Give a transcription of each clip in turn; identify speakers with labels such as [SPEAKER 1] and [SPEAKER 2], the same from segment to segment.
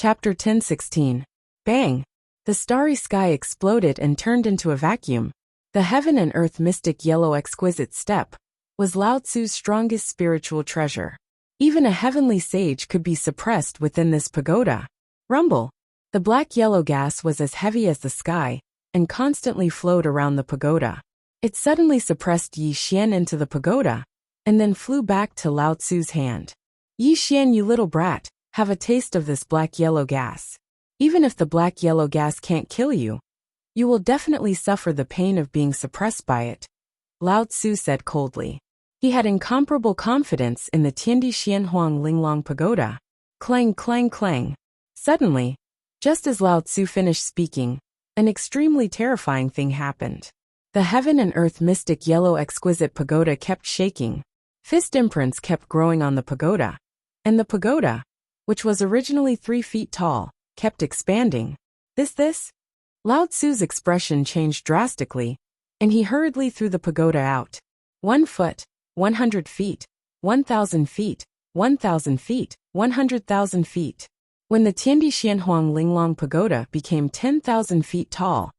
[SPEAKER 1] Chapter 10:16. Bang! The starry sky exploded and turned into a vacuum. The heaven and earth mystic yellow exquisite step was Lao Tzu's strongest spiritual treasure. Even a heavenly sage could be suppressed within this pagoda. Rumble! The black-yellow gas was as heavy as the sky and constantly flowed around the pagoda. It suddenly suppressed Yi Xian into the pagoda and then flew back to Lao Tzu's hand. Yi Xian, you little brat, have a taste of this black-yellow gas. Even if the black-yellow gas can't kill you, you will definitely suffer the pain of being suppressed by it, Lao Tzu said coldly. He had incomparable confidence in the Tiandi Xianhuang Linglong Pagoda. Clang, clang, clang. Suddenly, just as Lao Tzu finished speaking, an extremely terrifying thing happened. The heaven and earth mystic yellow exquisite pagoda kept shaking. Fist imprints kept growing on the pagoda. And the pagoda, which was originally 3 feet tall, kept expanding. This? Lao Tzu's expression changed drastically, and he hurriedly threw the pagoda out. 1 foot, 100 feet, 1,000 feet, 1,000 feet, 100,000 feet. When the Tiandi Xianhuang Linglong Pagoda became 10,000 feet tall,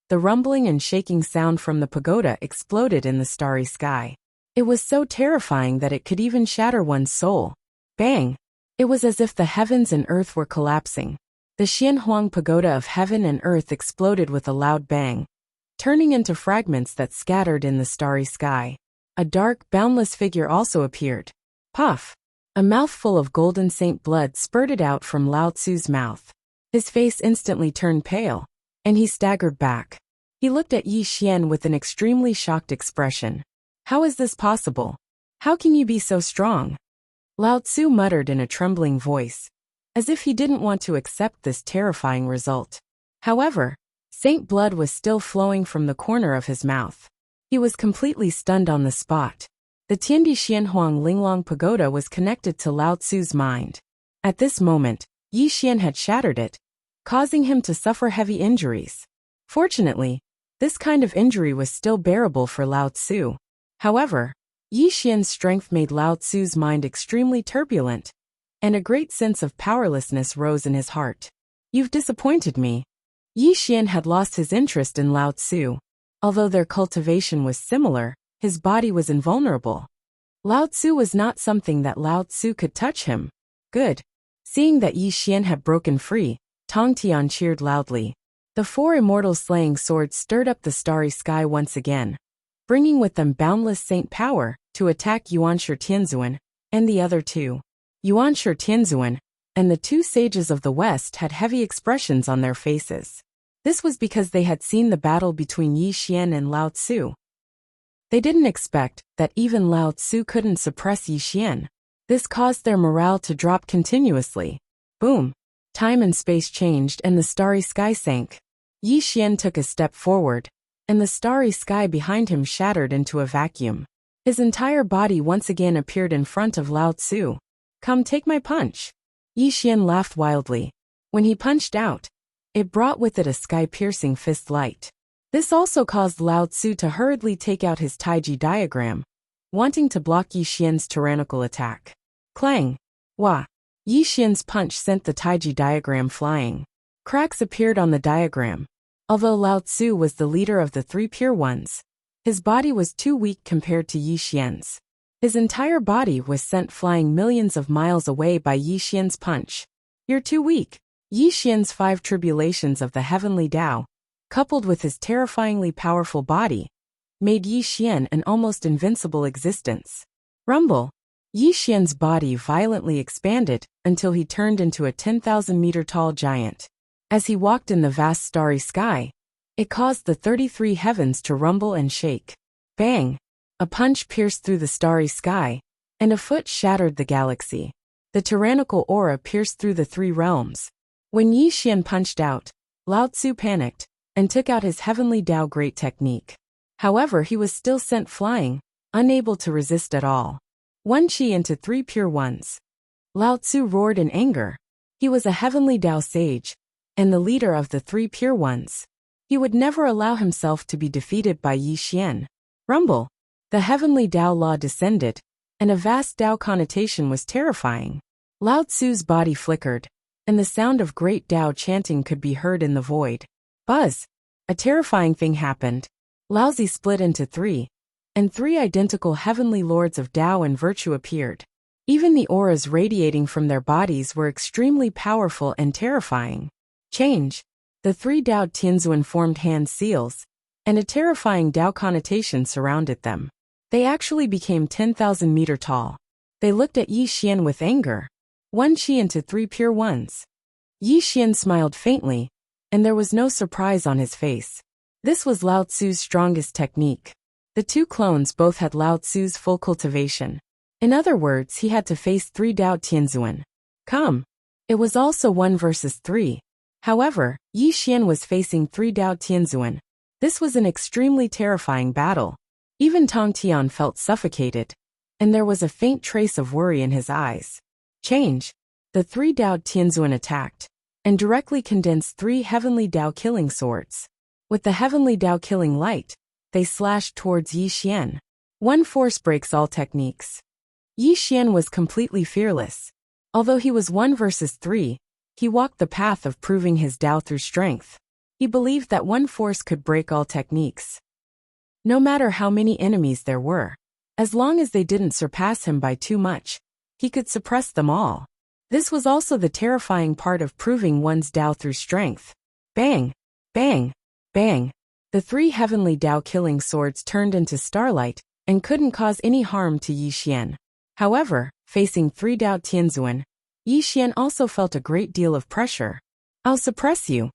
[SPEAKER 1] the rumbling and shaking sound from the pagoda exploded in the starry sky. It was so terrifying that it could even shatter one's soul. Bang! It was as if the heavens and earth were collapsing. The Xianhuang Pagoda of heaven and earth exploded with a loud bang, turning into fragments that scattered in the starry sky. A dark, boundless figure also appeared. Puff! A mouthful of golden saint blood spurted out from Lao Tzu's mouth. His face instantly turned pale, and he staggered back. He looked at Yi Xian with an extremely shocked expression. How is this possible? How can you be so strong? Lao Tzu muttered in a trembling voice, as if he didn't want to accept this terrifying result. However, saint blood was still flowing from the corner of his mouth. He was completely stunned on the spot. The Tiandi Xianhuang Linglong Pagoda was connected to Lao Tzu's mind. At this moment, Yi Xian had shattered it, causing him to suffer heavy injuries. Fortunately, this kind of injury was still bearable for Lao Tzu. However, Yi Xian's strength made Lao Tzu's mind extremely turbulent, and a great sense of powerlessness rose in his heart. You've disappointed me. Yi Xian had lost his interest in Lao Tzu. Although their cultivation was similar, his body was invulnerable. Lao Tzu was not something that Lao Tzu could touch him. Good. Seeing that Yi Xian had broken free, Tong Tian cheered loudly. The 4 immortal slaying swords stirred up the starry sky once again, bringing with them boundless saint power to attack Yuanshi Tianzuan and the other 2. Yuanshi Tianzuan and the 2 sages of the West had heavy expressions on their faces. This was because they had seen the battle between Yi Xian and Lao Tzu. They didn't expect that even Lao Tzu couldn't suppress Yi Xian. This caused their morale to drop continuously. Boom! Time and space changed and the starry sky sank. Yi Xian took a step forward, and the starry sky behind him shattered into a vacuum. His entire body once again appeared in front of Lao Tzu. Come take my punch. Yi Xian laughed wildly. When he punched out, it brought with it a sky-piercing fist light. This also caused Lao Tzu to hurriedly take out his Taiji diagram, wanting to block Yi Xian's tyrannical attack. Clang! Wah! Yi Xian's punch sent the Taiji diagram flying. Cracks appeared on the diagram. Although Lao Tzu was the leader of the 3 pure ones, his body was too weak compared to Yi Xian's. His entire body was sent flying millions of miles away by Yi Xian's punch. You're too weak. Yi Xian's 5 tribulations of the heavenly Tao, coupled with his terrifyingly powerful body, made Yi Xian an almost invincible existence. Rumble! Yi Xian's body violently expanded until he turned into a 10,000-meter tall giant. As he walked in the vast starry sky, it caused the 33 heavens to rumble and shake. Bang! A punch pierced through the starry sky, and a foot shattered the galaxy. The tyrannical aura pierced through the 3 realms. When Yi Xian punched out, Lao Tzu panicked and took out his heavenly Tao great technique. However, he was still sent flying, unable to resist at all. 1 chi into 3 pure ones. Lao Tzu roared in anger. He was a heavenly Tao sage, and the leader of the 3 pure ones. He would never allow himself to be defeated by Yi Xian. Rumble! The heavenly Tao law descended, and a vast Tao connotation was terrifying. Lao Tzu's body flickered, and the sound of great Tao chanting could be heard in the void. Buzz! A terrifying thing happened. Laozi split into three, and three identical heavenly lords of Tao and virtue appeared. Even the auras radiating from their bodies were extremely powerful and terrifying. Change. The three Tao Tianzuan formed hand seals, and a terrifying Tao connotation surrounded them. They actually became 10,000 meter tall. They looked at Yi Xian with anger. One chi into three pure ones. Yi Xian smiled faintly, and there was no surprise on his face. This was Lao Tzu's strongest technique. The two clones both had Lao Tzu's full cultivation. In other words, he had to face three Tao Tianzuan. Come. It was also 1 versus 3. However, Yi Xian was facing three Tao Tianzuan. This was an extremely terrifying battle. Even Tong Tian felt suffocated, and there was a faint trace of worry in his eyes. Change. The three Tao Tianzuan attacked, and directly condensed three heavenly Tao killing swords. With the heavenly Tao killing light, they slashed towards Yi Xian. One force breaks all techniques. Yi Xian was completely fearless. Although he was 1 versus 3, he walked the path of proving his Tao through strength. He believed that one force could break all techniques. No matter how many enemies there were, as long as they didn't surpass him by too much, he could suppress them all. This was also the terrifying part of proving one's Tao through strength. Bang! Bang! Bang! The three heavenly Tao killing swords turned into starlight and couldn't cause any harm to Yi Xian. However, facing three Tao Tianzuan, Yi Xian also felt a great deal of pressure. I'll suppress you.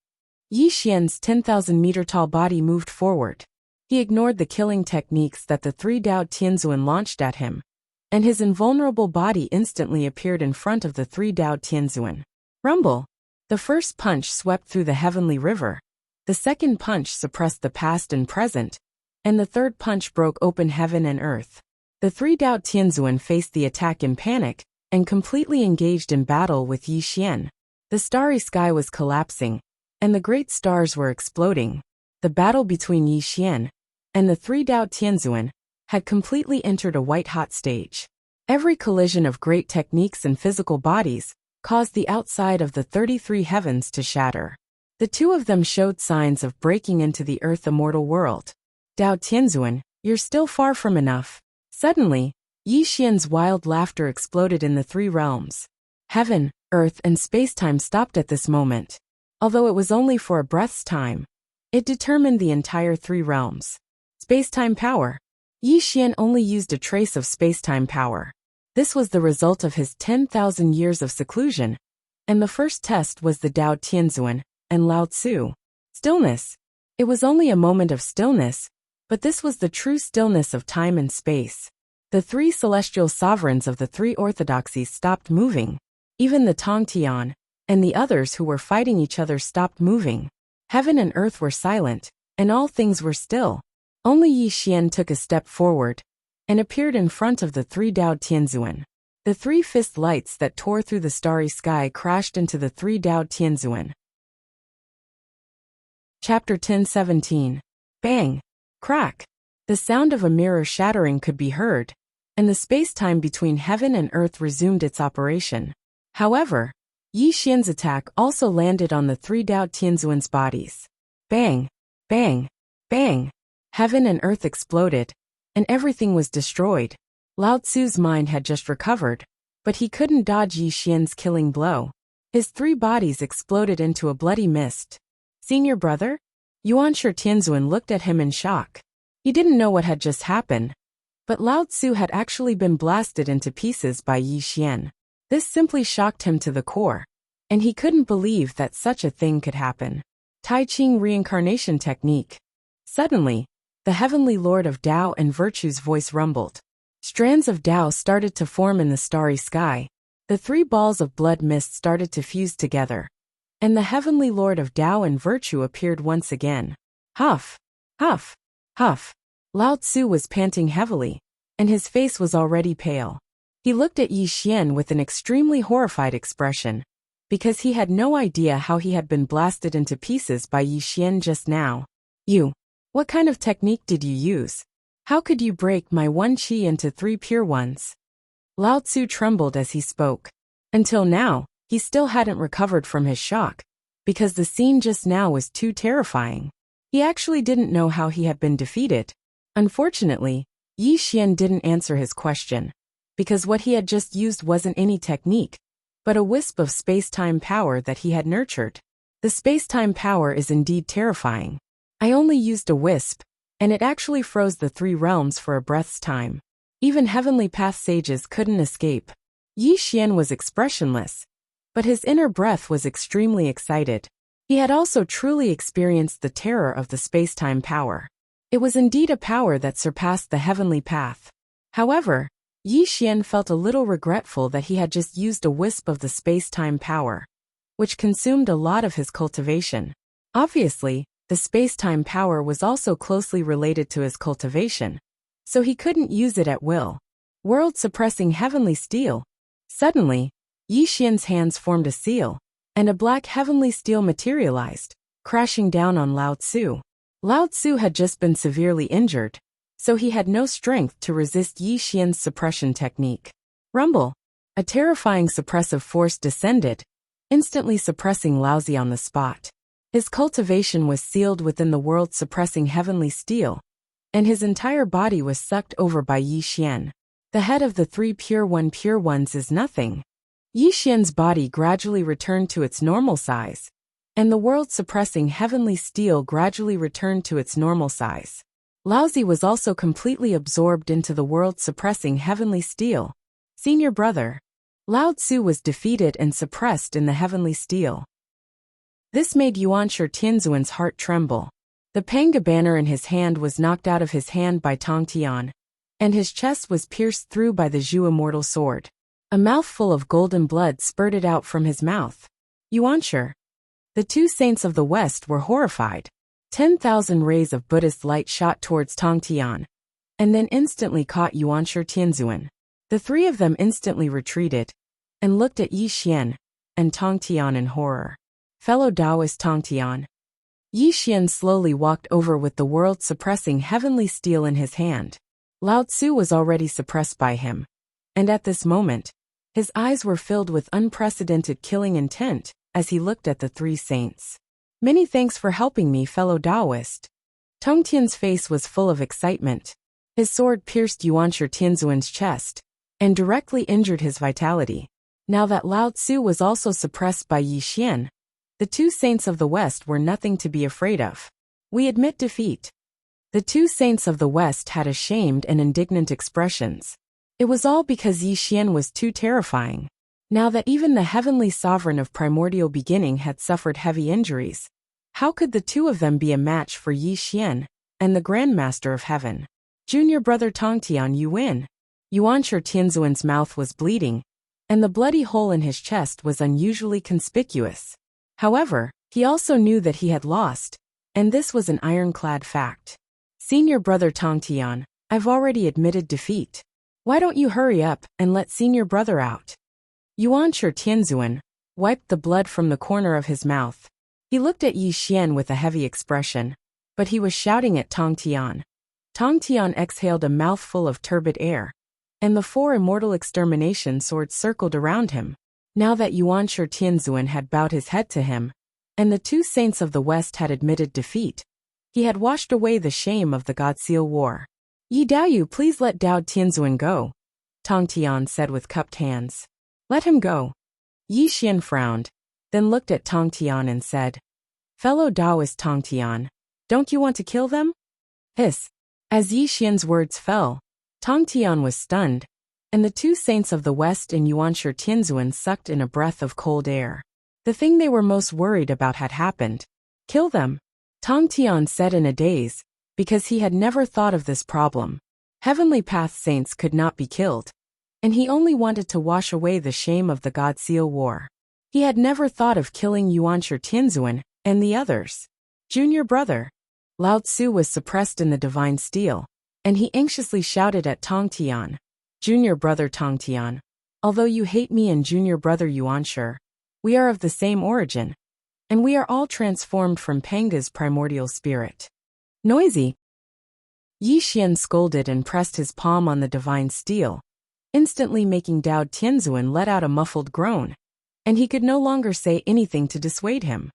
[SPEAKER 1] Yi Xian's 10,000 meter tall body moved forward. He ignored the killing techniques that the three Tao Tianzuan launched at him, and his invulnerable body instantly appeared in front of the three Tao Tianzuan. Rumble! The first punch swept through the heavenly river. The second punch suppressed the past and present, and the third punch broke open heaven and earth. The three Tao Tianzuan faced the attack in panic and completely engaged in battle with Yi Xian. The starry sky was collapsing, and the great stars were exploding. The battle between Yi Xian and the three Tao Tianzuan had completely entered a white-hot stage. Every collision of great techniques and physical bodies caused the outside of the 33 heavens to shatter. The two of them showed signs of breaking into the earth immortal world. Tao Tianzuan, you're still far from enough. Suddenly, Yi Xian's wild laughter exploded in the three realms. Heaven, earth, and space-time stopped at this moment. Although it was only for a breath's time, it determined the entire three realms. Space-time power. Yi Xian only used a trace of space-time power. This was the result of his 10,000 years of seclusion, and the first test was the Tao Tianzuan and Lao Tzu. Stillness. It was only a moment of stillness, but this was the true stillness of time and space. The three celestial sovereigns of the three orthodoxies stopped moving. Even the Tong Tian and the others who were fighting each other stopped moving. Heaven and earth were silent, and all things were still. Only Yi Xian took a step forward and appeared in front of the three Tao Tianzuan. The three fist lights that tore through the starry sky crashed into the three Tao Tianzuan. Chapter 1017. Bang! Crack! The sound of a mirror shattering could be heard, and the space-time between heaven and earth resumed its operation. However, Yi Xian's attack also landed on the three Tao Tianzuan's bodies. Bang! Bang! Bang! Heaven and earth exploded, and everything was destroyed. Lao Tzu's mind had just recovered, but he couldn't dodge Yi Xian's killing blow. His three bodies exploded into a bloody mist. Senior brother? Yuanshi Tianzuan looked at him in shock. He didn't know what had just happened, but Lao Tzu had actually been blasted into pieces by Yi Xian. This simply shocked him to the core, and he couldn't believe that such a thing could happen. Tai Ching reincarnation technique. Suddenly, the heavenly lord of Tao and virtue's voice rumbled. Strands of Tao started to form in the starry sky. The three balls of blood mist started to fuse together, and the heavenly lord of Tao and virtue appeared once again. Huff! Huff! Huff! Lao Tzu was panting heavily, and his face was already pale. He looked at Yi Xian with an extremely horrified expression, because he had no idea how he had been blasted into pieces by Yi Xian just now. What kind of technique did you use? How could you break my one chi into three pure ones? Lao Tzu trembled as he spoke. Until now, He still hadn't recovered from his shock, because the scene just now was too terrifying. He actually didn't know how he had been defeated. Unfortunately, Yi Xian didn't answer his question, because what he had just used wasn't any technique, but a wisp of space-time power that he had nurtured. The space-time power is indeed terrifying. I only used a wisp, and it actually froze the 3 realms for a breath's time. Even Heavenly Path sages couldn't escape. Yi Xian was expressionless, but his inner breath was extremely excited. He had also truly experienced the terror of the space-time power. It was indeed a power that surpassed the Heavenly Path. However, Yi Xian felt a little regretful that he had just used a wisp of the space-time power, which consumed a lot of his cultivation. Obviously, the space-time power was also closely related to his cultivation, so he couldn't use it at will. World-suppressing heavenly steel. Suddenly, Yi Xian's hands formed a seal, and a black heavenly steel materialized, crashing down on Lao Tzu. Lao Tzu had just been severely injured, so he had no strength to resist Yi Xian's suppression technique. Rumble. A terrifying suppressive force descended, instantly suppressing Lao Tzu on the spot. His cultivation was sealed within the world-suppressing heavenly steel, and his entire body was sucked over by Yi Xian. The head of the 3 pure ones is nothing. Yi Xian's body gradually returned to its normal size, and the world-suppressing heavenly steel gradually returned to its normal size. Lao Tzu was also completely absorbed into the world-suppressing heavenly steel. Senior brother. Lao Tzu was defeated and suppressed in the heavenly steel. This made Yuanshi Tianzuan's heart tremble. The Panga banner in his hand was knocked out of his hand by Tong Tian, and his chest was pierced through by the Zhu Immortal sword. A mouthful of golden blood spurted out from his mouth. Yuanshi. The 2 saints of the West were horrified. 10,000 rays of Buddhist light shot towards Tong Tian, and then instantly caught Yuanshi Tianzuan. The 3 of them instantly retreated, and looked at Yi Xian and Tong Tian in horror. Fellow Taoist Tong Tian. Yi Xian slowly walked over with the world-suppressing heavenly steel in his hand. Lao Tzu was already suppressed by him, and at this moment, his eyes were filled with unprecedented killing intent as he looked at the 3 saints. Many thanks for helping me, fellow Taoist. Tong Tian's face was full of excitement. His sword pierced Yuanshi Tianzuan's chest and directly injured his vitality. Now that Lao Tzu was also suppressed by Yi Xian, the 2 saints of the West were nothing to be afraid of. We admit defeat. The 2 saints of the West had ashamed and indignant expressions. It was all because Yi Xian was too terrifying. Now that even the heavenly sovereign of primordial beginning had suffered heavy injuries, how could the 2 of them be a match for Yi Xian and the Grand Master of Heaven? Junior brother Tong Tian, you win. Yuanshi Tianzuan's mouth was bleeding, and the bloody hole in his chest was unusually conspicuous. However, he also knew that he had lost, and this was an ironclad fact. Senior brother Tong Tian, I've already admitted defeat. Why don't you hurry up and let senior brother out? Yuanshi Tianzuan wiped the blood from the corner of his mouth. He looked at Yi Xian with a heavy expression, but he was shouting at Tong Tian. Tong Tian exhaled a mouthful of turbid air, and the 4 immortal extermination swords circled around him. Now that Yuanshi Tianzuan had bowed his head to him, and the 2 saints of the West had admitted defeat, he had washed away the shame of the God-Seal War. Yi Daoyu, please let Dao Tianzuan go, Tong Tian said with cupped hands. Let him go. Yi Xian frowned, then looked at Tong Tian and said, Fellow Taoist Tong Tian, don't you want to kill them? Hiss. As Yi Xian's words fell, Tong Tian was stunned, and the 2 saints of the West and Yuanshi Tianzuan sucked in a breath of cold air. The thing they were most worried about had happened. Kill them, Tong Tian said in a daze, because he had never thought of this problem. Heavenly Path saints could not be killed, and he only wanted to wash away the shame of the God-Seal War. He had never thought of killing Yuanshi Tianzuan and the others. Junior brother. Lao Tzu was suppressed in the divine steel, and he anxiously shouted at Tong Tian. Junior brother Tong Tian, although you hate me and junior brother Yuanshi, we are of the same origin, and we are all transformed from Panga's primordial spirit. Noisy. Yi Xian scolded and pressed his palm on the divine steel, instantly making Dao Tianzuan let out a muffled groan. and he could no longer say anything to dissuade him.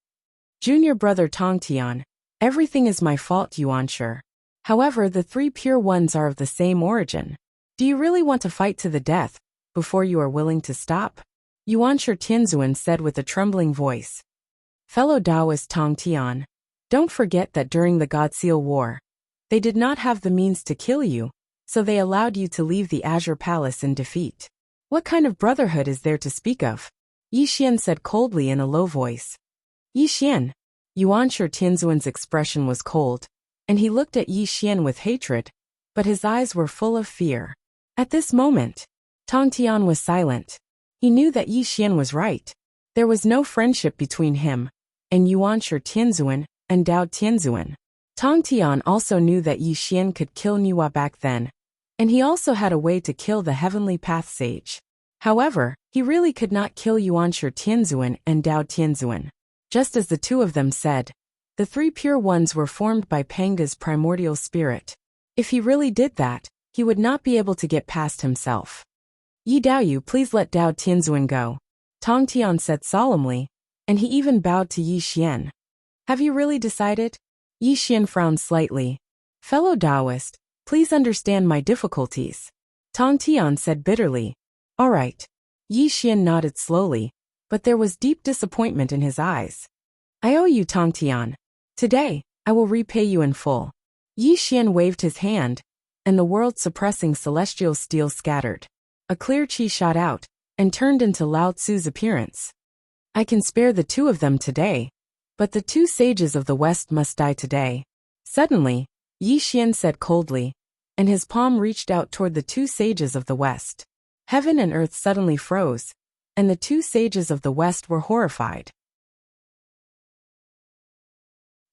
[SPEAKER 1] Junior brother Tongtian, everything is my fault, Yuanshi. However, the three pure ones are of the same origin. Do you really want to fight to the death before you are willing to stop? Yuanshi Tianzuan said with a trembling voice. Fellow Taoist Tongtian, don't forget that during the Godseal War, they did not have the means to kill you, so they allowed you to leave the Azure Palace in defeat. What kind of brotherhood is there to speak of? Yi Xian said coldly in a low voice. Yi Xian. Yuanshi Tianzuan's expression was cold, and he looked at Yi Xian with hatred, but his eyes were full of fear. At this moment, Tongtian was silent. He knew that Yi Xian was right. There was no friendship between him and Yuanshi Tianzuan and Dao Tianzuan. Tongtian also knew that Yi Xian could kill Niwa back then, and he also had a way to kill the Heavenly Path Sage. However, he really could not kill Yuanshi Tianzuan and Dao Tianzuan. Just as the two of them said, the three pure ones were formed by Panga's primordial spirit. If he really did that, he would not be able to get past himself. Yi Daoyu, please let Dao Tianzuan go, Tongtian said solemnly, and he even bowed to Yi Xian. Have you really decided? Yi Xian frowned slightly. Fellow Taoist, please understand my difficulties, Tongtian said bitterly. All right. Yi Xian nodded slowly, but there was deep disappointment in his eyes. I owe you, Tongtian. Today, I will repay you in full. Yi Xian waved his hand, and the world-suppressing celestial steel scattered. A clear chi shot out, and turned into Lao Tzu's appearance. I can spare the two of them today, but the two sages of the West must die today. Suddenly, Yi Xian said coldly, and his palm reached out toward the two sages of the West. Heaven and earth suddenly froze, and the two sages of the West were horrified.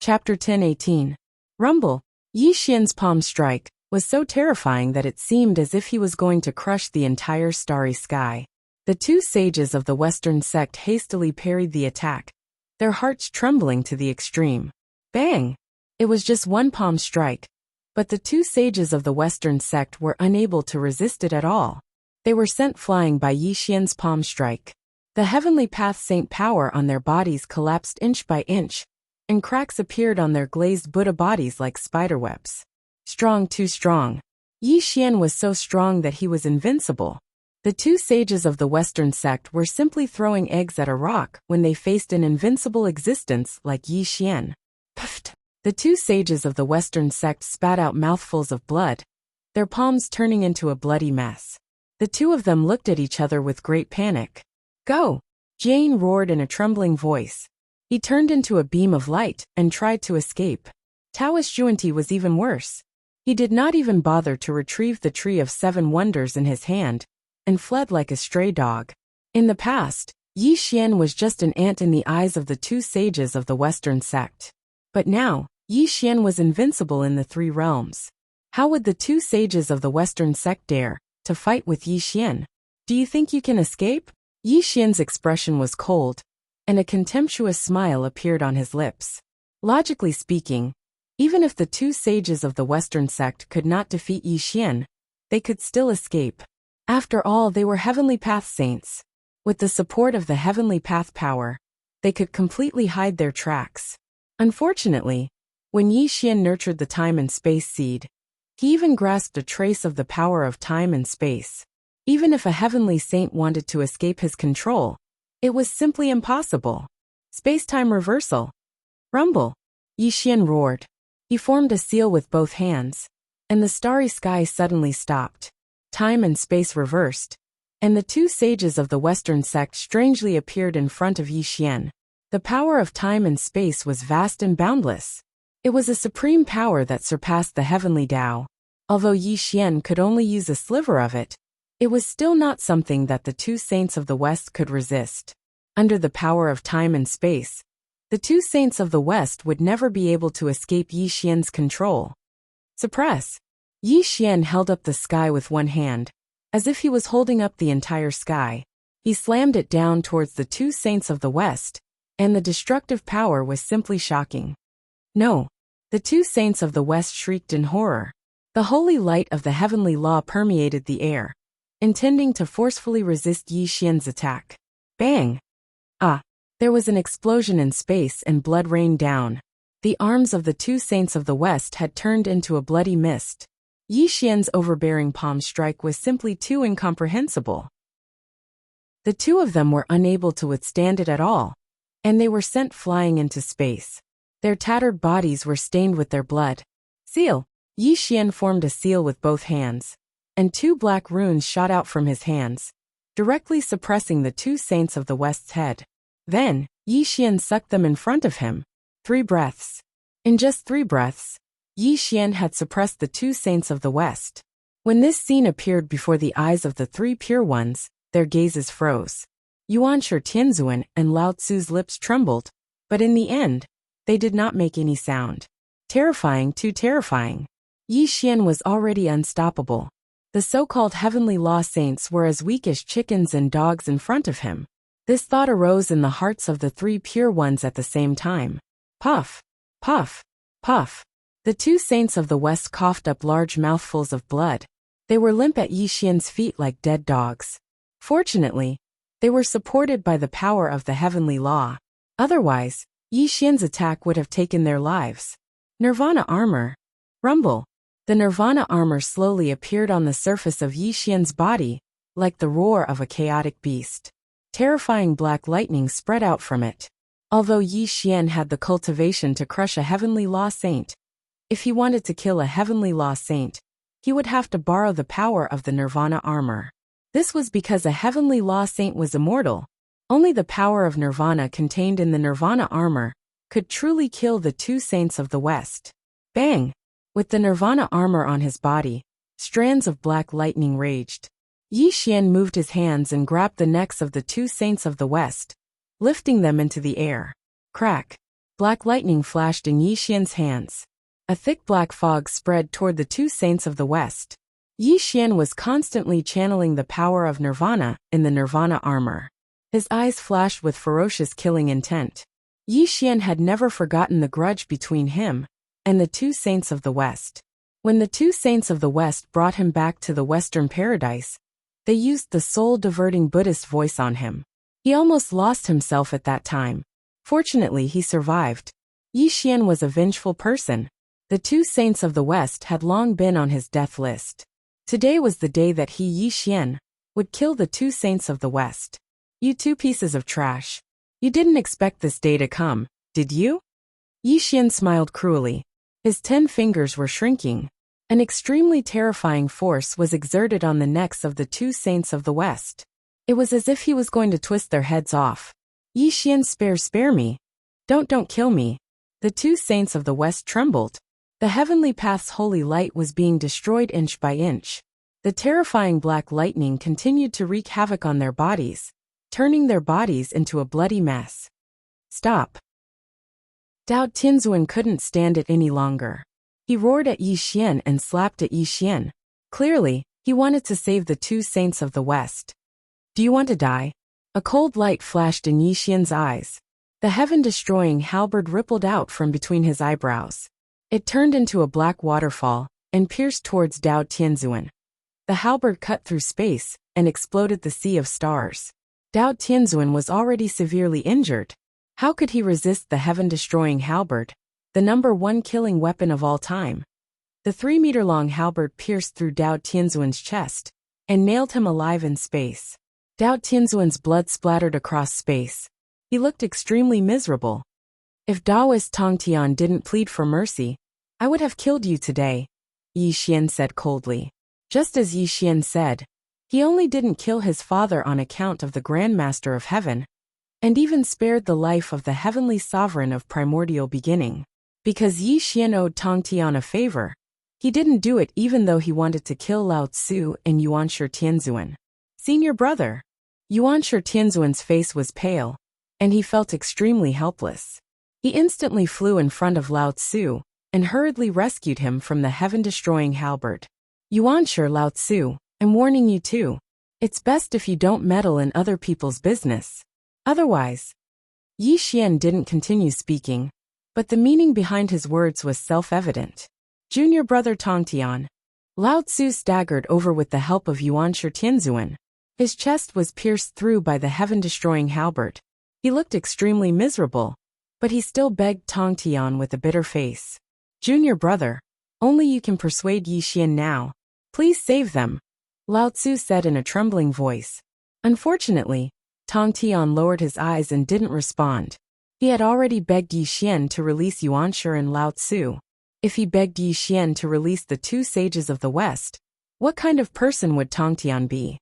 [SPEAKER 1] Chapter 10:18. Rumble. Yi Xian's palm strike was so terrifying that it seemed as if he was going to crush the entire starry sky. The two sages of the Western sect hastily parried the attack, their hearts trembling to the extreme. Bang! It was just one palm strike, but the two sages of the Western sect were unable to resist it at all. They were sent flying by Yi Xian's palm strike. The heavenly path saint power on their bodies collapsed inch by inch, and cracks appeared on their glazed Buddha bodies like spiderwebs. Strong, too strong. Yi Xian was so strong that he was invincible. The two sages of the Western sect were simply throwing eggs at a rock when they faced an invincible existence like Yi Xian. Puffed. The two sages of the Western sect spat out mouthfuls of blood, their palms turning into a bloody mess. The two of them looked at each other with great panic. Go! Jane roared in a trembling voice. He turned into a beam of light and tried to escape. Taoist Juanti was even worse. He did not even bother to retrieve the Tree of Seven Wonders in his hand, and fled like a stray dog. In the past, Yi Xian was just an ant in the eyes of the two sages of the Western sect. But now, Yi Xian was invincible in the three realms. How would the two sages of the Western sect dare to fight with Yi Xian? Do you think you can escape? Yi Xian's expression was cold, and a contemptuous smile appeared on his lips. Logically speaking, even if the two sages of the Western sect could not defeat Yi Xian, they could still escape. After all, they were Heavenly Path saints. With the support of the Heavenly Path power, they could completely hide their tracks. Unfortunately, when Yi Xian nurtured the time and space seed, he even grasped a trace of the power of time and space. Even if a heavenly saint wanted to escape his control, it was simply impossible. Space-time reversal. Rumble. Yi Xian roared. He formed a seal with both hands, and the starry sky suddenly stopped. Time and space reversed, and the two sages of the Western sect strangely appeared in front of Yi Xian. The power of time and space was vast and boundless. It was a supreme power that surpassed the heavenly Tao. Although Yi Xian could only use a sliver of it, it was still not something that the two saints of the West could resist. Under the power of time and space, the two saints of the West would never be able to escape Yi Xian's control. Suppress. Yi Xian held up the sky with one hand, as if he was holding up the entire sky. He slammed it down towards the two saints of the West, and the destructive power was simply shocking. No! The two saints of the West shrieked in horror. The holy light of the heavenly law permeated the air, intending to forcefully resist Yi Xian's attack. Bang! There was an explosion in space and blood rained down. The arms of the two saints of the West had turned into a bloody mist. Yi Xian's overbearing palm strike was simply too incomprehensible. The two of them were unable to withstand it at all, and they were sent flying into space. Their tattered bodies were stained with their blood. Seal! Yi Xian formed a seal with both hands, and two black runes shot out from his hands, directly suppressing the two saints of the West's head. Then, Yi Xian sucked them in front of him. 3 breaths. In just 3 breaths, Yi Xian had suppressed the two saints of the West. When this scene appeared before the eyes of the 3 pure ones, their gazes froze. Yuanshi Tianzuan and Lao Tzu's lips trembled, but in the end, they did not make any sound. Terrifying, too terrifying. Yi Xian was already unstoppable. The so-called heavenly law saints were as weak as chickens and dogs in front of him. This thought arose in the hearts of the 3 pure ones at the same time. Puff, puff, puff. The two saints of the West coughed up large mouthfuls of blood. They were limp at Yi Xian's feet like dead dogs. Fortunately, they were supported by the power of the heavenly law. Otherwise, Yi Xian's attack would have taken their lives. Nirvana armor. Rumble. The Nirvana armor slowly appeared on the surface of Yi Xian's body, like the roar of a chaotic beast. Terrifying black lightning spread out from it. Although Yi Xian had the cultivation to crush a heavenly law saint, if he wanted to kill a heavenly law saint, he would have to borrow the power of the Nirvana armor. This was because a heavenly law saint was immortal. Only the power of Nirvana contained in the Nirvana armor could truly kill the two saints of the West. Bang! With the Nirvana armor on his body, strands of black lightning raged. Yi Xian moved his hands and grabbed the necks of the two saints of the West, lifting them into the air. Crack! Black lightning flashed in Yi Xian's hands. A thick black fog spread toward the two saints of the West. Yi Xian was constantly channeling the power of Nirvana in the Nirvana armor. His eyes flashed with ferocious killing intent. Yi Xian had never forgotten the grudge between him and the two saints of the West. When the two saints of the West brought him back to the Western paradise, they used the soul-diverting Buddhist voice on him. He almost lost himself at that time. Fortunately, he survived. Yi Xian was a vengeful person. The two saints of the West had long been on his death list. Today was the day that he, Yi Xian, would kill the two saints of the West. You two pieces of trash. You didn't expect this day to come, did you? Yi Xian smiled cruelly. His 10 fingers were shrinking. An extremely terrifying force was exerted on the necks of the two saints of the West. It was as if he was going to twist their heads off. Yi Xian, spare me. Don't kill me. The two saints of the West trembled. The heavenly path's holy light was being destroyed inch by inch. The terrifying black lightning continued to wreak havoc on their bodies, turning their bodies into a bloody mess. Stop. Dao Tianzuan couldn't stand it any longer. He roared at Yi Xian and slapped at Yi Xian. Clearly, he wanted to save the two saints of the West. Do you want to die? A cold light flashed in Yi Xian's eyes. The heaven-destroying halberd rippled out from between his eyebrows. It turned into a black waterfall and pierced towards Dao Tianzuan. The halberd cut through space and exploded the sea of stars. Dao Tianzuan was already severely injured. How could he resist the heaven-destroying halberd, the #1 killing weapon of all time? The 3-meter-long halberd pierced through Dao Tianzuan's chest and nailed him alive in space. Dao Tianzuan's blood splattered across space. He looked extremely miserable. If Daoist Tongtian didn't plead for mercy, I would have killed you today, Yi Xian said coldly. Just as Yi Xian said, he only didn't kill his father on account of the Grand Master of Heaven, and even spared the life of the heavenly sovereign of primordial beginning. Because Yi Xian owed Tongtian a favor, he didn't do it even though he wanted to kill Lao Tzu and Yuanshi Tianzuan. Senior brother. Yuanshi Tianzuan's face was pale, and he felt extremely helpless. He instantly flew in front of Lao Tzu and hurriedly rescued him from the heaven-destroying halberd. Yuanshi, Lao Tzu, I'm warning you too. It's best if you don't meddle in other people's business. Otherwise. Yi Xian didn't continue speaking, but the meaning behind his words was self-evident. Junior brother Tongtian. Lao Tzu staggered over with the help of Yuanshi Tianzuan. His chest was pierced through by the heaven-destroying halberd. He looked extremely miserable, but he still begged Tong Tian with a bitter face. Junior brother, only you can persuade Yi Xian now. Please save them, Lao Tzu said in a trembling voice. Unfortunately, Tong Tian lowered his eyes and didn't respond. He had already begged Yi Xian to release Yuanshi and Lao Tzu. If he begged Yi Xian to release the two sages of the West, what kind of person would Tong Tian be?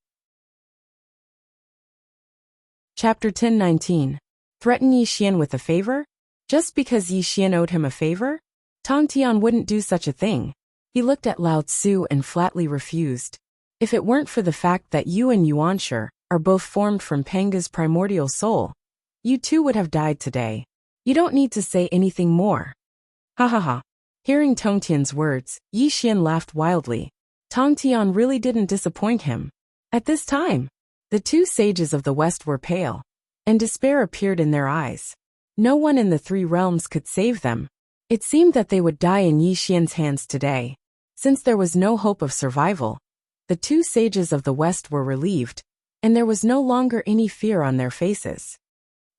[SPEAKER 1] Chapter 10:19. Threaten Yi Xian with a favor? Just because Yi Xian owed him a favor? Tong Tian wouldn't do such a thing. He looked at Lao Tzu and flatly refused. If it weren't for the fact that you and Yuanshi are both formed from Penga's primordial soul, you too would have died today. You don't need to say anything more. Ha ha ha. Hearing Tong Tian's words, Yi Xian laughed wildly. Tong Tian really didn't disappoint him. At this time, the two sages of the West were pale, and despair appeared in their eyes. No one in the three realms could save them. It seemed that they would die in Yi Xian's hands today. Since there was no hope of survival, the two sages of the West were relieved, and there was no longer any fear on their faces.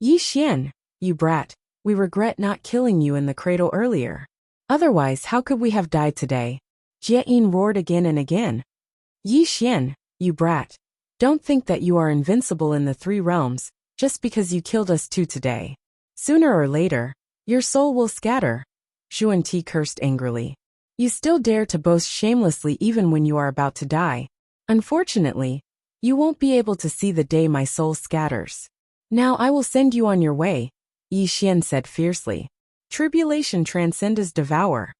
[SPEAKER 1] Yi Xian, you brat, we regret not killing you in the cradle earlier. Otherwise, how could we have died today? Jie Yin roared again and again. Yi Xian, you brat, don't think that you are invincible in the three realms, just because you killed us two today. Sooner or later, your soul will scatter. Zhuan Ti cursed angrily. You still dare to boast shamelessly even when you are about to die. Unfortunately, you won't be able to see the day my soul scatters. Now I will send you on your way, Yi Xian said fiercely. Tribulation transcenders devour.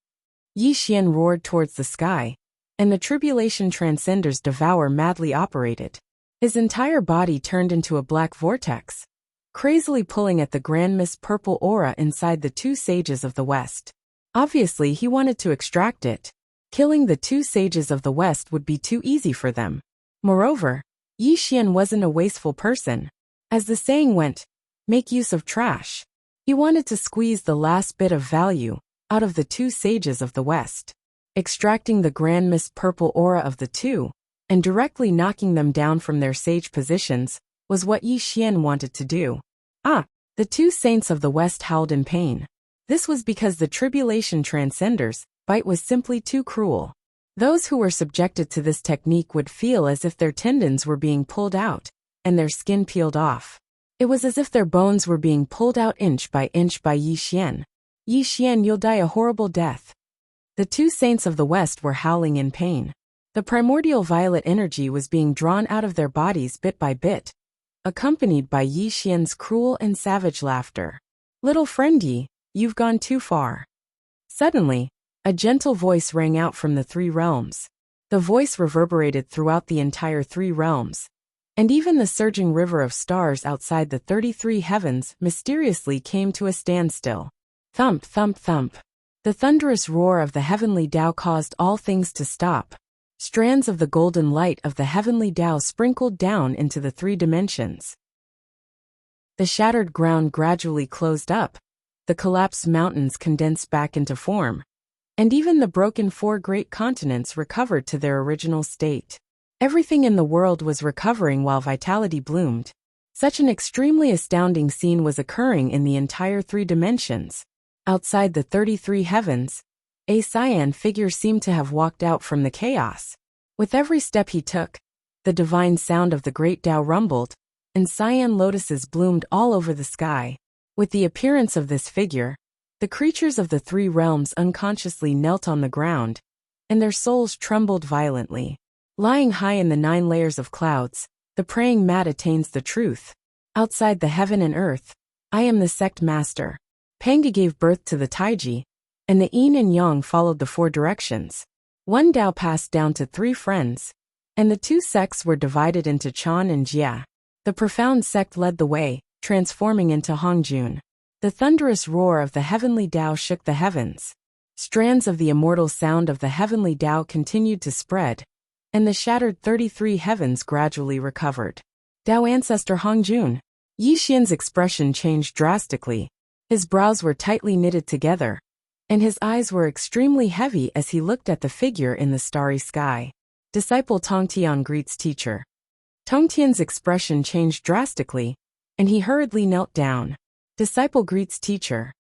[SPEAKER 1] Yi Xian roared towards the sky, and the tribulation transcenders devour madly operated. His entire body turned into a black vortex, crazily pulling at the grand mist purple aura inside the two sages of the West. Obviously, he wanted to extract it. Killing the two sages of the West would be too easy for them. Moreover, Yi Xian wasn't a wasteful person. As the saying went, make use of trash. He wanted to squeeze the last bit of value out of the two sages of the West. Extracting the grand mist purple aura of the two, and directly knocking them down from their sage positions, was what Yi Xian wanted to do. The two saints of the West howled in pain. This was because the tribulation transcenders' bite was simply too cruel. Those who were subjected to this technique would feel as if their tendons were being pulled out, and their skin peeled off. It was as if their bones were being pulled out inch by Yi Xian. Yi Xian, you'll die a horrible death. The two saints of the West were howling in pain. The primordial violet energy was being drawn out of their bodies bit by bit, accompanied by Yi Xian's cruel and savage laughter. Little friend Yi, you've gone too far. Suddenly, a gentle voice rang out from the three realms. The voice reverberated throughout the entire three realms, and even the surging river of stars outside the 33 heavens mysteriously came to a standstill. Thump, thump, thump. The thunderous roar of the heavenly Tao caused all things to stop. Strands of the golden light of the heavenly Tao sprinkled down into the three dimensions. The shattered ground gradually closed up, the collapsed mountains condensed back into form, and even the broken four great continents recovered to their original state. Everything in the world was recovering while vitality bloomed. Such an extremely astounding scene was occurring in the entire three dimensions. Outside the 33 heavens, a cyan figure seemed to have walked out from the chaos. With every step he took, the divine sound of the great Tao rumbled, and cyan lotuses bloomed all over the sky. With the appearance of this figure, the creatures of the three realms unconsciously knelt on the ground, and their souls trembled violently. Lying high in the 9 layers of clouds, the praying mat attains the truth. Outside the heaven and earth, I am the sect master. Panga gave birth to the Taiji, and the yin and yang followed the 4 directions. One Tao passed down to 3 friends, and the 2 sects were divided into Chan and Jia. The profound sect led the way, transforming into Hongjun. The thunderous roar of the heavenly Tao shook the heavens. Strands of the immortal sound of the heavenly Tao continued to spread, and the shattered 33 heavens gradually recovered. Tao ancestor Hongjun. Yi Xian's expression changed drastically. His brows were tightly knitted together, and his eyes were extremely heavy as he looked at the figure in the starry sky. Disciple Tong Tian greets teacher. Tong Tian's expression changed drastically, and he hurriedly knelt down. Disciple greets teacher.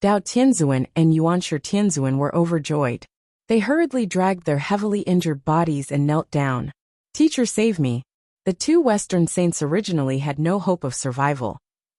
[SPEAKER 1] Dao Tianzuan and Yuanshi Tianzuan were overjoyed. They hurriedly dragged their heavily injured bodies and knelt down. Teacher, save me. The two Western saints originally had no hope of survival.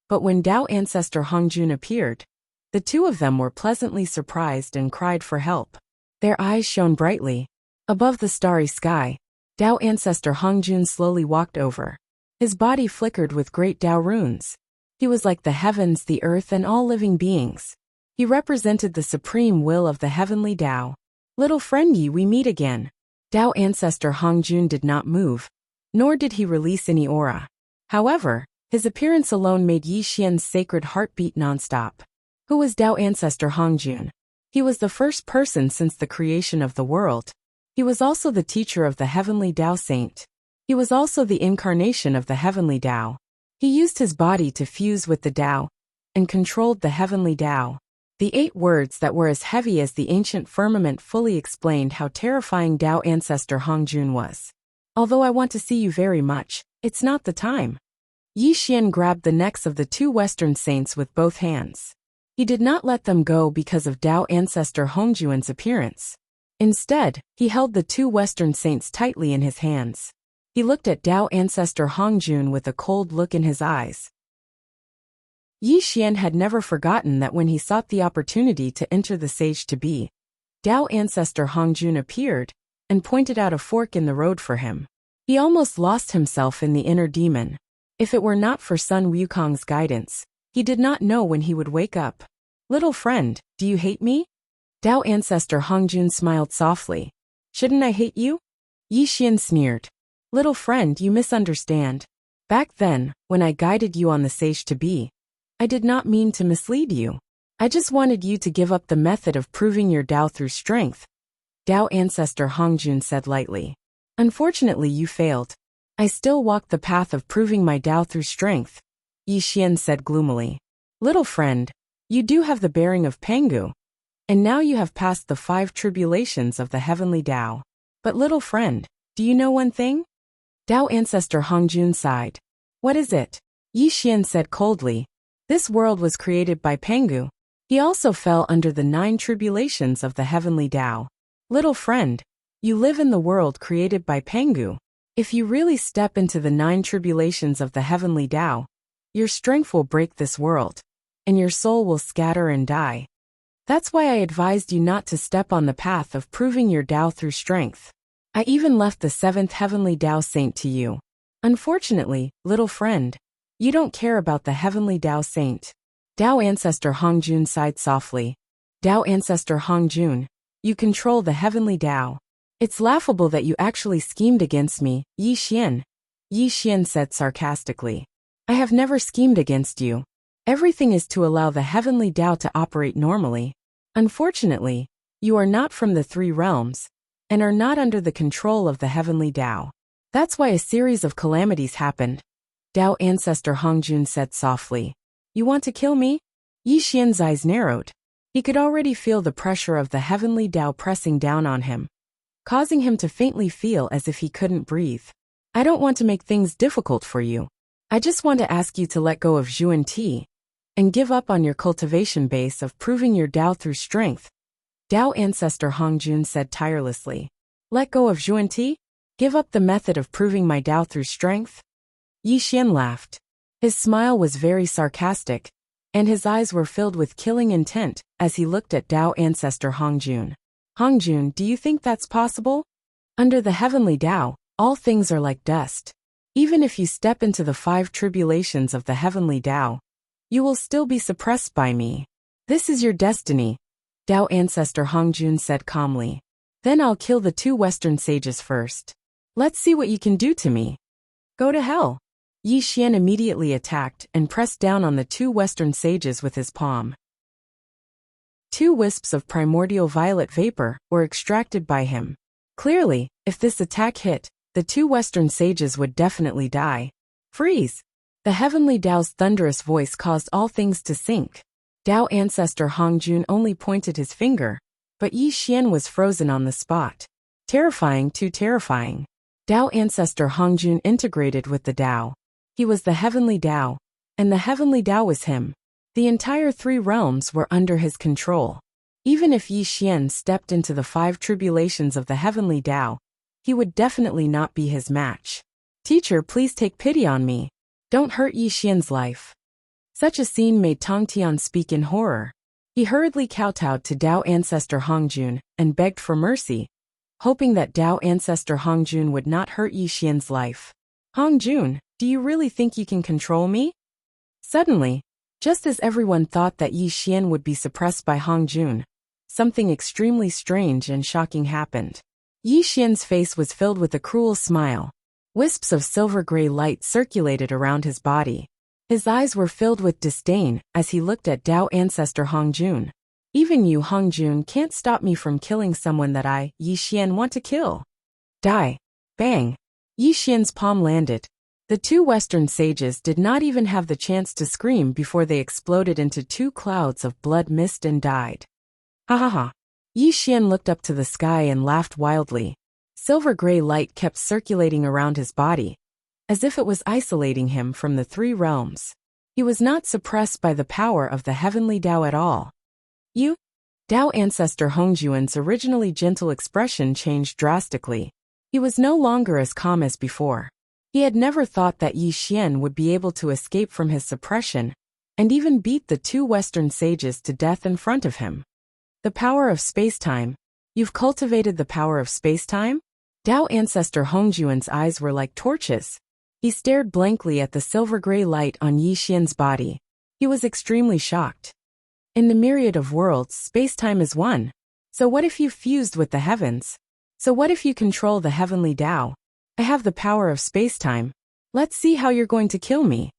[SPEAKER 1] But when Dao ancestor Hongjun appeared, the two of them were pleasantly surprised and cried for help. Their eyes shone brightly. Above the starry sky, Dao ancestor Hongjun slowly walked over. His body flickered with great Dao runes. He was like the heavens, the earth, and all living beings. He represented the supreme will of the heavenly Dao. Little friend Yi, we meet again. Dao ancestor Hongjun did not move, nor did he release any aura. However, his appearance alone made Yi Xian's sacred heart beat nonstop. Who was Dao ancestor Hongjun? He was the first person since the creation of the world. He was also the teacher of the heavenly Dao saint. He was also the incarnation of the heavenly Dao. He used his body to fuse with the Dao and controlled the heavenly Dao. The 8 words that were as heavy as the ancient firmament fully explained how terrifying Dao ancestor Hongjun was. Although I want to see you very much, it's not the time. Yi Xian grabbed the necks of the two Western saints with both hands. He did not let them go because of Dao ancestor Hongjun's appearance. Instead, he held the two Western saints tightly in his hands. He looked at Dao ancestor Hongjun with a cold look in his eyes. Yi Xian had never forgotten that when he sought the opportunity to enter the sage-to-be, Dao ancestor Hongjun appeared and pointed out a fork in the road for him. He almost lost himself in the inner demon. If it were not for Sun Wukong's guidance, he did not know when he would wake up. Little friend, do you hate me? Dao ancestor Hongjun smiled softly. Shouldn't I hate you? Yi Xian sneered. Little friend, you misunderstand. Back then, when I guided you on the sage-to-be, I did not mean to mislead you. I just wanted you to give up the method of proving your Dao through strength. Dao ancestor Hongjun said lightly. Unfortunately, you failed. I still walk the path of proving my Dao through strength. Yi Xian said gloomily. Little friend, you do have the bearing of Pangu. And now you have passed the 5 tribulations of the heavenly Dao. But little friend, do you know one thing? Dao ancestor Hongjun sighed. What is it? Yi Xian said coldly. This world was created by Pangu. He also fell under the 9 tribulations of the heavenly Dao. Little friend, you live in the world created by Pangu. If you really step into the 9 tribulations of the heavenly Dao, your strength will break this world, and your soul will scatter and die. That's why I advised you not to step on the path of proving your Dao through strength. I even left the 7th heavenly Dao saint to you. Unfortunately, little friend, you don't care about the heavenly Dao saint. Dao ancestor Hongjun sighed softly. Dao ancestor Hongjun, you control the heavenly Dao. It's laughable that you actually schemed against me, Yi Xian. Yi Xian said sarcastically. I have never schemed against you. Everything is to allow the heavenly Dao to operate normally. Unfortunately, you are not from the 3 realms, and are not under the control of the heavenly Dao. That's why a series of calamities happened. Dao ancestor Hongjun said softly. You want to kill me? Yi Xian's eyes narrowed. He could already feel the pressure of the heavenly Dao pressing down on him, causing him to faintly feel as if he couldn't breathe. I don't want to make things difficult for you. I just want to ask you to let go of Zhuan Ti and give up on your cultivation base of proving your Dao through strength. Dao ancestor Hongjun said tirelessly. Let go of Zhuan Ti? Give up the method of proving my Dao through strength? Yi Xian laughed. His smile was very sarcastic, and his eyes were filled with killing intent as he looked at Dao ancestor Hongjun. Hongjun, do you think that's possible? Under the heavenly Dao, all things are like dust. Even if you step into the 5 tribulations of the heavenly Dao, you will still be suppressed by me. This is your destiny, Dao ancestor Hongjun said calmly. Then I'll kill the 2 Western sages first. Let's see what you can do to me. Go to hell. Yi Xian immediately attacked and pressed down on the 2 Western sages with his palm. 2 wisps of primordial violet vapor were extracted by him. Clearly, if this attack hit, the 2 Western sages would definitely die. Freeze! The heavenly Dao's thunderous voice caused all things to sink. Dao ancestor Hongjun only pointed his finger, but Yi Xian was frozen on the spot. Terrifying, too terrifying. Dao ancestor Hongjun integrated with the Dao. He was the heavenly Dao, and the heavenly Tao was him. The entire three realms were under his control. Even if Yi Xian stepped into the 5 tribulations of the heavenly Tao, he would definitely not be his match. Teacher, please take pity on me. Don't hurt Yi Xian's life. Such a scene made Tong Tian speak in horror. He hurriedly kowtowed to Tao ancestor Hongjun and begged for mercy, hoping that Tao ancestor Hongjun would not hurt Yi Xian's life. Hongjun, do you really think you can control me? Suddenly, just as everyone thought that Yi Xian would be suppressed by Hongjun, something extremely strange and shocking happened. Yi Xian's face was filled with a cruel smile. Wisps of silver-gray light circulated around his body. His eyes were filled with disdain as he looked at Tao ancestor Hongjun. Even you, Hongjun, can't stop me from killing someone that I, Yi Xian, want to kill. Die. Bang. Yi Xian's palm landed. The 2 Western sages did not even have the chance to scream before they exploded into 2 clouds of blood mist and died. Ha ha ha. Yi Xian looked up to the sky and laughed wildly. Silver-gray light kept circulating around his body, as if it was isolating him from the 3 realms. He was not suppressed by the power of the heavenly Tao at all. You? Tao ancestor Hongjun's originally gentle expression changed drastically. He was no longer as calm as before. He had never thought that Yi Xian would be able to escape from his suppression and even beat the 2 Western sages to death in front of him. The power of space-time. You've cultivated the power of space-time? Tao ancestor Hongjun's eyes were like torches. He stared blankly at the silver-gray light on Yi Xian's body. He was extremely shocked. In the myriad of worlds, space-time is one. So what if you fused with the heavens? So what if you control the heavenly Tao? I have the power of space-time. Let's see how you're going to kill me.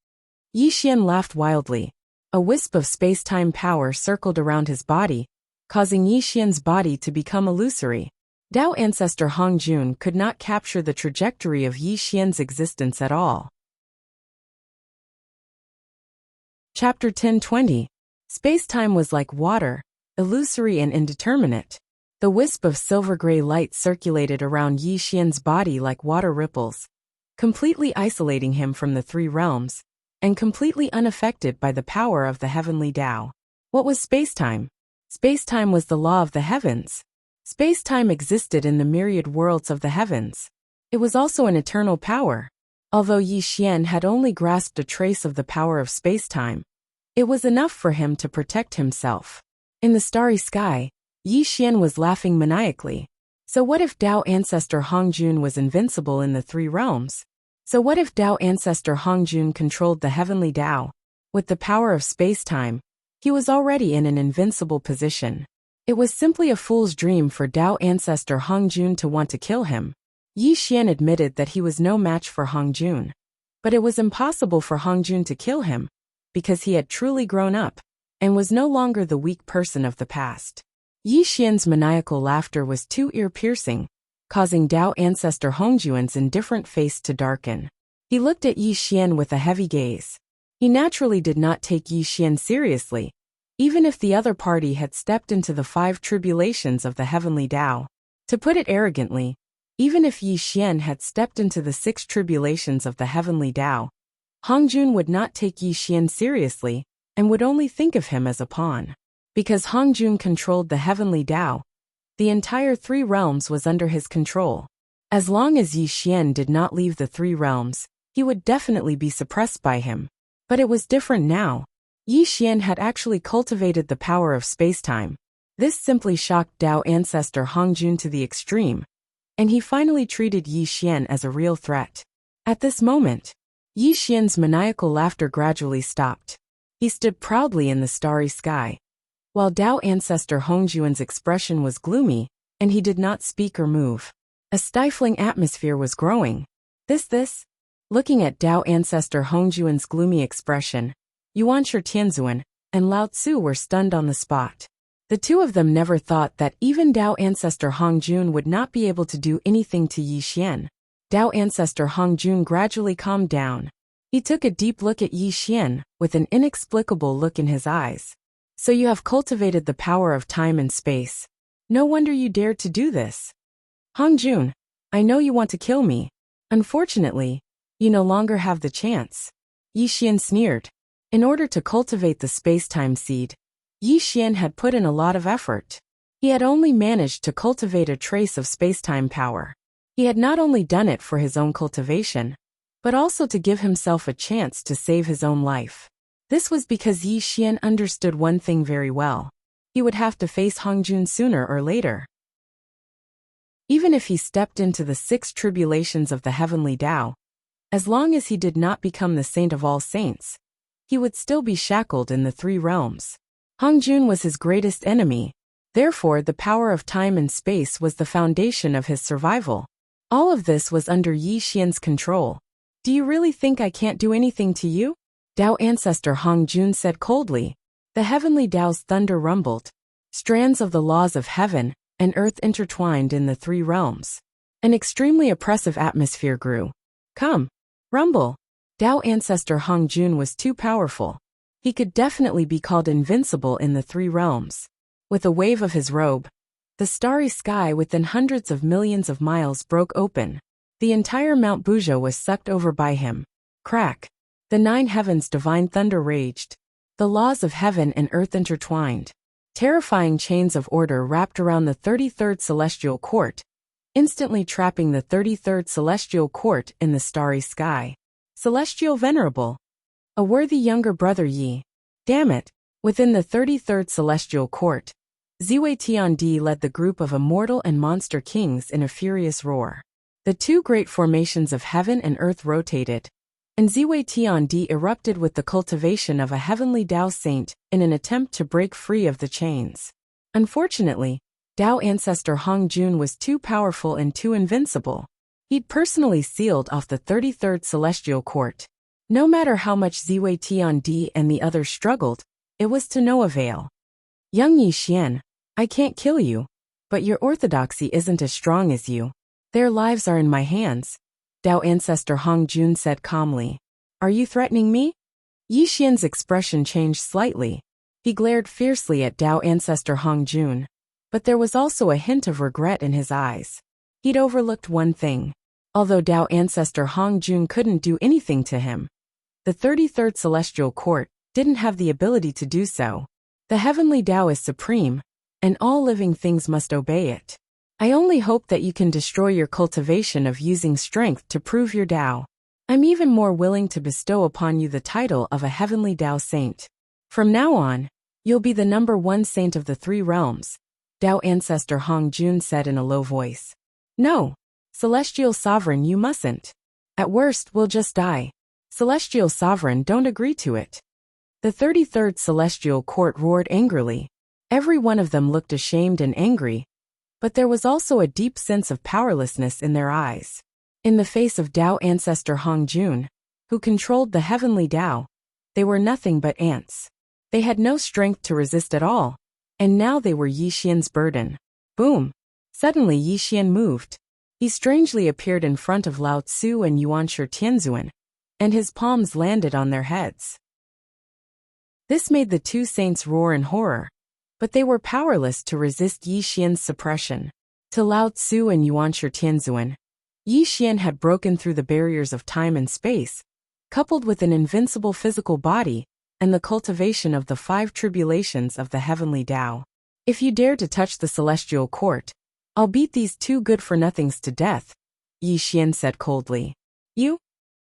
[SPEAKER 1] Yi Xian laughed wildly. A wisp of space-time power circled around his body, causing Yi Xian's body to become illusory. Tao ancestor Hongjun could not capture the trajectory of Yi Xian's existence at all. Chapter 10:20. Space-time was like water, illusory and indeterminate. The wisp of silver-gray light circulated around Yi Xian's body like water ripples, completely isolating him from the 3 realms, and completely unaffected by the power of the heavenly Tao. What was space-time? Space-time was the law of the heavens. Space-time existed in the myriad worlds of the heavens. It was also an eternal power. Although Yi Xian had only grasped a trace of the power of space-time, it was enough for him to protect himself. In the starry sky, Yi Xian was laughing maniacally. So what if Tao ancestor Hongjun was invincible in the 3 realms? So what if Tao ancestor Hongjun controlled the heavenly Tao? With the power of space-time, he was already in an invincible position. It was simply a fool's dream for Tao ancestor Hongjun to want to kill him. Yi Xian admitted that he was no match for Hongjun. But it was impossible for Hongjun to kill him, because he had truly grown up, and was no longer the weak person of the past. Yi Xian's maniacal laughter was too ear-piercing, causing Tao ancestor Hongjun's indifferent face to darken. He looked at Yi Xian with a heavy gaze. He naturally did not take Yi Xian seriously, even if the other party had stepped into the 5 tribulations of the heavenly Tao. To put it arrogantly, even if Yi Xian had stepped into the 6 tribulations of the heavenly Tao, Hongjun would not take Yi Xian seriously and would only think of him as a pawn. Because Hongjun controlled the heavenly Tao, the entire 3 realms was under his control. As long as Yi Xian did not leave the 3 realms, he would definitely be suppressed by him. But it was different now. Yi Xian had actually cultivated the power of space-time. This simply shocked Tao ancestor Hongjun to the extreme, and he finally treated Yi Xian as a real threat. At this moment, Yi Xian's maniacal laughter gradually stopped. He stood proudly in the starry sky, while Tao ancestor Hongjun's expression was gloomy, and he did not speak or move. A stifling atmosphere was growing. Looking at Tao ancestor Hongjun's gloomy expression, Yuanshi Tianzuan and Lao Tzu were stunned on the spot. The 2 of them never thought that even Tao ancestor Hongjun would not be able to do anything to Yi Xian. Tao ancestor Hongjun gradually calmed down. He took a deep look at Yi Xian, with an inexplicable look in his eyes. So you have cultivated the power of time and space. No wonder you dared to do this. Hongjun, I know you want to kill me. Unfortunately, you no longer have the chance. Yi Xian sneered. In order to cultivate the space-time seed, Yi Xian had put in a lot of effort. He had only managed to cultivate a trace of space-time power. He had not only done it for his own cultivation, but also to give himself a chance to save his own life. This was because Yi Xian understood one thing very well. He would have to face Hongjun sooner or later. Even if he stepped into the 6 tribulations of the heavenly Tao, as long as he did not become the saint of all saints, he would still be shackled in the 3 realms. Hongjun was his greatest enemy, therefore the power of time and space was the foundation of his survival. All of this was under Yi Xian's control. Do you really think I can't do anything to you? Tao ancestor Hongjun said coldly. The heavenly Tao's thunder rumbled. Strands of the laws of heaven and earth intertwined in the 3 realms. An extremely oppressive atmosphere grew. Come, rumble. Tao ancestor Hongjun was too powerful. He could definitely be called invincible in the 3 realms. With a wave of his robe, the starry sky within hundreds of millions of miles broke open. The entire Mount Buja was sucked over by him. Crack. The 9 heavens' divine thunder raged. The laws of heaven and earth intertwined. Terrifying chains of order wrapped around the 33rd celestial court, instantly trapping the 33rd celestial court in the starry sky. Celestial Venerable. A worthy younger brother Yi. Damn it. Within the 33rd celestial court, Ziwei Tiandi led the group of immortal and monster kings in a furious roar. The 2 great formations of heaven and earth rotated, and Ziwei Tiandi erupted with the cultivation of a heavenly Tao saint in an attempt to break free of the chains. Unfortunately, Tao ancestor Hongjun was too powerful and too invincible. He'd personally sealed off the 33rd celestial court. No matter how much Ziwei Tiandi and the others struggled, it was to no avail. Young Yi Xian, I can't kill you, but your orthodoxy isn't as strong as you. Their lives are in my hands, Tao ancestor Hongjun said calmly. Are you threatening me? Yi Xian's expression changed slightly. He glared fiercely at Tao ancestor Hongjun, but there was also a hint of regret in his eyes. He'd overlooked one thing. Although Tao ancestor Hongjun couldn't do anything to him, the 33rd celestial court didn't have the ability to do so. The heavenly Tao is supreme, and all living things must obey it. I only hope that you can destroy your cultivation of using strength to prove your Tao. I'm even more willing to bestow upon you the title of a heavenly Tao saint. From now on, you'll be the number 1 saint of the 3 realms, Tao ancestor Hongjun said in a low voice. No, Celestial Sovereign, you mustn't. At worst, we'll just die. Celestial Sovereign, don't agree to it. The 33rd celestial court roared angrily. Every one of them looked ashamed and angry, but there was also a deep sense of powerlessness in their eyes. In the face of Tao ancestor Hongjun, who controlled the heavenly Tao, they were nothing but ants. They had no strength to resist at all, and now they were Yi Xian's burden. Boom! Suddenly Yi Xian moved. He strangely appeared in front of Lao Tzu and Yuanshi Tianzuan, and his palms landed on their heads. This made the 2 saints roar in horror, but they were powerless to resist Yi Xian's suppression. To Lao Tzu and Yuanshi Tianzuan, Yi Xian had broken through the barriers of time and space, coupled with an invincible physical body and the cultivation of the 5 tribulations of the heavenly Tao. If you dare to touch the celestial court, I'll beat these 2 good-for-nothings to death, Yi Xian said coldly. You?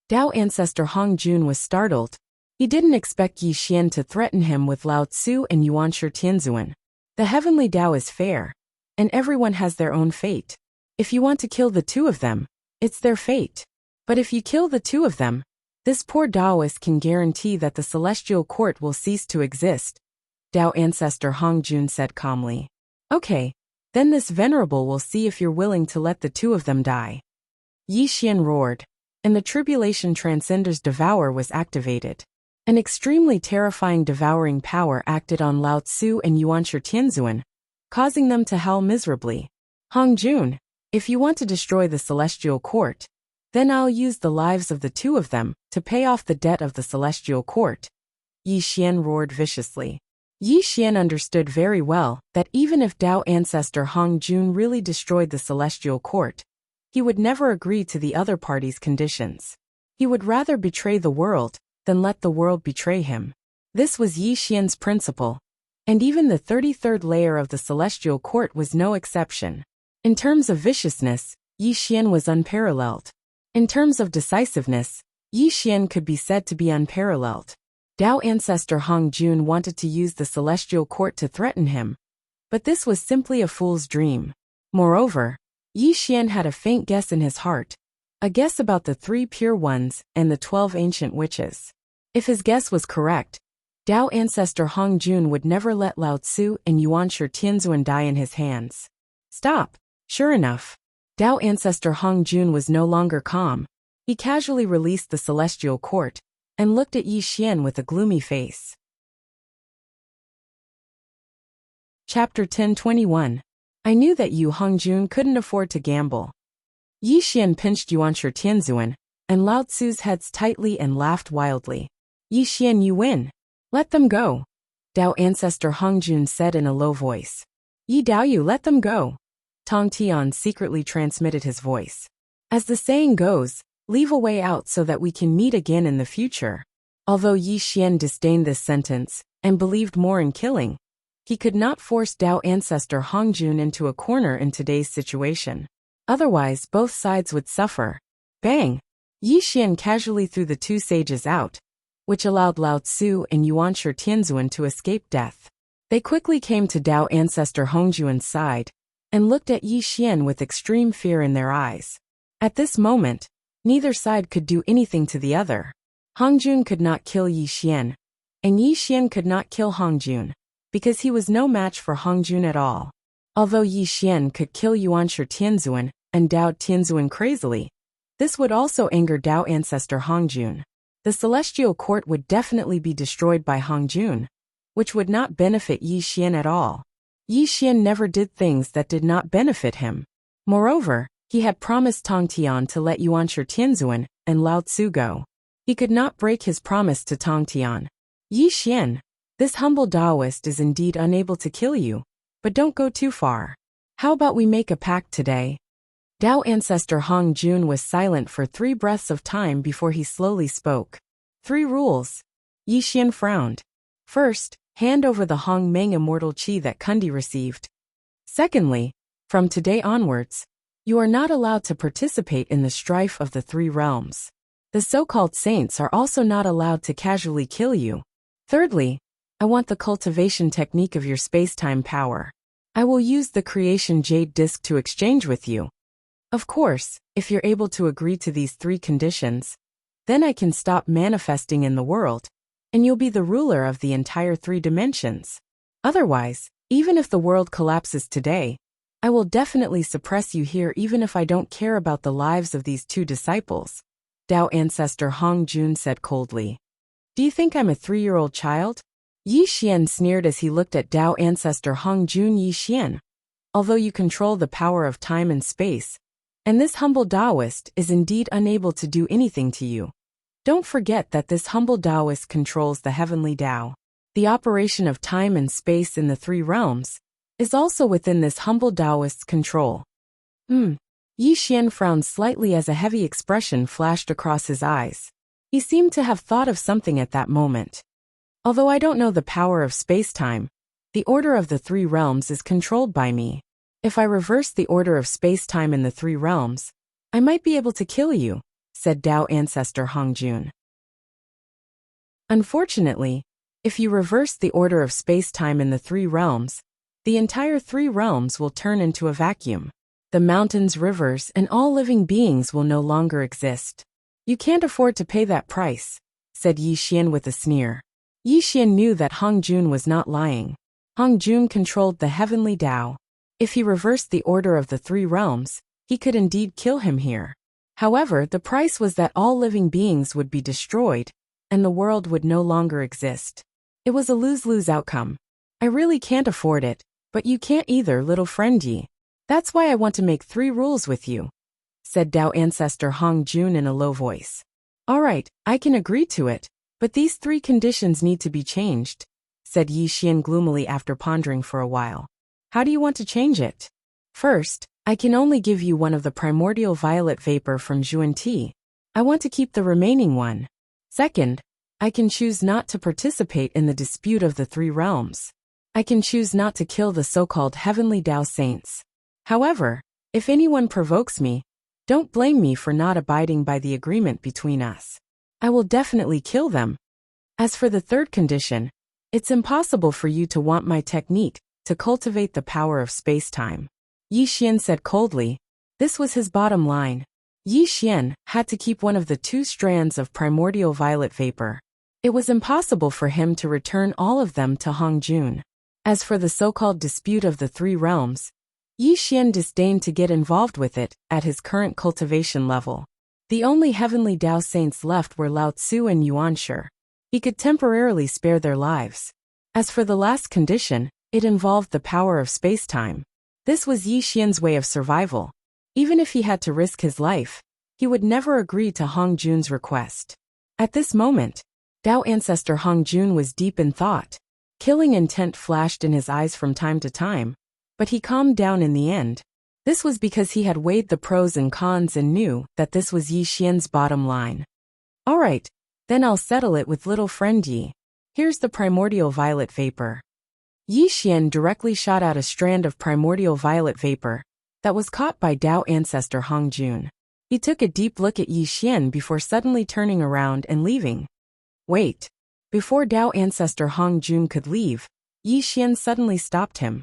[SPEAKER 1] Tao ancestor Hongjun was startled. He didn't expect Yi Xian to threaten him with Lao Tzu and Yuanshi Tianzuan. The heavenly Tao is fair, and everyone has their own fate. If you want to kill the 2 of them, it's their fate. But if you kill the 2 of them, this poor Taoist can guarantee that the celestial court will cease to exist, Tao ancestor Hongjun said calmly. Okay, then this venerable will see if you're willing to let the 2 of them die. Yi Xian roared, and the Tribulation Transcender's Devour was activated. An extremely terrifying devouring power acted on Lao Tzu and Yuanshi Tianzuan, causing them to howl miserably. Hongjun, if you want to destroy the celestial court, then I'll use the lives of the 2 of them to pay off the debt of the celestial court, Yi Xian roared viciously. Yi Xian understood very well that even if Tao ancestor Hongjun really destroyed the celestial court, he would never agree to the other party's conditions. He would rather betray the world than let the world betray him. This was Yi Xian's principle, and even the 33rd layer of the celestial court was no exception. In terms of viciousness, Yi Xian was unparalleled. In terms of decisiveness, Yi Xian could be said to be unparalleled. Dao ancestor Hong Jun wanted to use the celestial court to threaten him, but this was simply a fool's dream. Moreover, Yi Xian had a faint guess in his heart, a guess about the 3 pure ones and the 12 ancient witches. If his guess was correct, Dao ancestor Hong Jun would never let Lao Tzu and Yuanshi Tianzuan die in his hands. Stop. Sure enough, Dao ancestor Hong Jun was no longer calm. He casually released the celestial court and looked at Yi Xian with a gloomy face. Chapter 10:21. I knew that you Hong Jun couldn't afford to gamble. Yi Xian pinched Yuanshi Tianzuan and Lao Tzu's heads tightly and laughed wildly. Yi Xian, you win. Let them go, Dao ancestor Hong Jun said in a low voice. Yi Dao, you let them go. Tong Tian secretly transmitted his voice. As the saying goes, leave a way out so that we can meet again in the future. Although Yi Xian disdained this sentence and believed more in killing, he could not force Dao ancestor Hong Jun into a corner in today's situation. Otherwise, both sides would suffer. Bang! Yi Xian casually threw the 2 sages out, which allowed Lao Tzu and Yuanshi Tianzuan to escape death. They quickly came to Dao ancestor Hong Jun's side and looked at Yi Xian with extreme fear in their eyes. At this moment, neither side could do anything to the other. Hong Jun could not kill Yi Xian, and Yi Xian could not kill Hong Jun, because he was no match for Hong Jun at all. Although Yi Xian could kill Yuanshi Tianzuan and Dao Tianzuan crazily, this would also anger Dao ancestor Hong Jun. The celestial court would definitely be destroyed by Hong Jun, which would not benefit Yi Xian at all. Yi Xian never did things that did not benefit him. Moreover, he had promised Tong Tian to let Yuanshi Tianzuan and Lao Tzu go. He could not break his promise to Tong Tian. Yi Xian, this humble Taoist is indeed unable to kill you, but don't go too far. How about we make a pact today? Dao ancestor Hong Jun was silent for 3 breaths of time before he slowly spoke. 3 rules. Yi Xian frowned. First, hand over the Hong Meng immortal qi that Kundi received. Secondly, from today onwards, you are not allowed to participate in the strife of the 3 realms. The so-called saints are also not allowed to casually kill you. Thirdly, I want the cultivation technique of your space-time power. I will use the creation jade disc to exchange with you. Of course, if you're able to agree to these 3 conditions, then I can stop manifesting in the world, and you'll be the ruler of the entire 3 dimensions. Otherwise, even if the world collapses today, I will definitely suppress you here even if I don't care about the lives of these 2 disciples, Dao ancestor Hong Jun said coldly. Do you think I'm a 3-year-old child? Yi Xian sneered as he looked at Dao ancestor Hong Jun. Yi Xian, although you control the power of time and space, and this humble Taoist is indeed unable to do anything to you, don't forget that this humble Taoist controls the heavenly Tao. The operation of time and space in the 3 realms is also within this humble Taoist's control. Yi Xian frowned slightly as a heavy expression flashed across his eyes. He seemed to have thought of something at that moment. Although I don't know the power of space-time, the order of the 3 realms is controlled by me. If I reverse the order of space-time in the 3 realms, I might be able to kill you, said Dao ancestor Hong Jun. Unfortunately, if you reverse the order of space-time in the 3 realms, the entire 3 realms will turn into a vacuum. The mountains, rivers, and all living beings will no longer exist. You can't afford to pay that price, said Yi Xian with a sneer. Yi Xian knew that Hong Jun was not lying. Hong Jun controlled the heavenly Tao. If he reversed the order of the 3 realms, he could indeed kill him here. However, the price was that all living beings would be destroyed, and the world would no longer exist. It was a lose-lose outcome. I really can't afford it, but you can't either, little friend Yi. That's why I want to make 3 rules with you, said Dao ancestor Hong Jun in a low voice. All right, I can agree to it, but these 3 conditions need to be changed, said Yi Xian gloomily after pondering for a while. How do you want to change it? First, I can only give you one of the primordial violet vapor from Zhuan Ti. I want to keep the remaining one. Second, I can choose not to participate in the dispute of the three realms. I can choose not to kill the so-called heavenly Tao saints. However, if anyone provokes me, don't blame me for not abiding by the agreement between us. I will definitely kill them. As for the third condition, it's impossible for you to want my technique to cultivate the power of space-time. Yi Xian said coldly. This was his bottom line. Yi Xian had to keep one of the two strands of primordial violet vapor. It was impossible for him to return all of them to Hong Jun. As for the so-called dispute of the three realms, Yi Xian disdained to get involved with it at his current cultivation level. The only heavenly Tao saints left were Lao Tzu and Yuanshi. He could temporarily spare their lives. As for the last condition, it involved the power of space-time. This was Yi Xian's way of survival. Even if he had to risk his life, he would never agree to Hong Jun's request. At this moment, Tao ancestor Hong Jun was deep in thought. Killing intent flashed in his eyes from time to time, but he calmed down in the end. This was because he had weighed the pros and cons and knew that this was Yi Xian's bottom line. All right, then I'll settle it with little friend Yi. Here's the primordial violet vapor. Yi Xian directly shot out a strand of primordial violet vapor that was caught by Tao ancestor Hong Jun. He took a deep look at Yi Xian before suddenly turning around and leaving. Wait. Before Tao ancestor Hong Jun could leave, Yi Xian suddenly stopped him.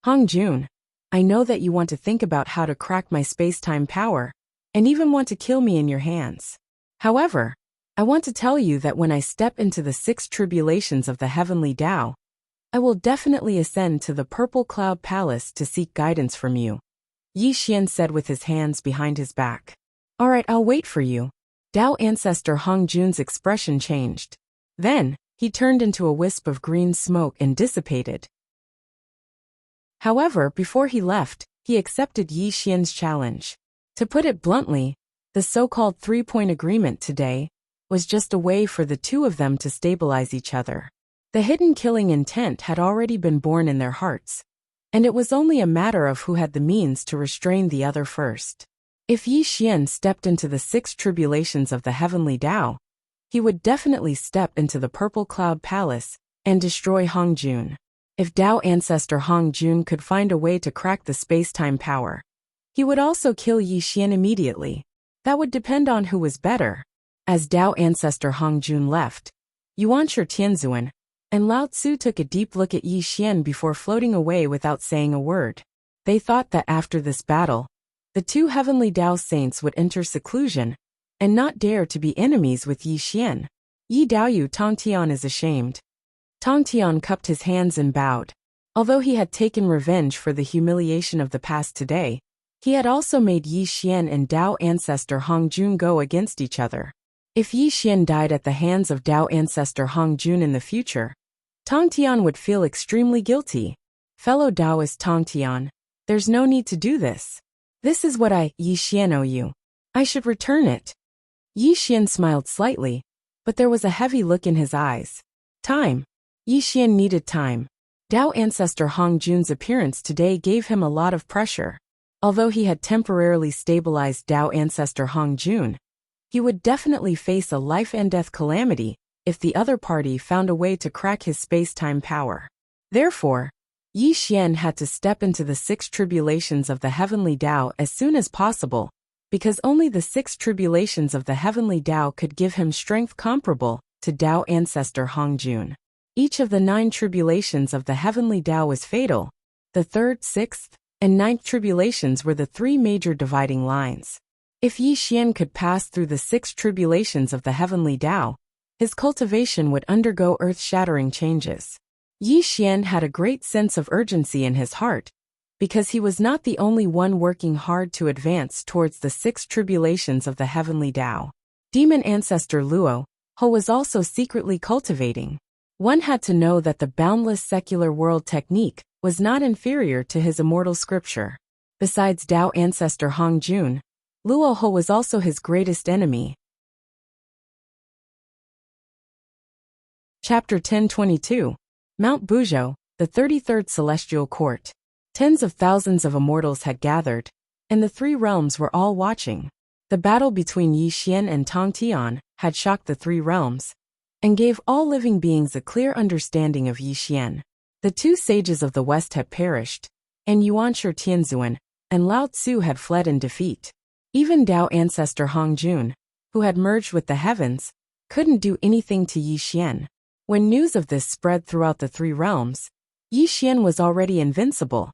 [SPEAKER 1] Hong Jun, I know that you want to think about how to crack my space-time power, and even want to kill me in your hands. However, I want to tell you that when I step into the 6 tribulations of the heavenly Tao, I will definitely ascend to the Purple Cloud Palace to seek guidance from you, Yi Xian said with his hands behind his back. All right, I'll wait for you. Tao ancestor Hong Jun's expression changed. Then, he turned into a wisp of green smoke and dissipated. However, before he left, he accepted Yi Xian's challenge. To put it bluntly, the so-called 3-point agreement today was just a way for the two of them to stabilize each other. The hidden killing intent had already been born in their hearts, and it was only a matter of who had the means to restrain the other first. If Yi Xian stepped into the 6 tribulations of the heavenly Tao, he would definitely step into the Purple Cloud Palace and destroy Hong Jun. If Tao ancestor Hong Jun could find a way to crack the space-time power, he would also kill Yi Xian immediately. That would depend on who was better. As Tao ancestor Hong Jun left, Yuanshi Tianzuan and Lao Tzu took a deep look at Yi Xian before floating away without saying a word. They thought that after this battle, the two heavenly Tao saints would enter seclusion and not dare to be enemies with Yi Xian. Yi Daoyu Tongtian is ashamed. Tongtian cupped his hands and bowed. Although he had taken revenge for the humiliation of the past today, he had also made Yi Xian and Tao ancestor Hong Jun go against each other. If Yi Xian died at the hands of Tao ancestor Hong Jun in the future, Tongtian would feel extremely guilty. Fellow Taoist Tongtian, there's no need to do this. This is what Yi Xian owe you. I should return it. Yi Xian smiled slightly, but there was a heavy look in his eyes. Time. Yi Xian needed time. Tao ancestor Hong Jun's appearance today gave him a lot of pressure. Although he had temporarily stabilized Tao ancestor Hong Jun, he would definitely face a life-and-death calamity if the other party found a way to crack his space-time power. Therefore, Yi Xian had to step into the 6 tribulations of the heavenly Tao as soon as possible, because only the 6 tribulations of the heavenly Tao could give him strength comparable to Tao ancestor Hong Jun. Each of the 9 tribulations of the heavenly Tao was fatal. The 3rd, 6th, and 9th tribulations were the 3 major dividing lines. If Yi Xian could pass through the 6 tribulations of the heavenly Tao, his cultivation would undergo earth-shattering changes. Yi Xian had a great sense of urgency in his heart, because he was not the only one working hard to advance towards the 6 tribulations of the heavenly Tao. Demon ancestor Luo Ho was also secretly cultivating. One had to know that the boundless secular world technique was not inferior to his immortal scripture. Besides Tao ancestor Hong Jun, Luo Ho was also his greatest enemy. Chapter 1022. Mount Buzhou, the 33rd Celestial Court. Tens of thousands of immortals had gathered, and the 3 realms were all watching. The battle between Yi Xian and Tongtian had shocked the 3 realms, and gave all living beings a clear understanding of Yixian. The two sages of the West had perished, and Yuanshi Tianzuan and Lao Tzu had fled in defeat. Even Tao ancestor Hongjun, who had merged with the heavens, couldn't do anything to Yixian. When news of this spread throughout the three realms, Yixian was already invincible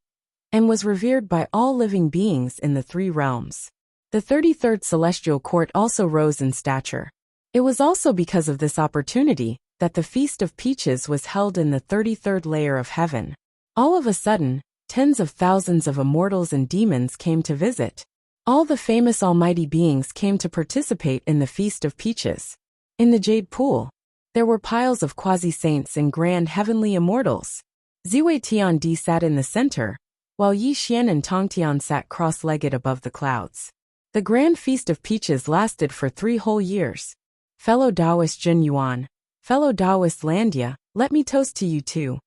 [SPEAKER 1] and was revered by all living beings in the three realms. The 33rd Celestial Court also rose in stature. It was also because of this opportunity that the Feast of Peaches was held in the 33rd layer of heaven. All of a sudden, tens of thousands of immortals and demons came to visit. All the famous almighty beings came to participate in the Feast of Peaches. In the Jade Pool, there were piles of quasi-saints and grand heavenly immortals. Ziwei Tiandi sat in the center, while Yi Xian and Tongtian sat cross-legged above the clouds. The grand Feast of Peaches lasted for 3 whole years. Fellow Taoist Jin Yuan, fellow Taoist Landia, let me toast to you too.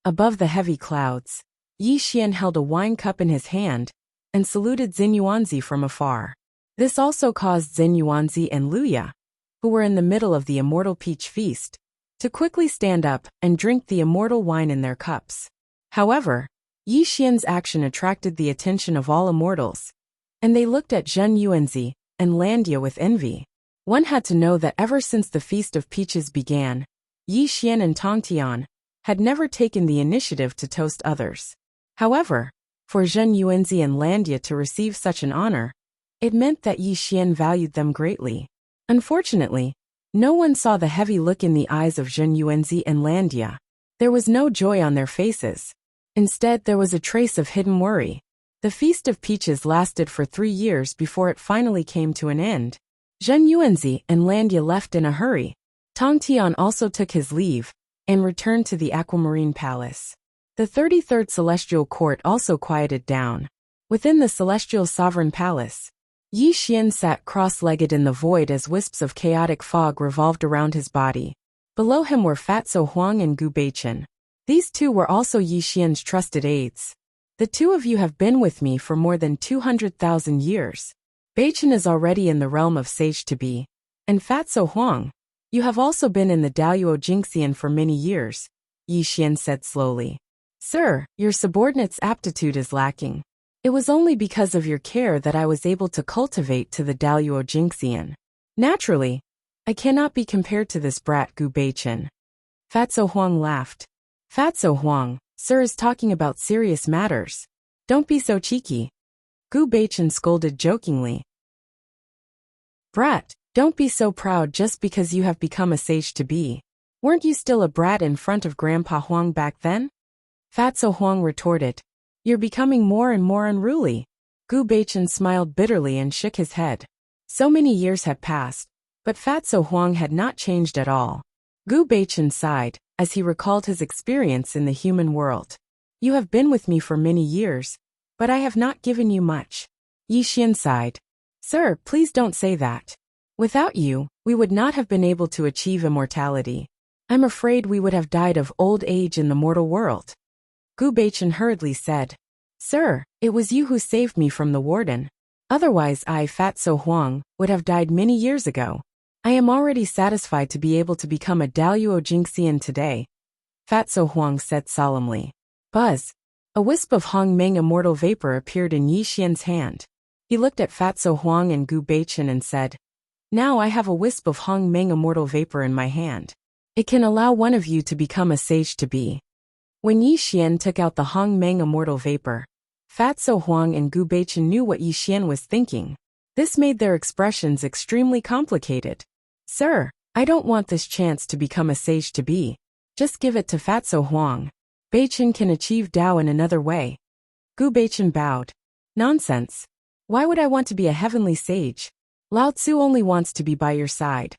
[SPEAKER 1] Above the heavy clouds, Yi Xian held a wine cup in his hand and saluted Xin Yuanzi from afar. This also caused Xin Yuanzi and Luya, who were in the middle of the immortal peach feast, to quickly stand up and drink the immortal wine in their cups. However, Yi Xian's action attracted the attention of all immortals, and they looked at Zhen Yuanzi and Landia with envy. One had to know that ever since the Feast of Peaches began, Yi Xian and Tongtian had never taken the initiative to toast others. However, for Zhen Yuanzi and Landia to receive such an honor, it meant that Yi Xian valued them greatly. Unfortunately, no one saw the heavy look in the eyes of Zhen Yuanzi and Landia. There was no joy on their faces. Instead, there was a trace of hidden worry. The Feast of Peaches lasted for 3 years before it finally came to an end. Zhen Yuanzi and Landia left in a hurry. Tongtian also took his leave and returned to the Aquamarine Palace. The 33rd Celestial Court also quieted down. Within the Celestial Sovereign Palace, Yi Xian sat cross-legged in the void as wisps of chaotic fog revolved around his body. Below him were Fatso Huang and Gu Beichen. These two were also Yi Xian's trusted aides. The two of you have been with me for more than 200,000 years. Beichen is already in the realm of sage to be. And Fatso Huang, you have also been in the Daluo Jingxian for many years, Yi Xian said slowly. Sir, your subordinate's aptitude is lacking. It was only because of your care that I was able to cultivate to the Daluo Jingxian. Naturally, I cannot be compared to this brat Gu Beichen. Fatso Huang laughed. Fatso Huang, sir is talking about serious matters. Don't be so cheeky. Gu Beichen scolded jokingly. Brat, don't be so proud just because you have become a sage to be. Weren't you still a brat in front of Grandpa Huang back then? Fatso Huang retorted. You're becoming more and more unruly. Gu Beichen smiled bitterly and shook his head. So many years had passed, but Fatso Huang had not changed at all. Gu Beichen sighed as he recalled his experience in the human world. You have been with me for many years, but I have not given you much. Yi Xian sighed. Sir, please don't say that. Without you, we would not have been able to achieve immortality. I'm afraid we would have died of old age in the mortal world. Gu Beichen hurriedly said. Sir, it was you who saved me from the warden. Otherwise I, Fatso Huang, would have died many years ago. I am already satisfied to be able to become a Daluo Jingxian today, Fatso Huang said solemnly. Buzz. A wisp of Hong Meng immortal vapor appeared in Yi Xian's hand. He looked at Fatso Huang and Gu Beichen and said, Now I have a wisp of Hong Meng immortal vapor in my hand. It can allow one of you to become a sage to be. When Yi Xian took out the Hong Meng immortal vapor, Fatso Huang and Gu Beichen knew what Yi Xian was thinking. This made their expressions extremely complicated. Sir, I don't want this chance to become a sage to be. Just give it to Fatso Huang. Beichen can achieve Dao in another way. Gu Beichen bowed. Nonsense. Why would I want to be a heavenly sage? Lao Tzu only wants to be by your side.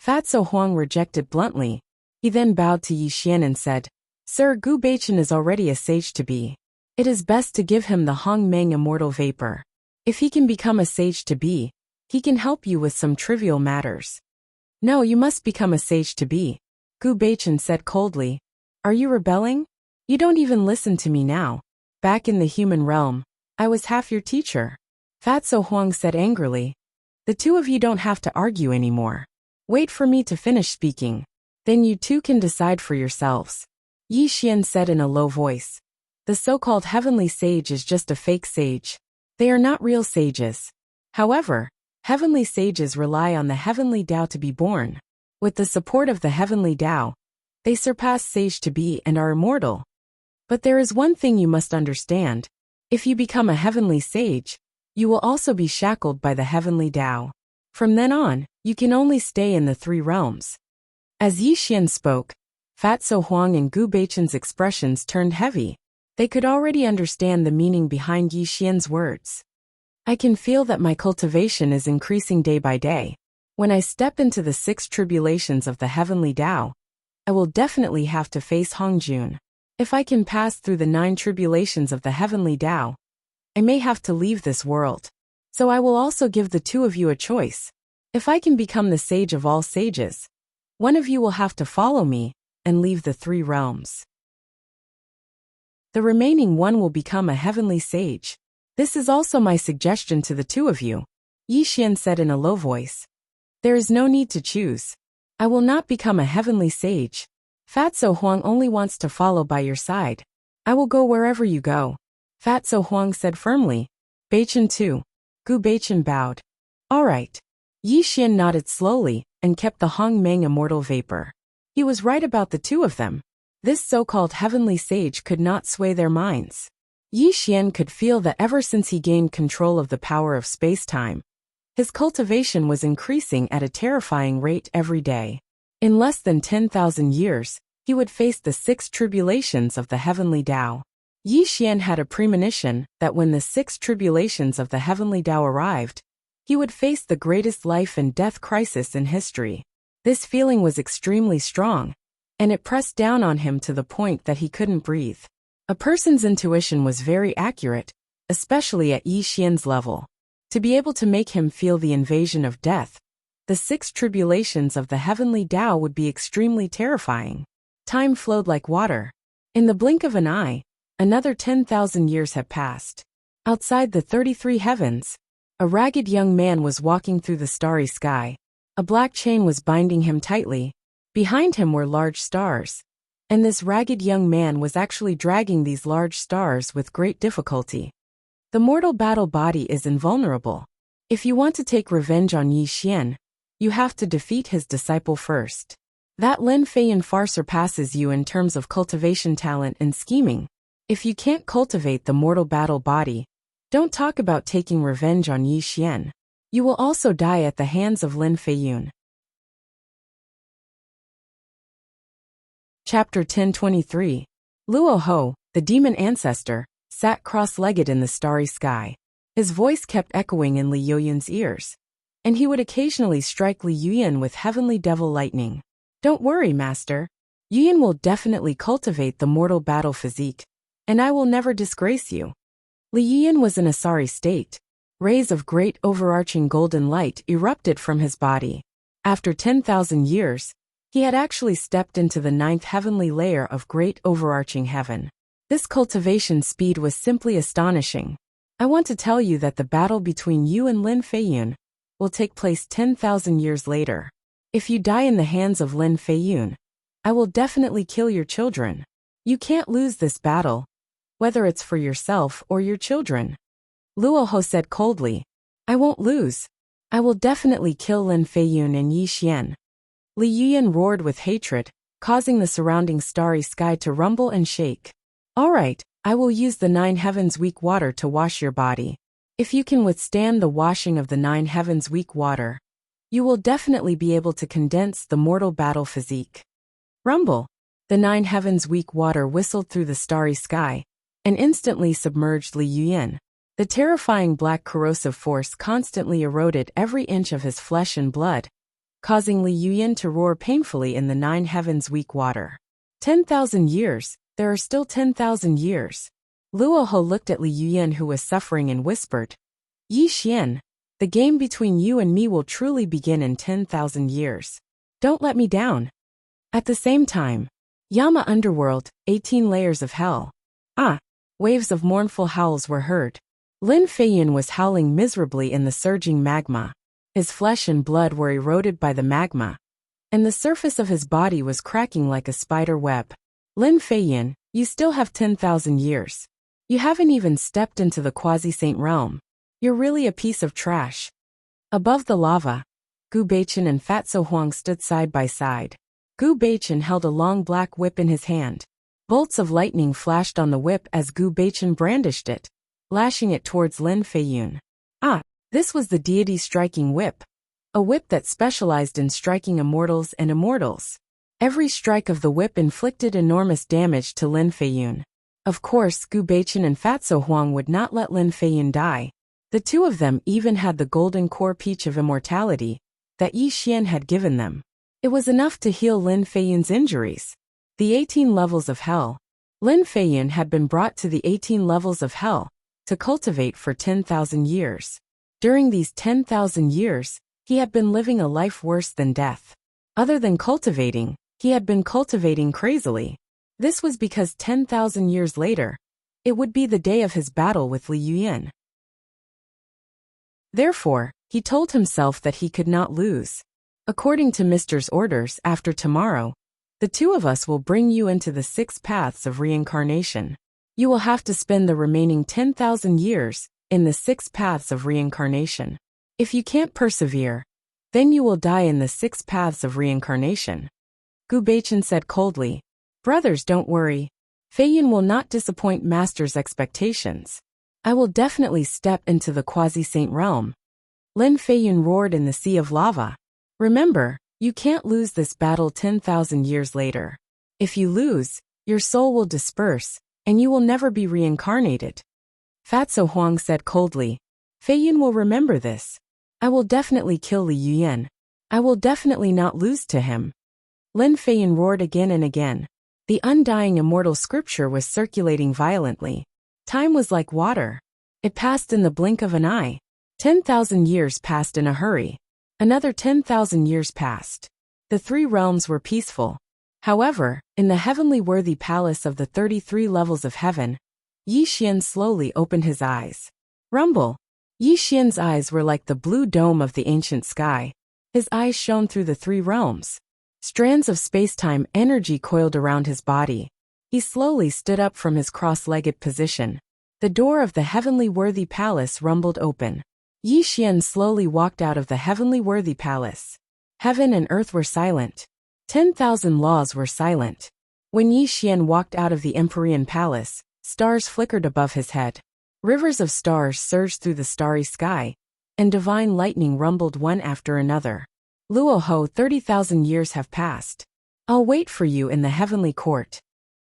[SPEAKER 1] Fatso Huang rejected bluntly. He then bowed to Yi Xian and said, Sir, Gu Beichen is already a sage to be. It is best to give him the Hong Meng immortal vapor. If he can become a sage to be, he can help you with some trivial matters. No, you must become a sage to be, Gu Beichen said coldly. Are you rebelling? You don't even listen to me now. Back in the human realm, I was half your teacher. Fatso Huang said angrily. The two of you don't have to argue anymore. Wait for me to finish speaking. Then you two can decide for yourselves. Yi Xian said in a low voice. The so-called heavenly sage is just a fake sage. They are not real sages. However, heavenly sages rely on the heavenly Tao to be born. With the support of the heavenly Tao, they surpass sage to be and are immortal. But there is one thing you must understand. If you become a heavenly sage, you will also be shackled by the heavenly Tao. From then on, you can only stay in the three realms. As Yi Xian spoke, Fatso Huang and Gu Beichen's expressions turned heavy. They could already understand the meaning behind Yi Xian's words. I can feel that my cultivation is increasing day by day. When I step into the 6 tribulations of the heavenly Tao, I will definitely have to face Hongjun. If I can pass through the 9 tribulations of the heavenly Tao, I may have to leave this world. So I will also give the two of you a choice. If I can become the sage of all sages, one of you will have to follow me and leave the 3 realms. The remaining one will become a heavenly sage. This is also my suggestion to the two of you, Yi Xian said in a low voice. There is no need to choose. I will not become a heavenly sage. Fatso Huang only wants to follow by your side. I will go wherever you go, Fatso Huang said firmly. Beichen too. Gu Beichen bowed. All right. Yi Xian nodded slowly and kept the Hong Meng immortal vapor. He was right about the two of them. This so-called heavenly sage could not sway their minds. Yi Xian could feel that ever since he gained control of the power of space-time, his cultivation was increasing at a terrifying rate every day. In less than 10,000 years, he would face the 6 tribulations of the heavenly Tao. Yi Xian had a premonition that when the 6 tribulations of the heavenly Tao arrived, he would face the greatest life and death crisis in history. This feeling was extremely strong, and it pressed down on him to the point that he couldn't breathe. A person's intuition was very accurate, especially at Yi Xian's level. To be able to make him feel the invasion of death, the 6 tribulations of the heavenly Tao would be extremely terrifying. Time flowed like water. In the blink of an eye, another 10,000 years had passed. Outside the 33 heavens, a ragged young man was walking through the starry sky. A black chain was binding him tightly. Behind him were large stars, and this ragged young man was actually dragging these large stars with great difficulty. The mortal battle body is invulnerable. If you want to take revenge on Yi Xian, you have to defeat his disciple first. That Lin Feiyan far surpasses you in terms of cultivation talent and scheming. If you can't cultivate the mortal battle body, don't talk about taking revenge on Yi Xian. You will also die at the hands of Lin Feiyun. Chapter 1023. Luo Ho, the demon ancestor, sat cross-legged in the starry sky. His voice kept echoing in Li Yoyun's ears, and he would occasionally strike Li Yuyan with heavenly devil lightning. Don't worry, master. Yuyan will definitely cultivate the mortal battle physique, and I will never disgrace you. Li Yuyan was in a sorry state. Rays of great overarching golden light erupted from his body. After 10,000 years, he had actually stepped into the 9th heavenly layer of great overarching heaven. This cultivation speed was simply astonishing. I want to tell you that the battle between you and Lin Feiyun will take place 10,000 years later. If you die in the hands of Lin Feiyun, I will definitely kill your children. You can't lose this battle, whether it's for yourself or your children. Luo Ho said coldly. I won't lose. I will definitely kill Lin Feiyun and Yi Xian. Li Yuyan roared with hatred, causing the surrounding starry sky to rumble and shake. All right, I will use the 9 heavens weak water to wash your body. If you can withstand the washing of the 9 heavens weak water, you will definitely be able to condense the mortal battle physique. Rumble. The 9 heavens weak water whistled through the starry sky, and instantly submerged Li Yuyan. The terrifying black corrosive force constantly eroded every inch of his flesh and blood, causing Li Yuyan to roar painfully in the 9 heavens weak water. 10,000 years, there are still 10,000 years. Luo Ho looked at Li Yuyan who was suffering and whispered, Yi Xian, the game between you and me will truly begin in 10,000 years. Don't let me down. At the same time, Yama Underworld, 18 layers of hell. Waves of mournful howls were heard. Lin Feiyun was howling miserably in the surging magma. His flesh and blood were eroded by the magma, and the surface of his body was cracking like a spider web. Lin Feiyun, you still have 10,000 years. You haven't even stepped into the quasi-saint realm. You're really a piece of trash. Above the lava, Gu Baichen and Fatso Huang stood side by side. Gu Baichen held a long black whip in his hand. Bolts of lightning flashed on the whip as Gu Baichen brandished it, lashing it towards Lin Feiyun. Ah, this was the deity's striking whip. A whip that specialized in striking immortals and immortals. Every strike of the whip inflicted enormous damage to Lin Feiyun. Of course, Gu Baichen and Fatso Huang would not let Lin Feiyun die. The two of them even had the golden core peach of immortality that Yi Xian had given them. It was enough to heal Lin Feiyun's injuries. The 18 levels of hell. Lin Feiyun had been brought to the 18 levels of hell to cultivate for 10,000 years. During these 10,000 years, he had been living a life worse than death. Other than cultivating, he had been cultivating crazily. This was because 10,000 years later, it would be the day of his battle with Li Yuyan. Therefore, he told himself that he could not lose. According to Mr.'s orders, after tomorrow, the two of us will bring you into the 6 paths of reincarnation. You will have to spend the remaining 10,000 years in the 6 paths of reincarnation. If you can't persevere, then you will die in the 6 paths of reincarnation. Gu Baichen said coldly. Brothers, don't worry. Feiyun will not disappoint Master's expectations. I will definitely step into the quasi-saint realm. Lin Feiyun roared in the sea of lava. Remember, you can't lose this battle 10,000 years later. If you lose, your soul will disperse, and you will never be reincarnated. Fatso Huang said coldly. Feiyun will remember this. I will definitely kill Li Yuyan. I will definitely not lose to him. Lin Feiyun roared again and again. The undying immortal scripture was circulating violently. Time was like water. It passed in the blink of an eye. 10,000 years passed in a hurry. Another 10,000 years passed. The 3 realms were peaceful. However, in the heavenly worthy palace of the 33 levels of heaven, Yi Xian slowly opened his eyes. Rumble. Yi Xian's eyes were like the blue dome of the ancient sky. His eyes shone through the 3 realms. Strands of space-time energy coiled around his body. He slowly stood up from his cross-legged position. The door of the heavenly worthy palace rumbled open. Yi Xian slowly walked out of the heavenly worthy palace. Heaven and earth were silent. 10,000 laws were silent. When Yi Xian walked out of the Empyrean palace, stars flickered above his head. Rivers of stars surged through the starry sky, and divine lightning rumbled one after another. Luoho, 30,000 years have passed. I'll wait for you in the heavenly court.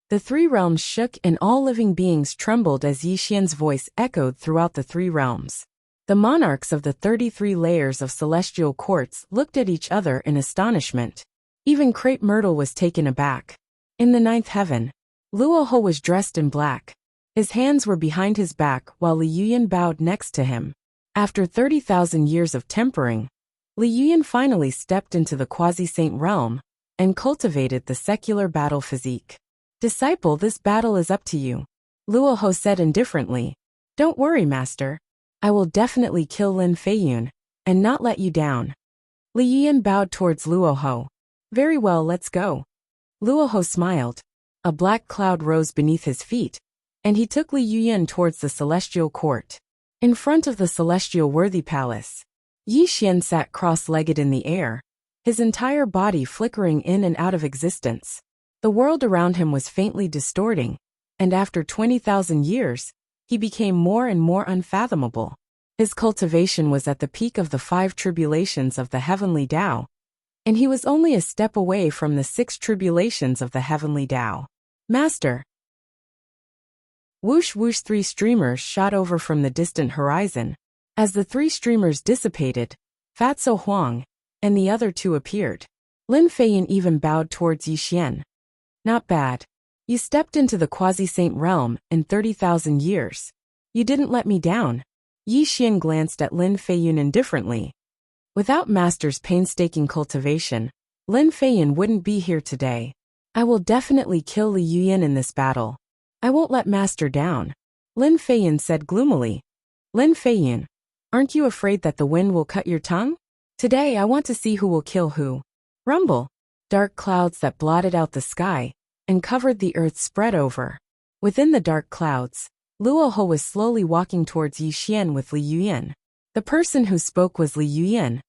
[SPEAKER 1] The 3 realms shook and all living beings trembled as Yi Xian's voice echoed throughout the 3 realms. The monarchs of the 33 layers of celestial courts looked at each other in astonishment. Even Crepe Myrtle was taken aback. In the 9th heaven, Luoho was dressed in black. His hands were behind his back while Li Yuyan bowed next to him. After 30,000 years of tempering, Li Yuyan finally stepped into the quasi-saint realm and cultivated the secular battle physique. Disciple, this battle is up to you. Luoho said indifferently. Don't worry, master. I will definitely kill Lin Feiyun and not let you down. Li Yuyan bowed towards Luoho. Very well, let's go. Luoho smiled. A black cloud rose beneath his feet, and he took Li Yuyan towards the celestial court. In front of the celestial worthy palace, Yi Xian sat cross-legged in the air, his entire body flickering in and out of existence. The world around him was faintly distorting, and after 20,000 years, he became more and more unfathomable. His cultivation was at the peak of the 5 tribulations of the heavenly Tao, and he was only a step away from the 6 tribulations of the heavenly Tao. Master! Whoosh whoosh, 3 streamers shot over from the distant horizon. As the 3 streamers dissipated, Fatso Huang and the other 2 appeared. Lin Feiyun even bowed towards Yi Xian. Not bad. You stepped into the quasi-saint realm in 30,000 years. You didn't let me down. Yi Xian glanced at Lin Feiyun indifferently. Without master's painstaking cultivation, Lin Feiyun wouldn't be here today. I will definitely kill Li Yuyan in this battle. I won't let master down. Lin Feiyun said gloomily. Lin Feiyun, aren't you afraid that the wind will cut your tongue? Today I want to see who will kill who. Rumble. Dark clouds that blotted out the sky and covered the earth spread over. Within the dark clouds, Luo Ho was slowly walking towards Yi Xian with Li Yuyan. The person who spoke was Li Yuyan.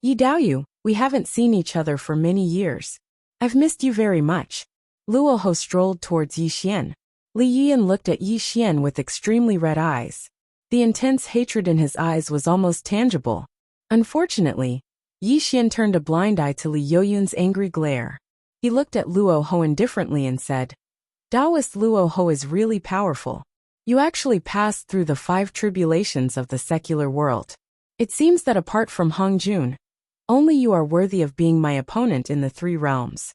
[SPEAKER 1] Yi Daoyu, we haven't seen each other for many years. I've missed you very much. Luo Ho strolled towards Yi Xian. Li Yuyan looked at Yi Xian with extremely red eyes. The intense hatred in his eyes was almost tangible. Unfortunately, Yi Xian turned a blind eye to Li Yuyan's angry glare. He looked at Luo Ho indifferently and said, Taoist Luo Ho is really powerful. You actually passed through the 5 tribulations of the secular world. It seems that apart from Hong Jun, only you are worthy of being my opponent in the 3 realms.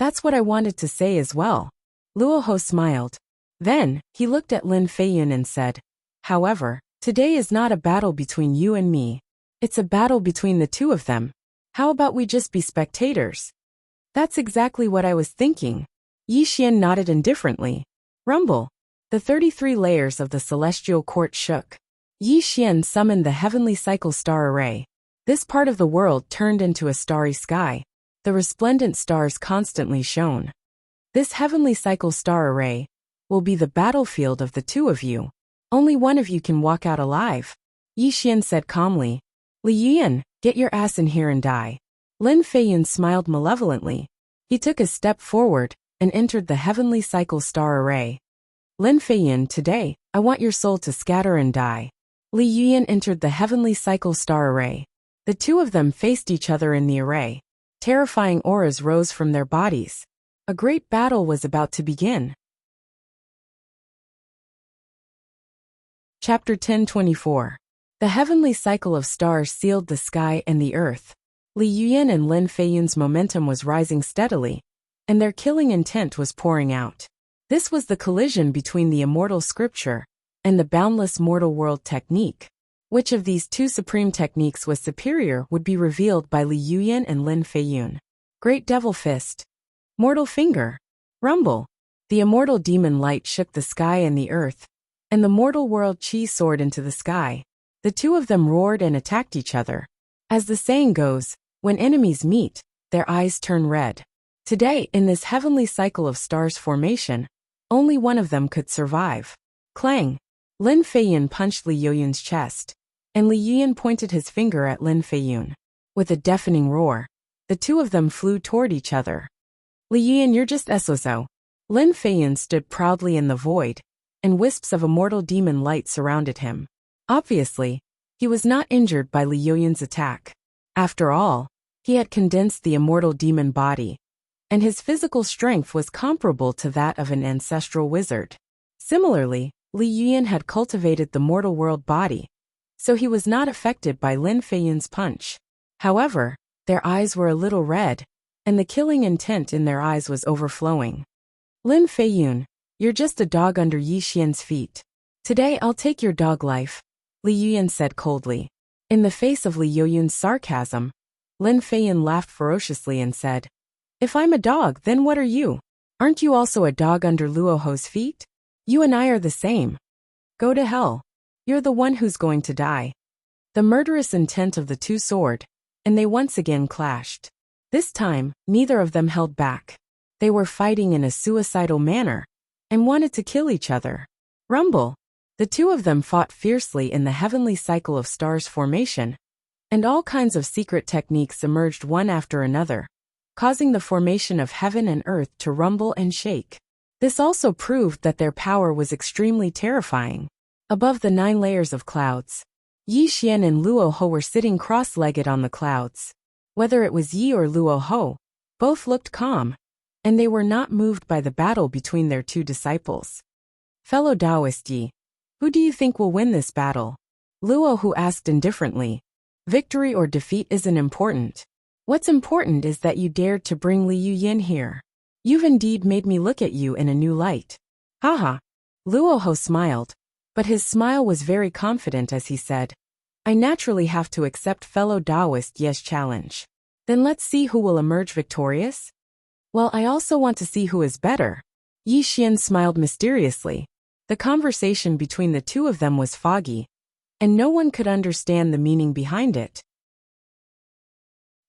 [SPEAKER 1] That's what I wanted to say as well. Luo Ho smiled. Then, he looked at Lin Feiyun and said, however, today is not a battle between you and me. It's a battle between the 2 of them. How about we just be spectators? That's exactly what I was thinking. Yi Xian nodded indifferently. Rumble. The 33 layers of the celestial court shook. Yi Xian summoned the heavenly cycle star array. This part of the world turned into a starry sky. The resplendent stars constantly shone. This heavenly cycle star array will be the battlefield of the 2 of you. Only one of you can walk out alive. Yi Xian said calmly. Li Yuyan, get your ass in here and die. Lin Feiyun smiled malevolently. He took a step forward and entered the heavenly cycle star array. Lin Feiyun, today, I want your soul to scatter and die. Li Yuyan entered the heavenly cycle star array. The 2 of them faced each other in the array. Terrifying auras rose from their bodies. A great battle was about to begin. Chapter 10:24. The heavenly cycle of stars sealed the sky and the earth. Li Yuyan and Lin Feiyun's momentum was rising steadily, and their killing intent was pouring out. This was the collision between the immortal scripture and the boundless mortal world technique. Which of these 2 supreme techniques was superior would be revealed by Li Yuyan and Lin Feiyun. Great Devil Fist. Mortal Finger. Rumble. The immortal demon light shook the sky and the earth, and the mortal world chi soared into the sky. The 2 of them roared and attacked each other. As the saying goes, when enemies meet, their eyes turn red. Today, in this heavenly cycle of stars formation, only one of them could survive. Clang! Lin Feiyun punched Li Yuyan's chest, and Li Yuyan pointed his finger at Lin Feiyun. With a deafening roar, the 2 of them flew toward each other. Li Yuyan, you're just SOZO. Lin Feiyun stood proudly in the void, and wisps of immortal demon light surrounded him. Obviously, he was not injured by Li Yuyan's attack. After all, he had condensed the immortal demon body, and his physical strength was comparable to that of an ancestral wizard. Similarly, Li Yuyan had cultivated the mortal world body, so he was not affected by Lin Feiyun's punch. However, their eyes were a little red, and the killing intent in their eyes was overflowing. Lin Feiyun, you're just a dog under Yi Xian's feet. Today I'll take your dog life, Li Yuyan said coldly. In the face of Li Yuyan's sarcasm, Lin Feiyun laughed ferociously and said, if I'm a dog, then what are you? Aren't you also a dog under Luo Ho's feet? You and I are the same. Go to hell. You're the one who's going to die. The murderous intent of the 2 soared, and they once again clashed. This time, neither of them held back. They were fighting in a suicidal manner, and wanted to kill each other. Rumble. The 2 of them fought fiercely in the heavenly cycle of stars formation, and all kinds of secret techniques emerged one after another, causing the formation of heaven and earth to rumble and shake. This also proved that their power was extremely terrifying. Above the 9 layers of clouds, Yi Xian and Luo Ho were sitting cross-legged on the clouds. Whether it was Yi or Luo Ho, both looked calm, and they were not moved by the battle between their 2 disciples. Fellow Taoist Yi, who do you think will win this battle? Luo Ho asked indifferently. Victory or defeat isn't important. What's important is that you dared to bring Li Yuyan here. You've indeed made me look at you in a new light. Haha. Luo Ho smiled, but his smile was very confident as he said, I naturally have to accept fellow Taoist Ye's challenge. Then let's see who will emerge victorious. Well, I also want to see who is better. Yi Xian smiled mysteriously. The conversation between the 2 of them was foggy, and no one could understand the meaning behind it.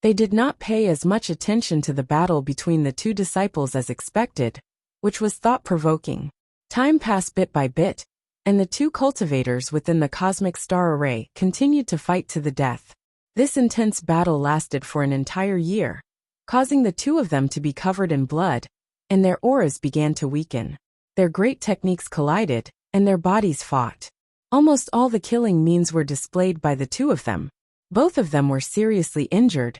[SPEAKER 1] They did not pay as much attention to the battle between the two disciples as expected, which was thought-provoking. Time passed bit by bit, and the two cultivators within the cosmic star array continued to fight to the death. This intense battle lasted for an entire year, causing the two of them to be covered in blood, and their auras began to weaken. Their great techniques collided, and their bodies fought. Almost all the killing means were displayed by the two of them. Both of them were seriously injured,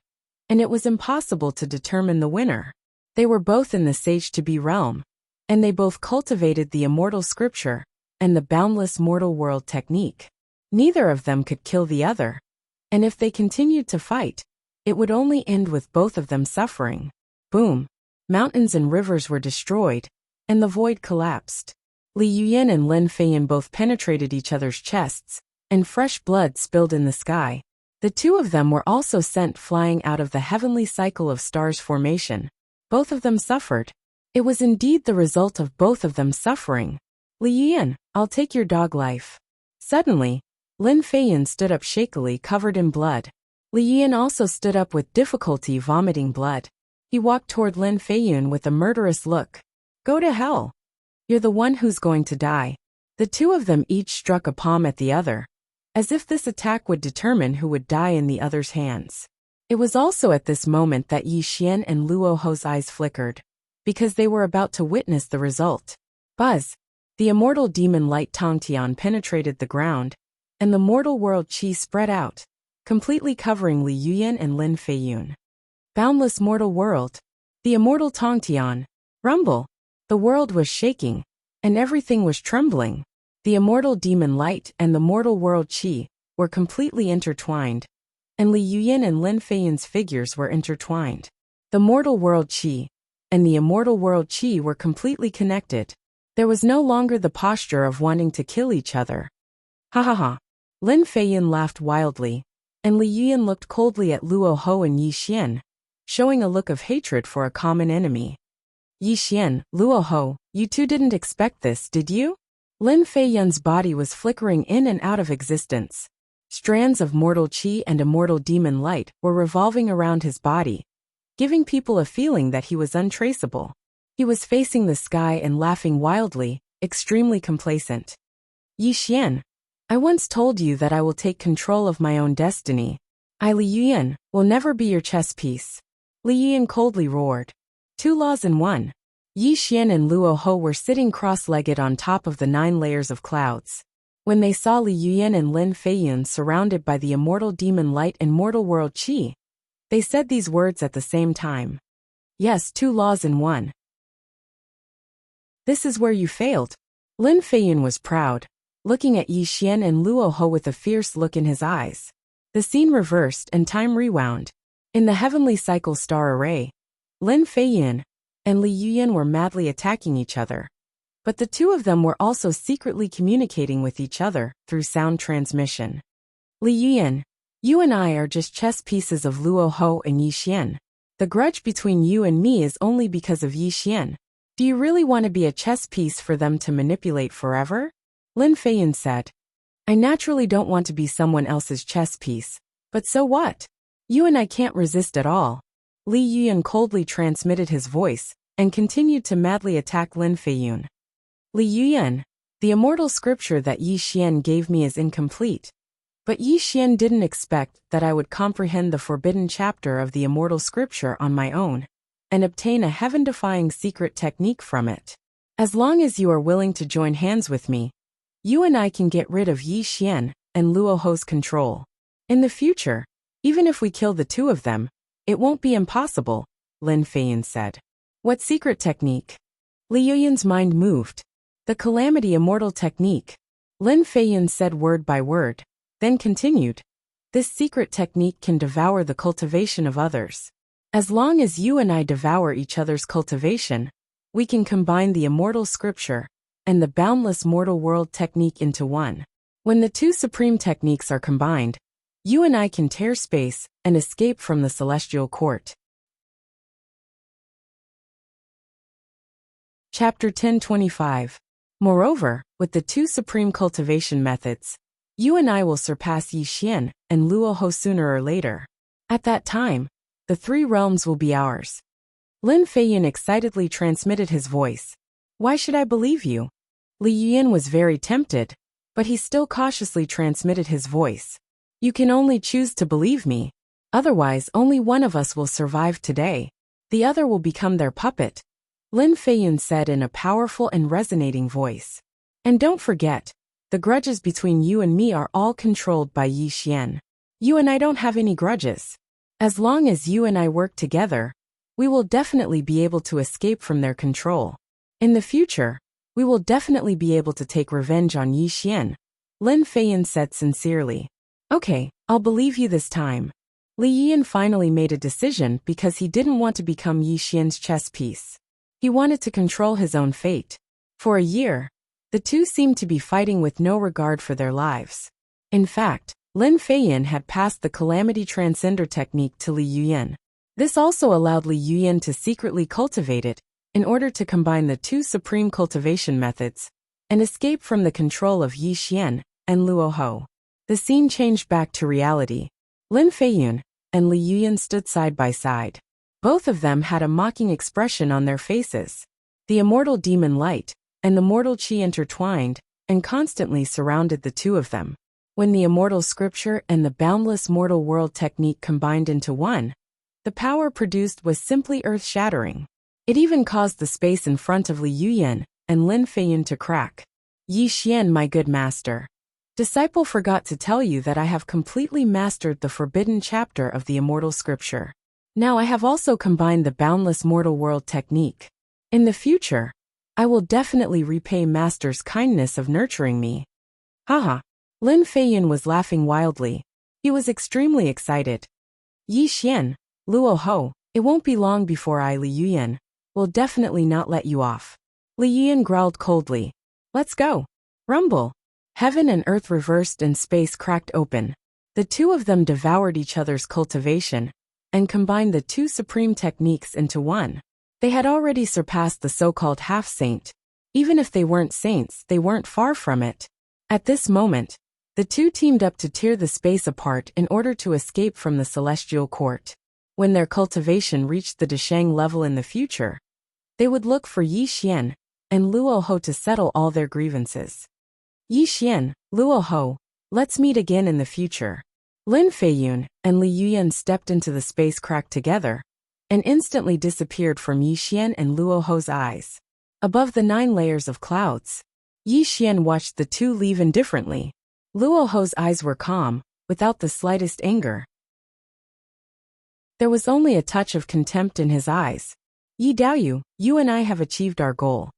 [SPEAKER 1] and it was impossible to determine the winner. They were both in the Sage-to-be realm, and they both cultivated the immortal scripture and the boundless mortal world technique. Neither of them could kill the other, and if they continued to fight, it would only end with both of them suffering. Boom! Mountains and rivers were destroyed, and the void collapsed. Li Yuyan and Lin Feiyan both penetrated each other's chests, and fresh blood spilled in the sky. The two of them were also sent flying out of the heavenly cycle of stars formation. Both of them suffered. It was indeed the result of both of them suffering. Li Yuyan, I'll take your dog life. Suddenly, Lin Feiyan stood up shakily, covered in blood. Li Yuyan also stood up with difficulty, vomiting blood. He walked toward Lin Feiyan with a murderous look. Go to hell. You're the one who's going to die. The two of them each struck a palm at the other, as if this attack would determine who would die in the other's hands. It was also at this moment that Yi Xian and Luo Ho's eyes flickered, because they were about to witness the result. Buzz! The immortal demon light Tongtian penetrated the ground, and the mortal world qi spread out, completely covering Li Yuyan and Lin Feiyan. Boundless mortal world. The immortal Tongtian. Rumble. The world was shaking, and everything was trembling. The immortal demon light and the mortal world qi were completely intertwined, and Li Yuyan and Lin Feiyan's figures were intertwined. The mortal world qi and the immortal world qi were completely connected. There was no longer the posture of wanting to kill each other. Ha ha ha. Lin Feiyan laughed wildly, and Li Yuyan looked coldly at Luo Ho and Yi Xian, showing a look of hatred for a common enemy. Yi Xian, Luo Ho, you two didn't expect this, did you? Lin Feiyan's body was flickering in and out of existence. Strands of mortal qi and immortal demon light were revolving around his body, giving people a feeling that he was untraceable. He was facing the sky and laughing wildly, extremely complacent. Yi Xian, I once told you that I will take control of my own destiny. I, Li Yuyan, will never be your chess piece. Li Yuyan coldly roared. Two laws in one. Yi Xian and Luo Ho were sitting cross-legged on top of the 9 layers of clouds. When they saw Li Yuyan and Lin Feiyan surrounded by the immortal demon light and mortal world qi, they said these words at the same time. Yes, 2 laws in one. This is where you failed. Lin Feiyan was proud, looking at Yi Xian and Luo Ho with a fierce look in his eyes. The scene reversed and time rewound. In the heavenly cycle star array, Lin Feiyan and Li Yuyan were madly attacking each other. But the two of them were also secretly communicating with each other through sound transmission. Li Yuyan, you and I are just chess pieces of Luo Ho and Yi Xian. The grudge between you and me is only because of Yi Xian. Do you really want to be a chess piece for them to manipulate forever? Lin Feiyan said. I naturally don't want to be someone else's chess piece, but so what? You and I can't resist at all. Li Yuyan coldly transmitted his voice and continued to madly attack Lin Feiyan. Li Yuyan, the immortal scripture that Yi Xian gave me is incomplete. But Yi Xian didn't expect that I would comprehend the forbidden chapter of the immortal scripture on my own and obtain a heaven-defying secret technique from it. As long as you are willing to join hands with me, you and I can get rid of Yi Xian and Luo Ho's control. In the future, even if we kill the two of them, it won't be impossible, Lin Feiyan said. What secret technique? Li Yuyan's mind moved. The Calamity Immortal Technique. Lin Feiyan said word by word, then continued. This secret technique can devour the cultivation of others. As long as you and I devour each other's cultivation, we can combine the immortal scripture and the boundless mortal world technique into one. When the two supreme techniques are combined, you and I can tear space and escape from the celestial court. Chapter 1025. Moreover, with the two supreme cultivation methods, you and I will surpass Yi Xian and Luo Ho sooner or later. At that time, The 3 realms will be ours. Lin Feiyun excitedly transmitted his voice. Why should I believe you? Li Yuyan was very tempted, but he still cautiously transmitted his voice. You can only choose to believe me. Otherwise, only one of us will survive today. The other will become their puppet. Lin Feiyun said in a powerful and resonating voice. And don't forget, the grudges between you and me are all controlled by Yi Xian. You and I don't have any grudges. As long as you and I work together, we will definitely be able to escape from their control. In the future, we will definitely be able to take revenge on Yi Xian, Lin Feiyun said sincerely. Okay, I'll believe you this time. Li Yian finally made a decision because he didn't want to become Yi Xian's chess piece. He wanted to control his own fate. For a year, the two seemed to be fighting with no regard for their lives. In fact, Lin Feiyun had passed the Calamity Transcender technique to Li Yuyan. This also allowed Li Yuyan to secretly cultivate it, in order to combine the 2 supreme cultivation methods, and escape from the control of Yi Xian and Luo Ho. The scene changed back to reality. Lin Feiyun and Li Yuyan stood side by side. Both of them had a mocking expression on their faces. The immortal demon light and the mortal chi intertwined and constantly surrounded the two of them. When the immortal scripture and the boundless mortal world technique combined into one, the power produced was simply earth-shattering. It even caused the space in front of Li Yuyan and Lin Feiyun to crack. Yi Xian, my good master. Disciple forgot to tell you that I have completely mastered the forbidden chapter of the immortal scripture. Now I have also combined the boundless mortal world technique. In the future, I will definitely repay master's kindness of nurturing me. Haha. Lin Feiyun was laughing wildly. He was extremely excited. Yi Xian, Luo Ho, it won't be long before I, Li Yuyan, will definitely not let you off. Li Yuyan growled coldly. Let's go. Rumble. Heaven and earth reversed and space cracked open. The two of them devoured each other's cultivation and combined the 2 supreme techniques into one. They had already surpassed the so-called half-saint. Even if they weren't saints, they weren't far from it. At this moment, the two teamed up to tear the space apart in order to escape from the celestial court. When their cultivation reached the Deshang level in the future, they would look for Yi Xian and Luo Ho to settle all their grievances. Yi Xian, Luo Ho, let's meet again in the future. Lin Feiyun and Li Yuyan stepped into the space crack together and instantly disappeared from Yi Xian and Luo Ho's eyes. Above the 9 layers of clouds, Yi Xian watched the two leave indifferently. Luo Ho's eyes were calm, without the slightest anger. There was only a touch of contempt in his eyes. Yi Daoyu, you and I have achieved our goal.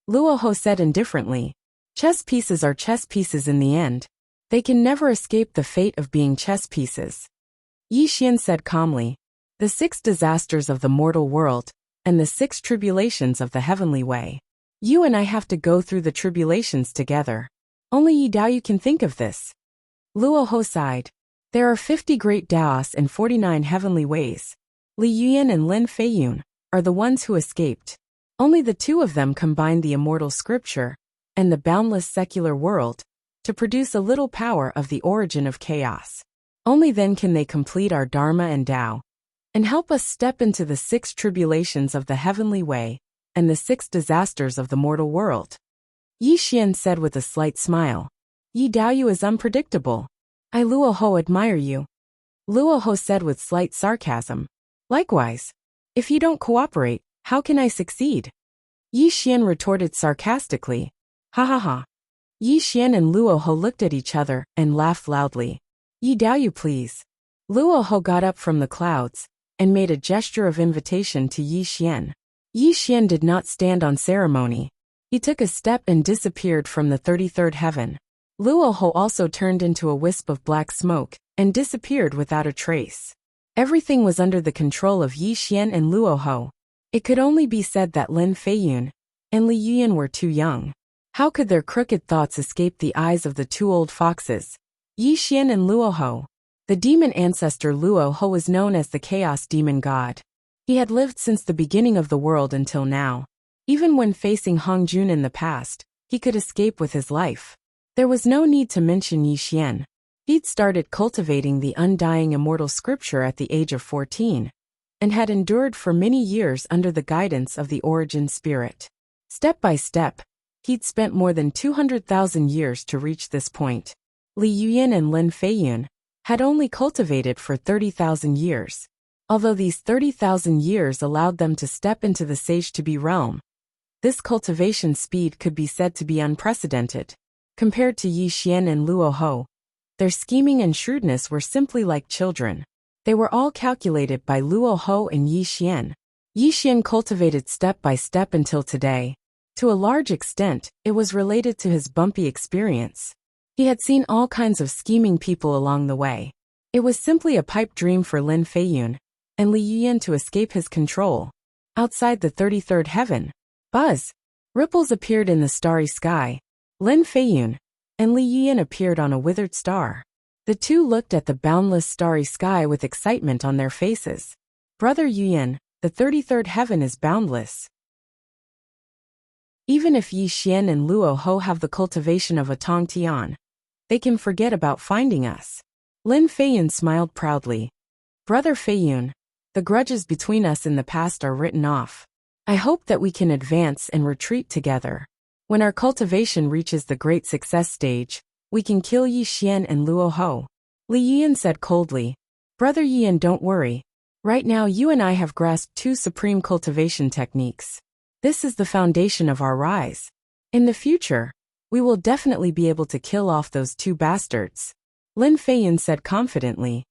[SPEAKER 1] Luo Ho said indifferently. Chess pieces are chess pieces in the end. They can never escape the fate of being chess pieces. Yi Xian said calmly. The 6 disasters of the mortal world, and the 6 tribulations of the heavenly way. You and I have to go through the tribulations together. Only Yi Daoyu can think of this. Luo Ho sighed. There are 50 great Daos and 49 heavenly ways. Li Yuyan and Lin Feiyun are the ones who escaped. Only the 2 of them combined the immortal scripture and the boundless secular world to produce a little power of the origin of chaos. Only then can they complete our Dharma and Tao, and help us step into the 6 tribulations of the heavenly way and the 6 disasters of the mortal world. Yi Xian said with a slight smile. Yi Daoyu is unpredictable. I Luo Ho admire you. Luo Ho said with slight sarcasm. Likewise. If you don't cooperate, how can I succeed? Yi Xian retorted sarcastically. Ha ha ha. Yi Xian and Luo Ho looked at each other and laughed loudly. Yi Daoyu, please. Luo Ho got up from the clouds and made a gesture of invitation to Yi Xian. Yi Xian did not stand on ceremony. He took a step and disappeared from the 33rd heaven. Luo Ho also turned into a wisp of black smoke and disappeared without a trace. Everything was under the control of Yi Xian and Luo Ho. It could only be said that Lin Feiyun and Li Yuyan were too young. How could their crooked thoughts escape the eyes of the 2 old foxes? Yi Xian and Luo Ho. The demon ancestor Luo Ho was known as the Chaos Demon God. He had lived since the beginning of the world until now. Even when facing Hong Jun in the past, he could escape with his life. There was no need to mention Yi Xian. He'd started cultivating the undying immortal scripture at the age of 14. and had endured for many years under the guidance of the origin spirit. Step by step, he'd spent more than 200,000 years to reach this point. Li Yuyin and Lin Feiyun had only cultivated for 30,000 years. Although these 30,000 years allowed them to step into the sage-to-be realm, this cultivation speed could be said to be unprecedented. Compared to Yi Xian and Luo Ho, their scheming and shrewdness were simply like children. They were all calculated by Luo Ho and Yi Xian. Yi Xian cultivated step by step until today. To a large extent, it was related to his bumpy experience. He had seen all kinds of scheming people along the way. It was simply a pipe dream for Lin Feiyun and Li Yuyin to escape his control. Outside the 33rd heaven, buzz, ripples appeared in the starry sky. Lin Feiyun and Li Yuyin appeared on a withered star. The two looked at the boundless starry sky with excitement on their faces. Brother Yuyin, the 33rd heaven is boundless. Even if Yi Xian and Luo Ho have the cultivation of a Tong Tian, they can forget about finding us. Lin Feiyun smiled proudly. Brother Feiyun, the grudges between us in the past are written off. I hope that we can advance and retreat together. When our cultivation reaches the great success stage, we can kill Yi Xian and Luo Ho. Li Yuyin said coldly. Brother Yuyin, don't worry. Right now you and I have grasped two supreme cultivation techniques. This is the foundation of our rise. In the future, we will definitely be able to kill off those two bastards. Lin Feiyun said confidently.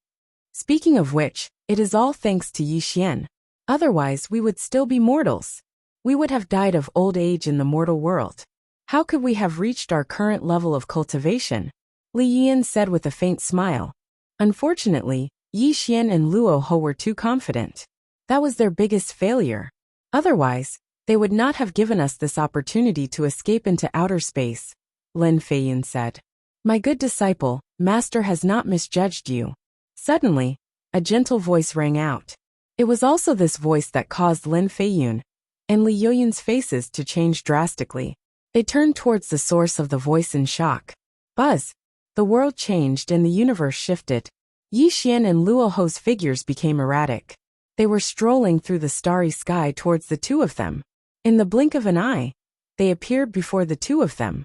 [SPEAKER 1] Speaking of which, it is all thanks to Yi Xian. Otherwise we would still be mortals. We would have died of old age in the mortal world. How could we have reached our current level of cultivation? Li Yuyin said with a faint smile. Unfortunately, Yi Xian and Luo Ho were too confident. That was their biggest failure. Otherwise, they would not have given us this opportunity to escape into outer space, Lin Feiyun said. My good disciple, Master has not misjudged you. Suddenly, a gentle voice rang out. It was also this voice that caused Lin Feiyun and Li Yuyin's faces to change drastically. They turned towards the source of the voice in shock. Buzz! The world changed and the universe shifted. Yi Xian and Luo Ho's figures became erratic. They were strolling through the starry sky towards the two of them. In the blink of an eye, they appeared before the two of them.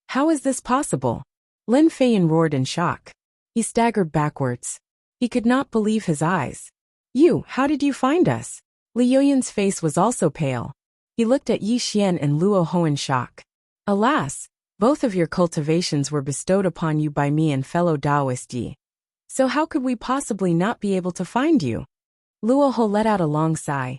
[SPEAKER 1] How is this possible? Lin Feiyun roared in shock. He staggered backwards. He could not believe his eyes. How did you find us? Li Yuyin's face was also pale. He looked at Yi Xian and Luo Ho in shock. Alas, both of your cultivations were bestowed upon you by me and fellow Taoist Yi. So how could we possibly not be able to find you? Luo Ho let out a long sigh.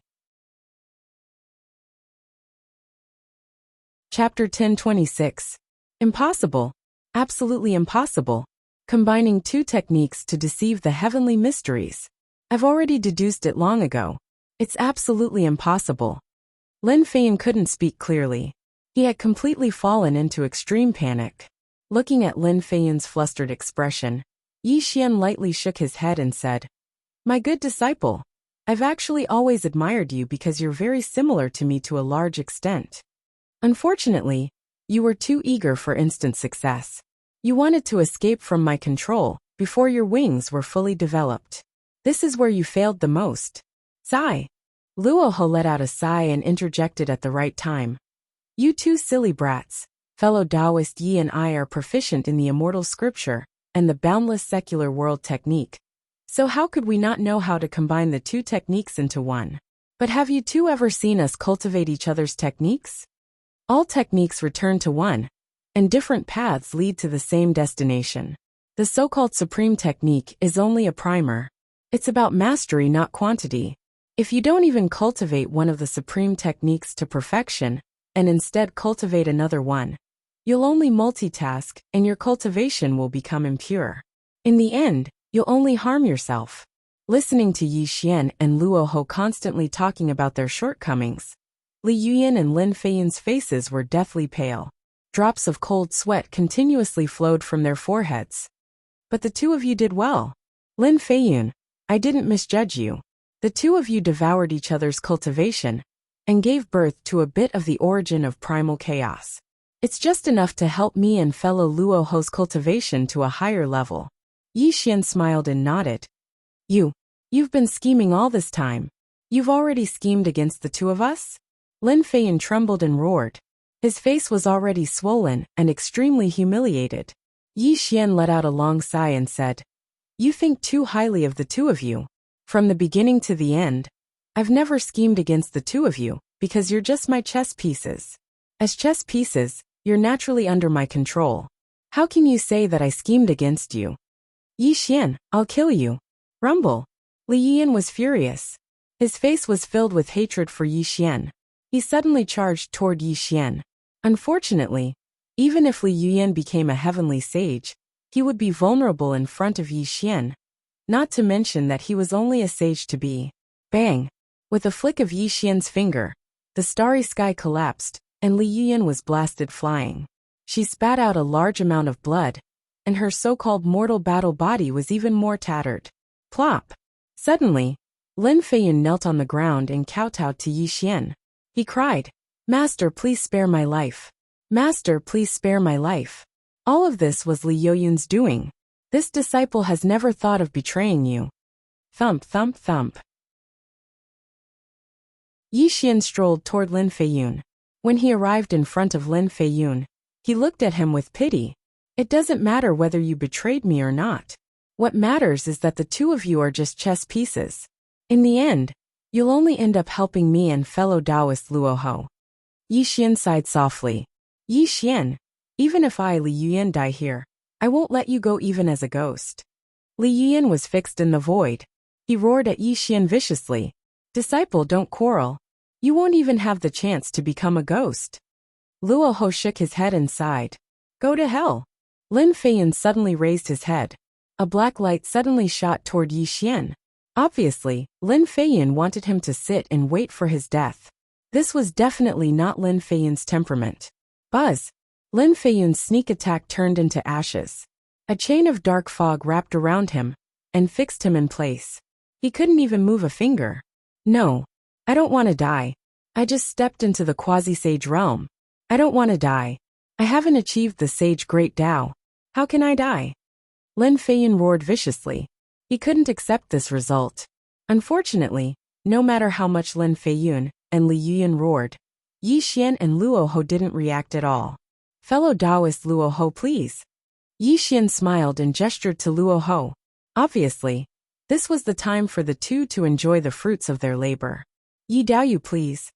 [SPEAKER 1] Chapter 1026. Impossible. Absolutely impossible. Combining two techniques to deceive the heavenly mysteries. I've already deduced it long ago. It's absolutely impossible. Lin Feiyun couldn't speak clearly. He had completely fallen into extreme panic. Looking at Lin Feiyun's flustered expression, Yi Xian lightly shook his head and said, My good disciple, I've actually always admired you because you're very similar to me to a large extent. Unfortunately, you were too eager for instant success. You wanted to escape from my control before your wings were fully developed. This is where you failed the most. Sigh. Luo Ho let out a sigh and interjected at the right time. You two silly brats, fellow Taoist Yi and I are proficient in the immortal scripture and the boundless secular world technique. So how could we not know how to combine the two techniques into one? But have you two ever seen us cultivate each other's techniques? All techniques return to one, and different paths lead to the same destination. The so-called supreme technique is only a primer. It's about mastery, not quantity. If you don't even cultivate one of the supreme techniques to perfection, and instead cultivate another one, you'll only multitask and your cultivation will become impure. In the end, you'll only harm yourself. Listening to Yi Xian and Luo Ho constantly talking about their shortcomings, Li Yuyin and Lin Feiyun's faces were deathly pale. Drops of cold sweat continuously flowed from their foreheads. But the two of you did well. Lin Feiyun, I didn't misjudge you. The two of you devoured each other's cultivation and gave birth to a bit of the origin of primal chaos. It's just enough to help me and fellow Luo Ho's cultivation to a higher level. Yi Xian smiled and nodded. You You've been scheming all this time. You've already schemed against the two of us? Lin Feiyan trembled and roared. His face was already swollen and extremely humiliated. Yi Xian let out a long sigh and said, "You think too highly of the two of you. From the beginning to the end, I've never schemed against the two of you, because you're just my chess pieces. As chess pieces, you're naturally under my control. How can you say that I schemed against you? Yi Xian, I'll kill you." Rumble. Li Yiyan was furious. His face was filled with hatred for Yi Xian. He suddenly charged toward Yi Xian. Unfortunately, even if Li Yiyan became a heavenly sage, he would be vulnerable in front of Yi Xian. Not to mention that he was only a sage to be. Bang! With a flick of Yi Xian's finger, the starry sky collapsed, and Li Yiyan was blasted flying. She spat out a large amount of blood, and her so-called mortal battle body was even more tattered. Plop! Suddenly, Lin Feiyan knelt on the ground and kowtowed to Yi Xian. He cried, "Master, please spare my life. Master, please spare my life." All of this was Li Yoyun's doing. This disciple has never thought of betraying you. Thump, thump, thump. Yi Xian strolled toward Lin Feiyun. When he arrived in front of Lin Feiyun, he looked at him with pity. "It doesn't matter whether you betrayed me or not. What matters is that the two of you are just chess pieces. In the end, you'll only end up helping me and fellow Taoist Luo Ho." Yi Xian sighed softly. "Yi Xian, even if I, Li Yuyan, die here, I won't let you go even as a ghost." Li Yuyan was fixed in the void. He roared at Yi Xian viciously. "Disciple, don't quarrel. You won't even have the chance to become a ghost." Luo Ho shook his head and sighed. "Go to hell." Lin Feiyan suddenly raised his head. A black light suddenly shot toward Yi Xian. Obviously, Lin Feiyan wanted him to sit and wait for his death. This was definitely not Lin Feiyan's temperament. Buzz! Lin Feiyun's sneak attack turned into ashes. A chain of dark fog wrapped around him and fixed him in place. He couldn't even move a finger. "No. I don't want to die. I just stepped into the quasi-sage realm. I don't want to die. I haven't achieved the sage great Tao. How can I die?" Lin Feiyan roared viciously. He couldn't accept this result. Unfortunately, no matter how much Lin Feiyun and Li Yuyan roared, Yi Xian and Luo Ho didn't react at all. "Fellow Taoist Luo Ho, please." Yi Xian smiled and gestured to Luo Ho. Obviously, this was the time for the two to enjoy the fruits of their labor. "Yi Dao, you please."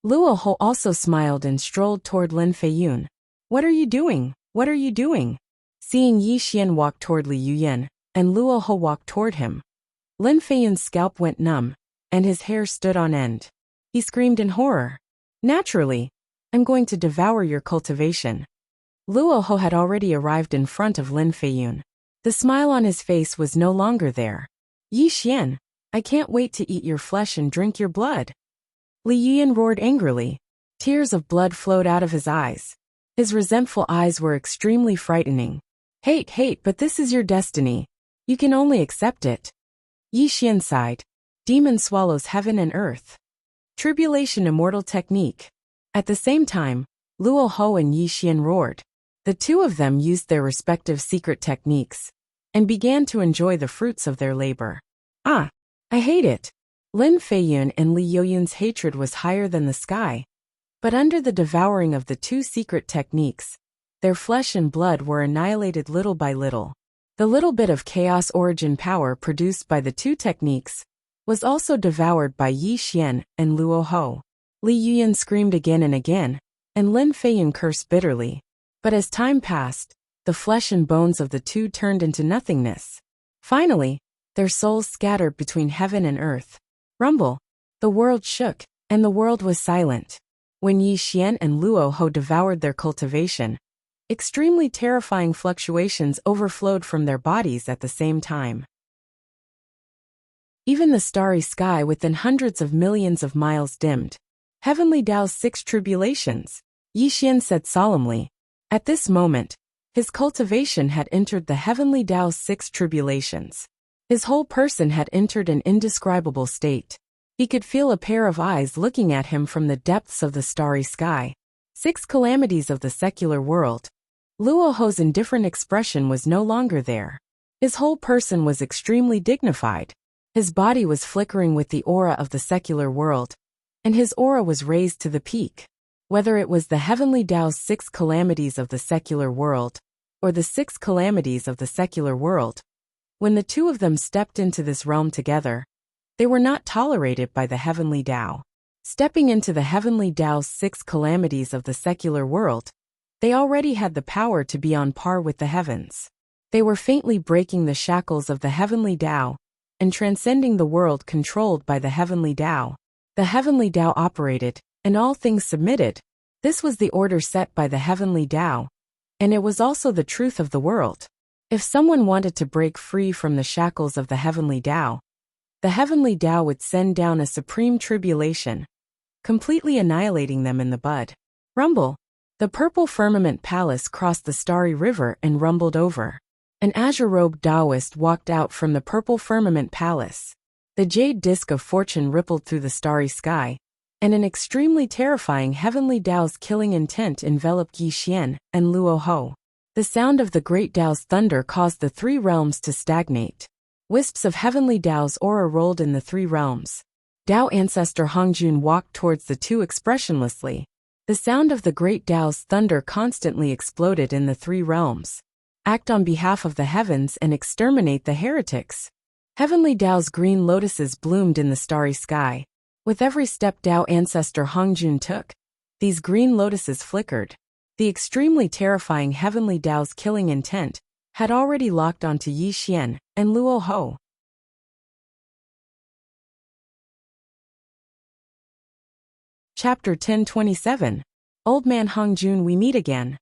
[SPEAKER 1] Luo Ho also smiled and strolled toward Lin Feiyun. "What are you doing? What are you doing?" Seeing Yi Xian walk toward Li Yuyan, and Luo Ho walk toward him, Lin Feiyun's scalp went numb, and his hair stood on end. He screamed in horror. "Naturally, I'm going to devour your cultivation." Luo Ho had already arrived in front of Lin Feiyun. The smile on his face was no longer there. "Yi Xian, I can't wait to eat your flesh and drink your blood." Li Yuyan roared angrily. Tears of blood flowed out of his eyes. His resentful eyes were extremely frightening. Hate, but this is your destiny. You can only accept it." Yi Xian sighed. "Demon swallows heaven and earth. Tribulation immortal technique." At the same time, Luo Ho and Yi Xian roared. The two of them used their respective secret techniques and began to enjoy the fruits of their labor. "Ah, I hate it." Lin Feiyun and Li Yoyun's hatred was higher than the sky. But under the devouring of the two secret techniques, their flesh and blood were annihilated little by little. The little bit of chaos origin power produced by the two techniques was also devoured by Yi Xian and Luo Ho. Li Yuyan screamed again and again, and Lin Feiyun cursed bitterly. But as time passed, the flesh and bones of the two turned into nothingness. Finally, their souls scattered between heaven and earth. Rumble! The world shook, and the world was silent. When Yi Xian and Luo Ho devoured their cultivation, extremely terrifying fluctuations overflowed from their bodies at the same time. Even the starry sky within hundreds of millions of miles dimmed. "Heavenly Tao's 6 tribulations," Yi Xian said solemnly. At this moment, his cultivation had entered the Heavenly Tao's 6 tribulations. His whole person had entered an indescribable state. He could feel a pair of eyes looking at him from the depths of the starry sky. 6 calamities of the secular world. Luo Ho's indifferent expression was no longer there. His whole person was extremely dignified. His body was flickering with the aura of the secular world, and his aura was raised to the peak. Whether it was the heavenly Tao's 6 calamities of the secular world, or the 6 calamities of the secular world, when the two of them stepped into this realm together, they were not tolerated by the heavenly Tao. Stepping into the heavenly Tao's 6 calamities of the secular world, they already had the power to be on par with the heavens. They were faintly breaking the shackles of the heavenly Tao and transcending the world controlled by the heavenly Tao. The heavenly Tao operated, and all things submitted. This was the order set by the heavenly Tao, and it was also the truth of the world. If someone wanted to break free from the shackles of the heavenly Tao, the heavenly Tao would send down a supreme tribulation, completely annihilating them in the bud. Rumble. The purple firmament palace crossed the starry river and rumbled over. An azure-robed Taoist walked out from the purple firmament palace. The jade disk of fortune rippled through the starry sky, and an extremely terrifying heavenly Tao's killing intent enveloped Yi Xian and Luo Ho. The sound of the great Tao's thunder caused the 3 realms to stagnate. Wisps of heavenly Tao's aura rolled in the 3 realms. Tao ancestor Hongjun walked towards the two expressionlessly. The sound of the great Tao's thunder constantly exploded in the 3 realms. Act on behalf of the heavens and exterminate the heretics. Heavenly Tao's green lotuses bloomed in the starry sky. With every step Tao ancestor Hongjun took, these green lotuses flickered. The extremely terrifying heavenly Tao's killing intent had already locked onto Yi Xian and Luo Ho. Chapter 1027. Old Man Hongjun, we meet again.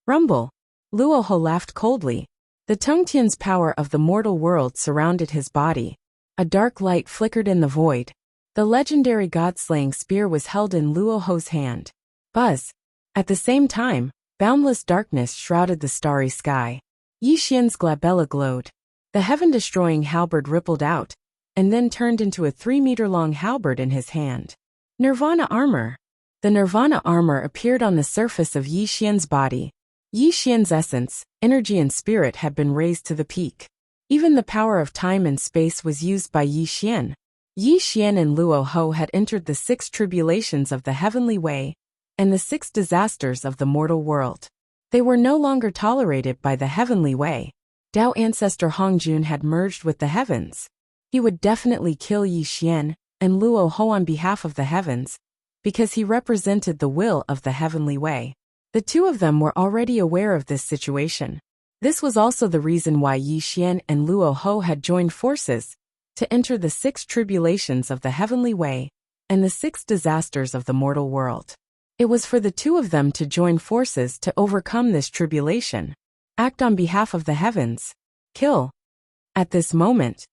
[SPEAKER 1] Rumble. Luo Ho laughed coldly. The Tongtian's power of the mortal world surrounded his body. A dark light flickered in the void. The legendary god-slaying spear was held in Luo Ho's hand. Buzz. At the same time, boundless darkness shrouded the starry sky. Yi Xian's glabella glowed. The heaven-destroying halberd rippled out, and then turned into a 3-meter-long halberd in his hand. Nirvana armor. The Nirvana armor appeared on the surface of Yi Xian's body. Yi Xian's essence, energy and spirit had been raised to the peak. Even the power of time and space was used by Yi Xian. Yi Xian and Luo Ho had entered the 6 tribulations of the heavenly way and the 6 disasters of the mortal world. They were no longer tolerated by the heavenly way. Tao ancestor Hongjun had merged with the heavens. He would definitely kill Yi Xian and Luo Ho on behalf of the heavens, because he represented the will of the heavenly way. The two of them were already aware of this situation. This was also the reason why Yi Xian and Luo Ho had joined forces to enter the 6 tribulations of the heavenly way and the 6 disasters of the mortal world. It was for the two of them to join forces to overcome this tribulation. Act on behalf of the heavens. Kill. At this moment,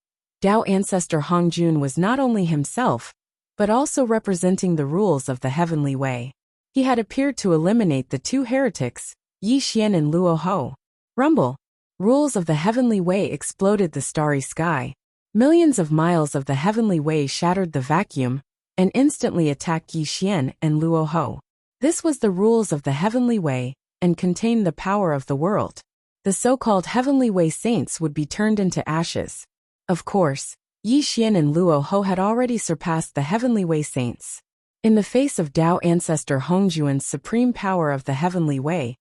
[SPEAKER 1] Tao ancestor Hongjun was not only himself, but also representing the rules of the heavenly way. He had appeared to eliminate the 2 heretics, Yi Xian and Luo Ho. Rumble. Rules of the heavenly way exploded the starry sky. Millions of miles of the heavenly way shattered the vacuum and instantly attacked Yi Xian and Luo Ho. This was the rules of the heavenly way and contained the power of the world. The so-called heavenly way saints would be turned into ashes. Of course, Yi Xian and Luo Ho had already surpassed the heavenly way saints. In the face of Tao ancestor Hongjuan's supreme power of the heavenly way,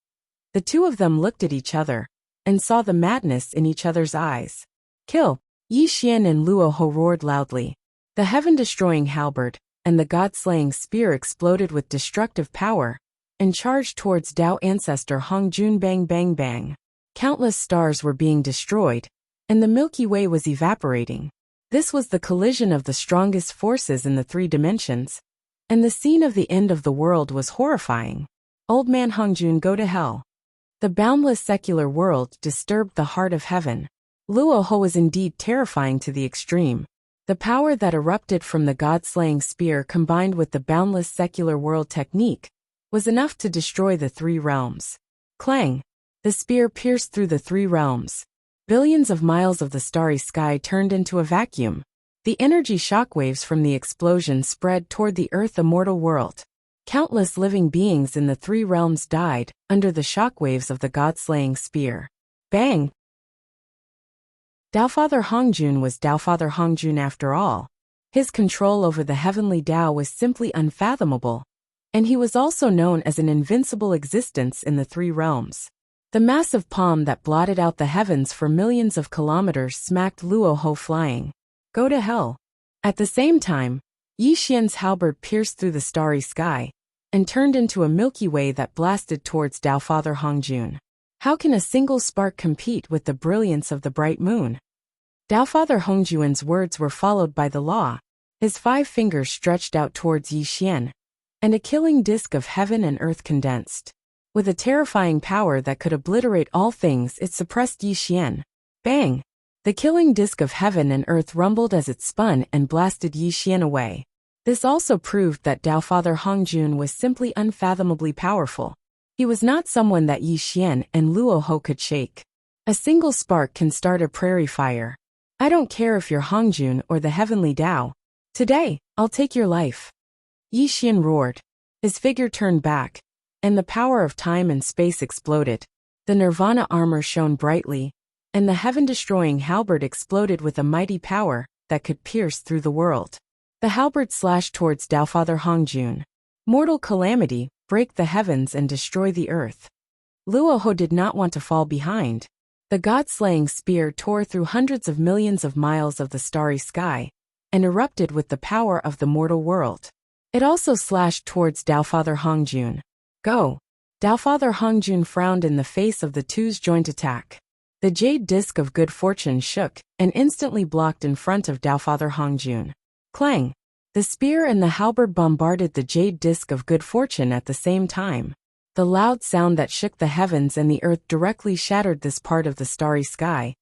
[SPEAKER 1] the two of them looked at each other and saw the madness in each other's eyes. Kill. Yi Xian and Luo Ho roared loudly. The heaven-destroying halberd and the god-slaying spear exploded with destructive power and charged towards Tao ancestor Hongjun. Bang bang bang. Countless stars were being destroyed, and the Milky Way was evaporating. This was the collision of the strongest forces in the 3 dimensions, and the scene of the end of the world was horrifying. Old Man Hongjun, go to hell. The boundless secular world disturbed the heart of heaven. Luo Ho was indeed terrifying to the extreme. The power that erupted from the god-slaying spear combined with the boundless secular world technique was enough to destroy the 3 realms. Clang! The spear pierced through the 3 realms. Billions of miles of the starry sky turned into a vacuum. The energy shockwaves from the explosion spread toward the earth immortal world. Countless living beings in the 3 realms died under the shockwaves of the god-slaying spear. Bang! Taofather Hongjun was Taofather Hongjun after all. His control over the heavenly Tao was simply unfathomable, and he was also known as an invincible existence in the three realms. The massive palm that blotted out the heavens for millions of kilometers smacked Luo Ho flying. Go to hell. At the same time, Yi Xian's halberd pierced through the starry sky and turned into a Milky Way that blasted towards Taofather Hongjun. How can a single spark compete with the brilliance of the bright moon? Taofather Hongjun's words were followed by the law. His 5 fingers stretched out towards Yi Xian, and a killing disk of heaven and earth condensed. With a terrifying power that could obliterate all things, it suppressed Yi Xian. Bang! The killing disk of heaven and earth rumbled as it spun and blasted Yi Xian away. This also proved that Taofather Hongjun was simply unfathomably powerful. He was not someone that Yi Xian and Luo Ho could shake. A single spark can start a prairie fire. I don't care if you're Hongjun or the heavenly Tao. Today, I'll take your life. Yi Xian roared. His figure turned back, and the power of time and space exploded. The Nirvana armor shone brightly, and the heaven-destroying halberd exploded with a mighty power that could pierce through the world. The halberd slashed towards Taofather Hongjun. Mortal calamity, break the heavens and destroy the earth. Luo Ho did not want to fall behind. The god-slaying spear tore through hundreds of millions of miles of the starry sky and erupted with the power of the mortal world. It also slashed towards Taofather Hongjun. Go! Taofather Hongjun frowned in the face of the two's joint attack. The jade disk of good fortune shook and instantly blocked in front of Taofather Hongjun. Clang! The spear and the halberd bombarded the jade disk of good fortune at the same time. The loud sound that shook the heavens and the earth directly shattered this part of the starry sky,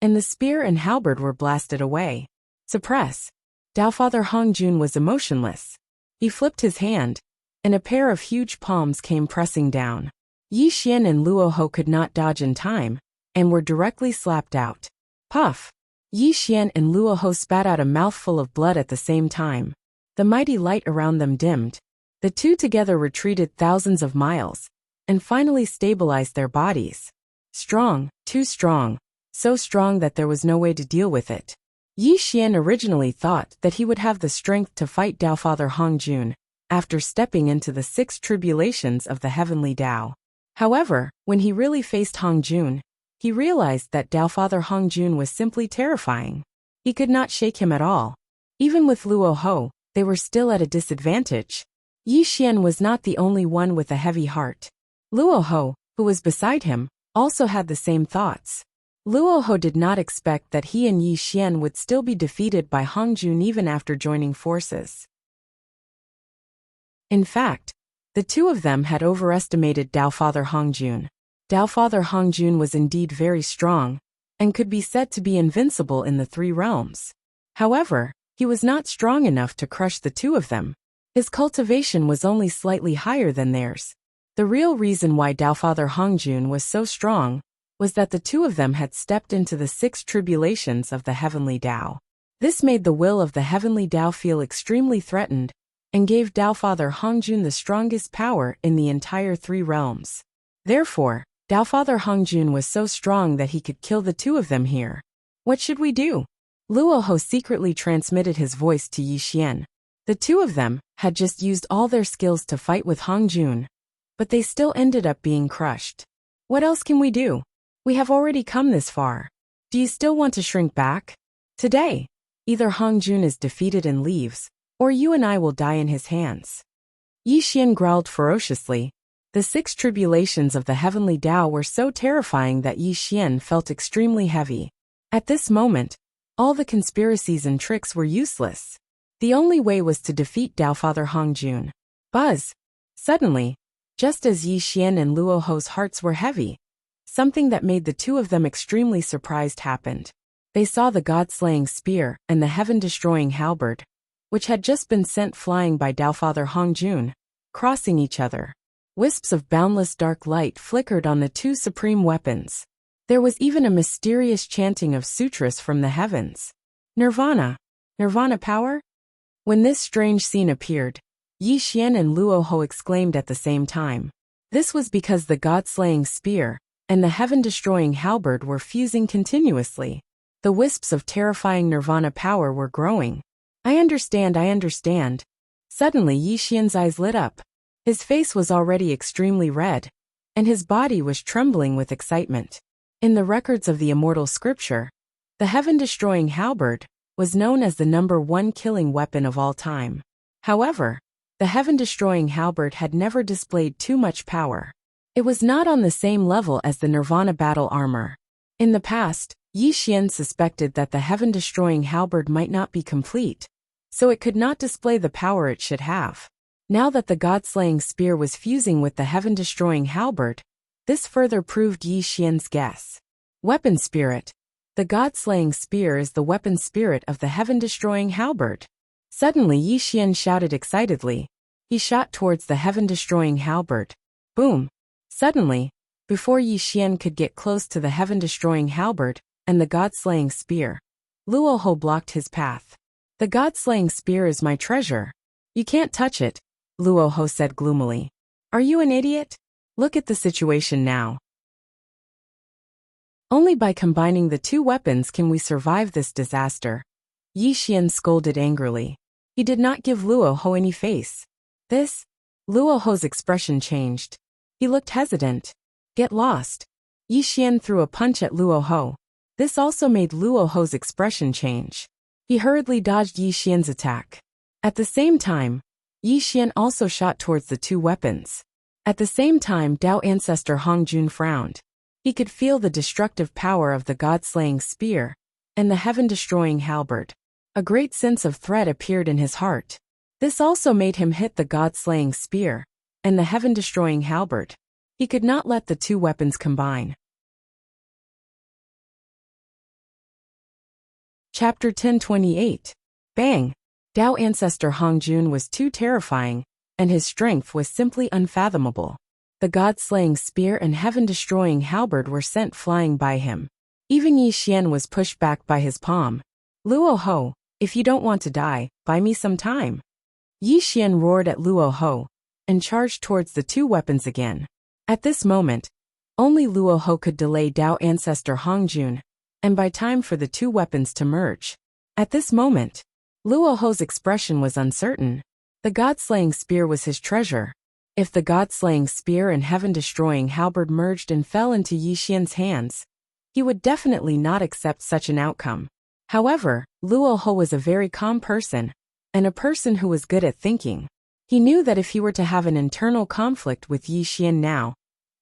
[SPEAKER 1] and the spear and halberd were blasted away. Suppress! Taofather Hongjun was emotionless. He flipped his hand, and a pair of huge palms came pressing down. Yi Xian and Luo Ho could not dodge in time, and were directly slapped out. Puff! Yi Xian and Luo Ho spat out a mouthful of blood at the same time. The mighty light around them dimmed. The two together retreated thousands of miles, and finally stabilized their bodies. Strong, too strong, so strong that there was no way to deal with it. Yi Xian originally thought that he would have the strength to fight Taofather Hongjun after stepping into the 6 tribulations of the heavenly Tao. However, when he really faced Hongjun, he realized that Taofather Hongjun was simply terrifying. He could not shake him at all. Even with Luo Ho, they were still at a disadvantage. Yi Xian was not the only one with a heavy heart. Luo Ho, who was beside him, also had the same thoughts. Luo Ho did not expect that he and Yi Xian would still be defeated by Hongjun even after joining forces. In fact, the two of them had overestimated Taofather Hongjun. Taofather Hongjun was indeed very strong, and could be said to be invincible in the 3 realms. However, he was not strong enough to crush the two of them. His cultivation was only slightly higher than theirs. The real reason why Taofather Hongjun was so strong was that the two of them had stepped into the 6 tribulations of the heavenly Tao. This made the will of the heavenly Tao feel extremely threatened, and gave Taofather Hongjun the strongest power in the entire 3 realms. Therefore, Taofather Hongjun was so strong that he could kill the two of them here. What should we do? Luo Ho secretly transmitted his voice to Yi Xian. The two of them had just used all their skills to fight with Hongjun, but they still ended up being crushed. What else can we do? We have already come this far. Do you still want to shrink back? Today, either Hongjun is defeated and leaves, or you and I will die in his hands. Yi Xian growled ferociously. The 6 tribulations of the heavenly Tao were so terrifying that Yi Xian felt extremely heavy. At this moment, all the conspiracies and tricks were useless. The only way was to defeat Taofather Hongjun. Buzz! Suddenly, just as Yi Xian and Luo Ho's hearts were heavy, something that made the two of them extremely surprised happened. They saw the god-slaying spear and the heaven-destroying halberd, which had just been sent flying by Taofather Hongjun, crossing each other. Wisps of boundless dark light flickered on the 2 supreme weapons. There was even a mysterious chanting of sutras from the heavens. Nirvana! Nirvana power? When this strange scene appeared, Yi Xian and Luo Ho exclaimed at the same time. This was because the god-slaying spear and the heaven-destroying halberd were fusing continuously. The wisps of terrifying nirvana power were growing. I understand. Suddenly Yi Xian's eyes lit up. His face was already extremely red, and his body was trembling with excitement. In the records of the immortal scripture, the heaven-destroying halberd was known as the #1 killing weapon of all time. However, the heaven-destroying halberd had never displayed too much power. It was not on the same level as the nirvana battle armor. In the past, Yi Xian suspected that the heaven-destroying halberd might not be complete, so it could not display the power it should have. Now that the god-slaying spear was fusing with the heaven-destroying halberd, this further proved Yi Xian's guess. Weapon spirit. The god-slaying spear is the weapon spirit of the heaven-destroying halberd. Suddenly Yi Xian shouted excitedly. He shot towards the heaven-destroying halberd. Boom! Suddenly, before Yi Xian could get close to the heaven-destroying halberd and the god-slaying spear, Luo Ho blocked his path. The god-slaying spear is my treasure. You can't touch it, Luo Ho said gloomily. Are you an idiot? Look at the situation now. Only by combining the two weapons can we survive this disaster. Yi Xian scolded angrily. He did not give Luo Ho any face. Luo Ho's expression changed. He looked hesitant. Get lost. Yi Xian threw a punch at Luo Ho. This also made Luo Ho's expression change. He hurriedly dodged Yi Xian's attack. At the same time, Yi Xian also shot towards the two weapons. At the same time, Dao ancestor Hong Jun frowned. He could feel the destructive power of the god-slaying spear and the heaven-destroying halberd. A great sense of threat appeared in his heart. This also made him hit the god-slaying spear and the heaven-destroying halberd. He could not let the two weapons combine. Chapter 1028. Bang! Dao ancestor Hong Jun was too terrifying, and his strength was simply unfathomable. The god-slaying spear and heaven-destroying halberd were sent flying by him. Even Yi Xian was pushed back by his palm. Luo Ho, if you don't want to die, buy me some time. Yi Xian roared at Luo Ho and charged towards the two weapons again. At this moment, only Luo Ho could delay Dao ancestor Hong Jun and buy time for the two weapons to merge. At this moment, Luo Ho's expression was uncertain. The god-slaying spear was his treasure. If the god-slaying spear and heaven-destroying halberd merged and fell into Yi Xian's hands, he would definitely not accept such an outcome. However, Luo Ho was a very calm person, and a person who was good at thinking. He knew that if he were to have an internal conflict with Yi Xian now,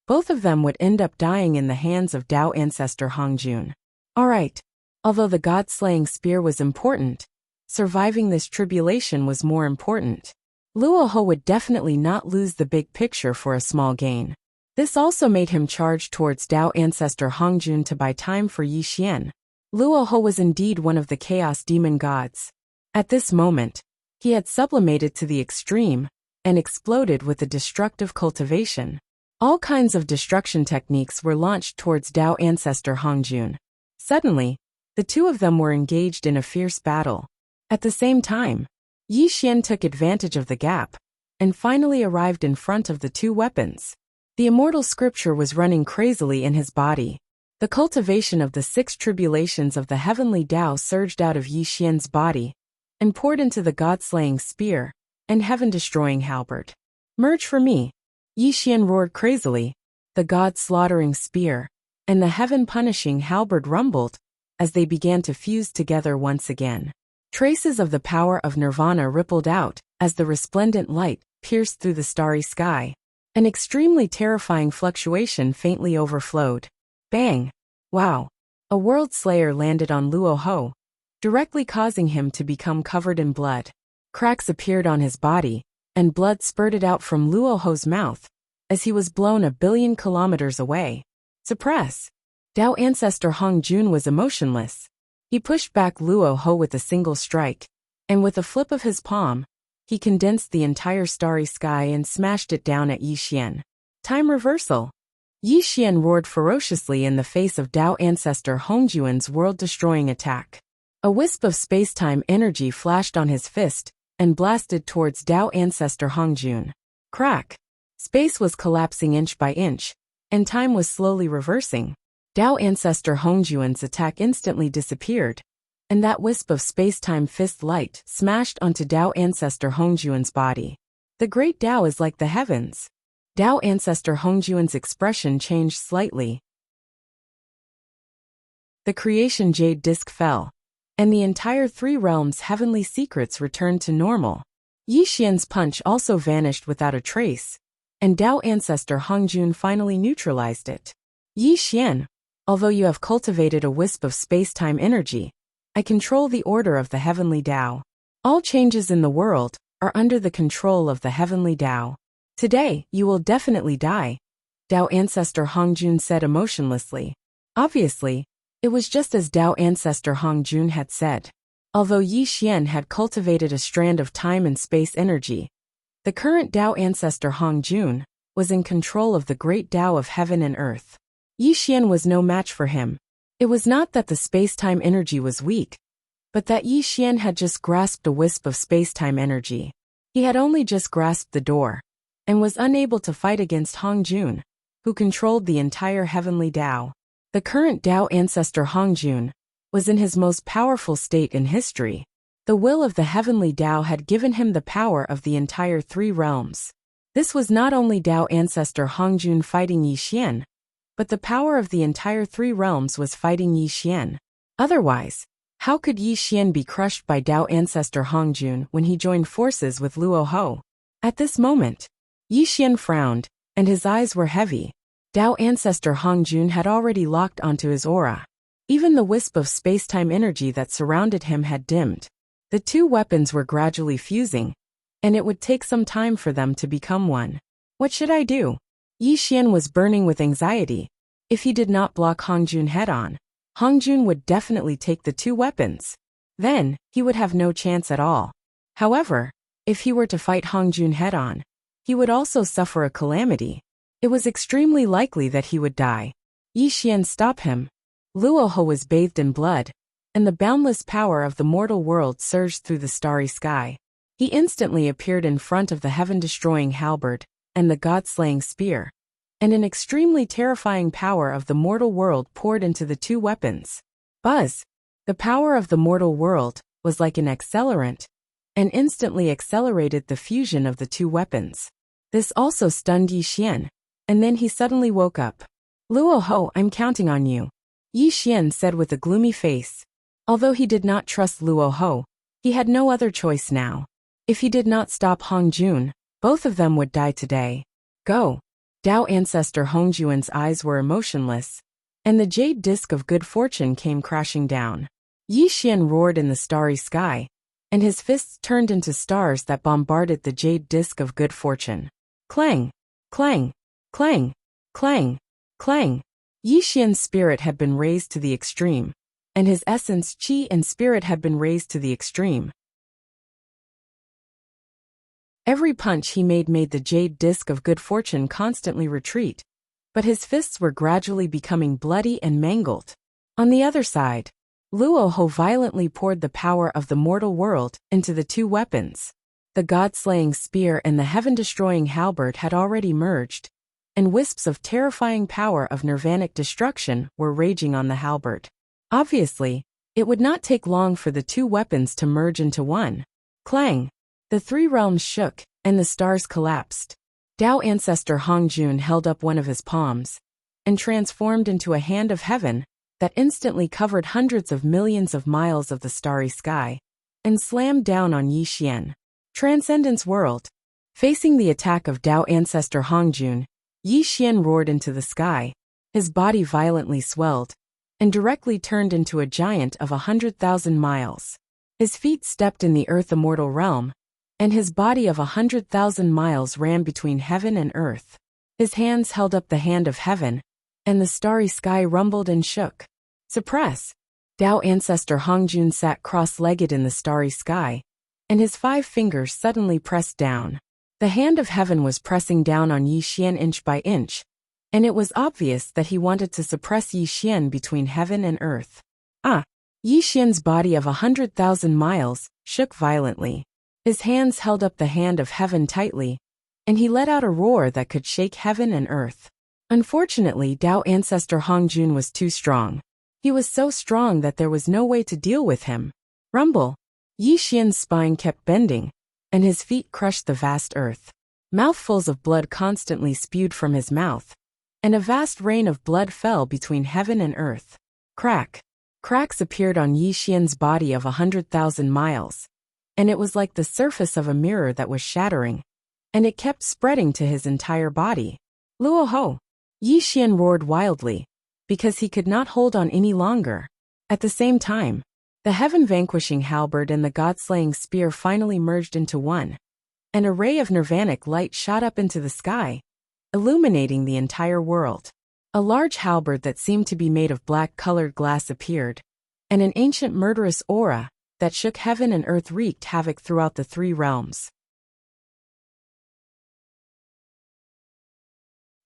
[SPEAKER 1] both of them would end up dying in the hands of Dao ancestor Hong Jun. Alright. Although the god-slaying spear was important, surviving this tribulation was more important. Luo Ho would definitely not lose the big picture for a small gain. This also made him charge towards Dao ancestor Hong Jun to buy time for Yi Xian. Luo Ho was indeed one of the chaos demon gods. At this moment, he had sublimated to the extreme and exploded with a destructive cultivation. All kinds of destruction techniques were launched towards Dao ancestor Hong Jun. Suddenly, the two of them were engaged in a fierce battle. At the same time, Yi Xian took advantage of the gap and finally arrived in front of the two weapons. The immortal scripture was running crazily in his body. The cultivation of the 6 tribulations of the heavenly Tao surged out of Yi Xian's body and poured into the god-slaying spear and heaven-destroying halberd. Merge for me! Yi Xian roared crazily. The god-slaughtering spear and the heaven-punishing halberd rumbled as they began to fuse together once again. Traces of the power of nirvana rippled out as the resplendent light pierced through the starry sky. An extremely terrifying fluctuation faintly overflowed. Bang! Wow! A world slayer landed on Luo Ho, directly causing him to become covered in blood. Cracks appeared on his body, and blood spurted out from Luo Ho's mouth as he was blown 1 billion kilometers away. Suppress! Dao ancestor Hong Jun was emotionless. He pushed back Luo Ho with a single strike, and with a flip of his palm, he condensed the entire starry sky and smashed it down at Yi Xian. Time reversal! Yi Xian roared ferociously in the face of Dao ancestor Hong Jun's world-destroying attack. A wisp of space-time energy flashed on his fist and blasted towards Dao ancestor Hong Jun. Crack! Space was collapsing inch by inch, and time was slowly reversing. Tao Ancestor Hongjuan's attack instantly disappeared, and that wisp of space-time fist light smashed onto Tao Ancestor Hongjuan's body. The great Tao is like the heavens. Tao Ancestor Hongjuan's expression changed slightly. The creation jade disc fell, and the entire three realms' heavenly secrets returned to normal. Yi Xian's punch also vanished without a trace, and Tao Ancestor Hongjun finally neutralized it. Yi Xian, although you have cultivated a wisp of space-time energy, I control the order of the heavenly Tao. All changes in the world are under the control of the heavenly Tao. Today, you will definitely die, Tao Ancestor Hongjun said emotionlessly. Obviously, it was just as Tao Ancestor Hongjun had said. Although Yi Xian had cultivated a strand of time and space energy, the current Tao Ancestor Hongjun was in control of the great Tao of heaven and earth. Yi Xian was no match for him. It was not that the space-time energy was weak, but that Yi Xian had just grasped a wisp of space-time energy. He had only just grasped the door, and was unable to fight against Hongjun, who controlled the entire heavenly Tao. The current Tao Ancestor Hongjun was in his most powerful state in history. The will of the heavenly Tao had given him the power of the entire three realms. This was not only Tao Ancestor Hongjun fighting Yi Xian, but the power of the entire three realms was fighting Yi Xian. Otherwise, how could Yi Xian be crushed by Tao Ancestor Hongjun when he joined forces with Luo Ho? At this moment, Yi Xian frowned, and his eyes were heavy. Tao Ancestor Hongjun had already locked onto his aura. Even the wisp of space-time energy that surrounded him had dimmed. The two weapons were gradually fusing, and it would take some time for them to become one. What should I do? Yi Xian was burning with anxiety. If he did not block Hongjun head-on, Hongjun would definitely take the two weapons. Then, he would have no chance at all. However, if he were to fight Hongjun head-on, he would also suffer a calamity. It was extremely likely that he would die. Yi Xian stopped him. Luo Ho was bathed in blood, and the boundless power of the mortal world surged through the starry sky. He instantly appeared in front of the heaven-destroying halberd and the god-slaying spear, and an extremely terrifying power of the mortal world poured into the two weapons. Buzz! The power of the mortal world was like an accelerant, and instantly accelerated the fusion of the two weapons. This also stunned Yi Xian, and then he suddenly woke up. Luo Ho, I'm counting on you, Yi Xian said with a gloomy face. Although he did not trust Luo Ho, he had no other choice now. If he did not stop Hongjun, both of them would die today. Go! Tao Ancestor Hongjuan's eyes were emotionless, and the jade disc of good fortune came crashing down. Yi Xian roared in the starry sky, and his fists turned into stars that bombarded the jade disc of good fortune. Clang! Clang! Clang! Clang! Clang! Yi Xian's spirit had been raised to the extreme, and his essence, qi and spirit had been raised to the extreme. Every punch he made the jade disc of good fortune constantly retreat, but his fists were gradually becoming bloody and mangled. On the other side, Luo Ho violently poured the power of the mortal world into the two weapons. The god-slaying spear and the heaven-destroying halberd had already merged, and wisps of terrifying power of nirvanic destruction were raging on the halberd. Obviously, it would not take long for the two weapons to merge into one. Clang! The three realms shook, and the stars collapsed. Tao Ancestor Hongjun held up one of his palms, and transformed into a hand of heaven that instantly covered hundreds of millions of miles of the starry sky, and slammed down on Yi Xian. Transcendence World. Facing the attack of Tao Ancestor Hongjun, Yi Xian roared into the sky. His body violently swelled, and directly turned into a giant of 100,000 miles. His feet stepped in the earth immortal realm, and his body of 100,000 miles ran between heaven and earth. His hands held up the hand of heaven, and the starry sky rumbled and shook. Suppress! Tao Ancestor Hongjun sat cross-legged in the starry sky, and his 5 fingers suddenly pressed down. The hand of heaven was pressing down on Yi Xian inch by inch, and it was obvious that he wanted to suppress Yi Xian between heaven and earth. Yi Xian's body of 100,000 miles shook violently. His hands held up the hand of heaven tightly, and he let out a roar that could shake heaven and earth. Unfortunately, Dao ancestor Hongjun was too strong. He was so strong that there was no way to deal with him. Rumble. Yi Xian's spine kept bending, and his feet crushed the vast earth. Mouthfuls of blood constantly spewed from his mouth, and a vast rain of blood fell between heaven and earth. Crack. Cracks appeared on Yi Xian's body of 100,000 miles, and it was like the surface of a mirror that was shattering, and it kept spreading to his entire body. Luo Ho! Yi Xian roared wildly, because he could not hold on any longer. At the same time, the heaven-vanquishing halberd and the god-slaying spear finally merged into one, and a ray of nirvanic light shot up into the sky, illuminating the entire world. A large halberd that seemed to be made of black-colored glass appeared, and an ancient murderous aura that shook heaven and earth wreaked havoc throughout the three realms.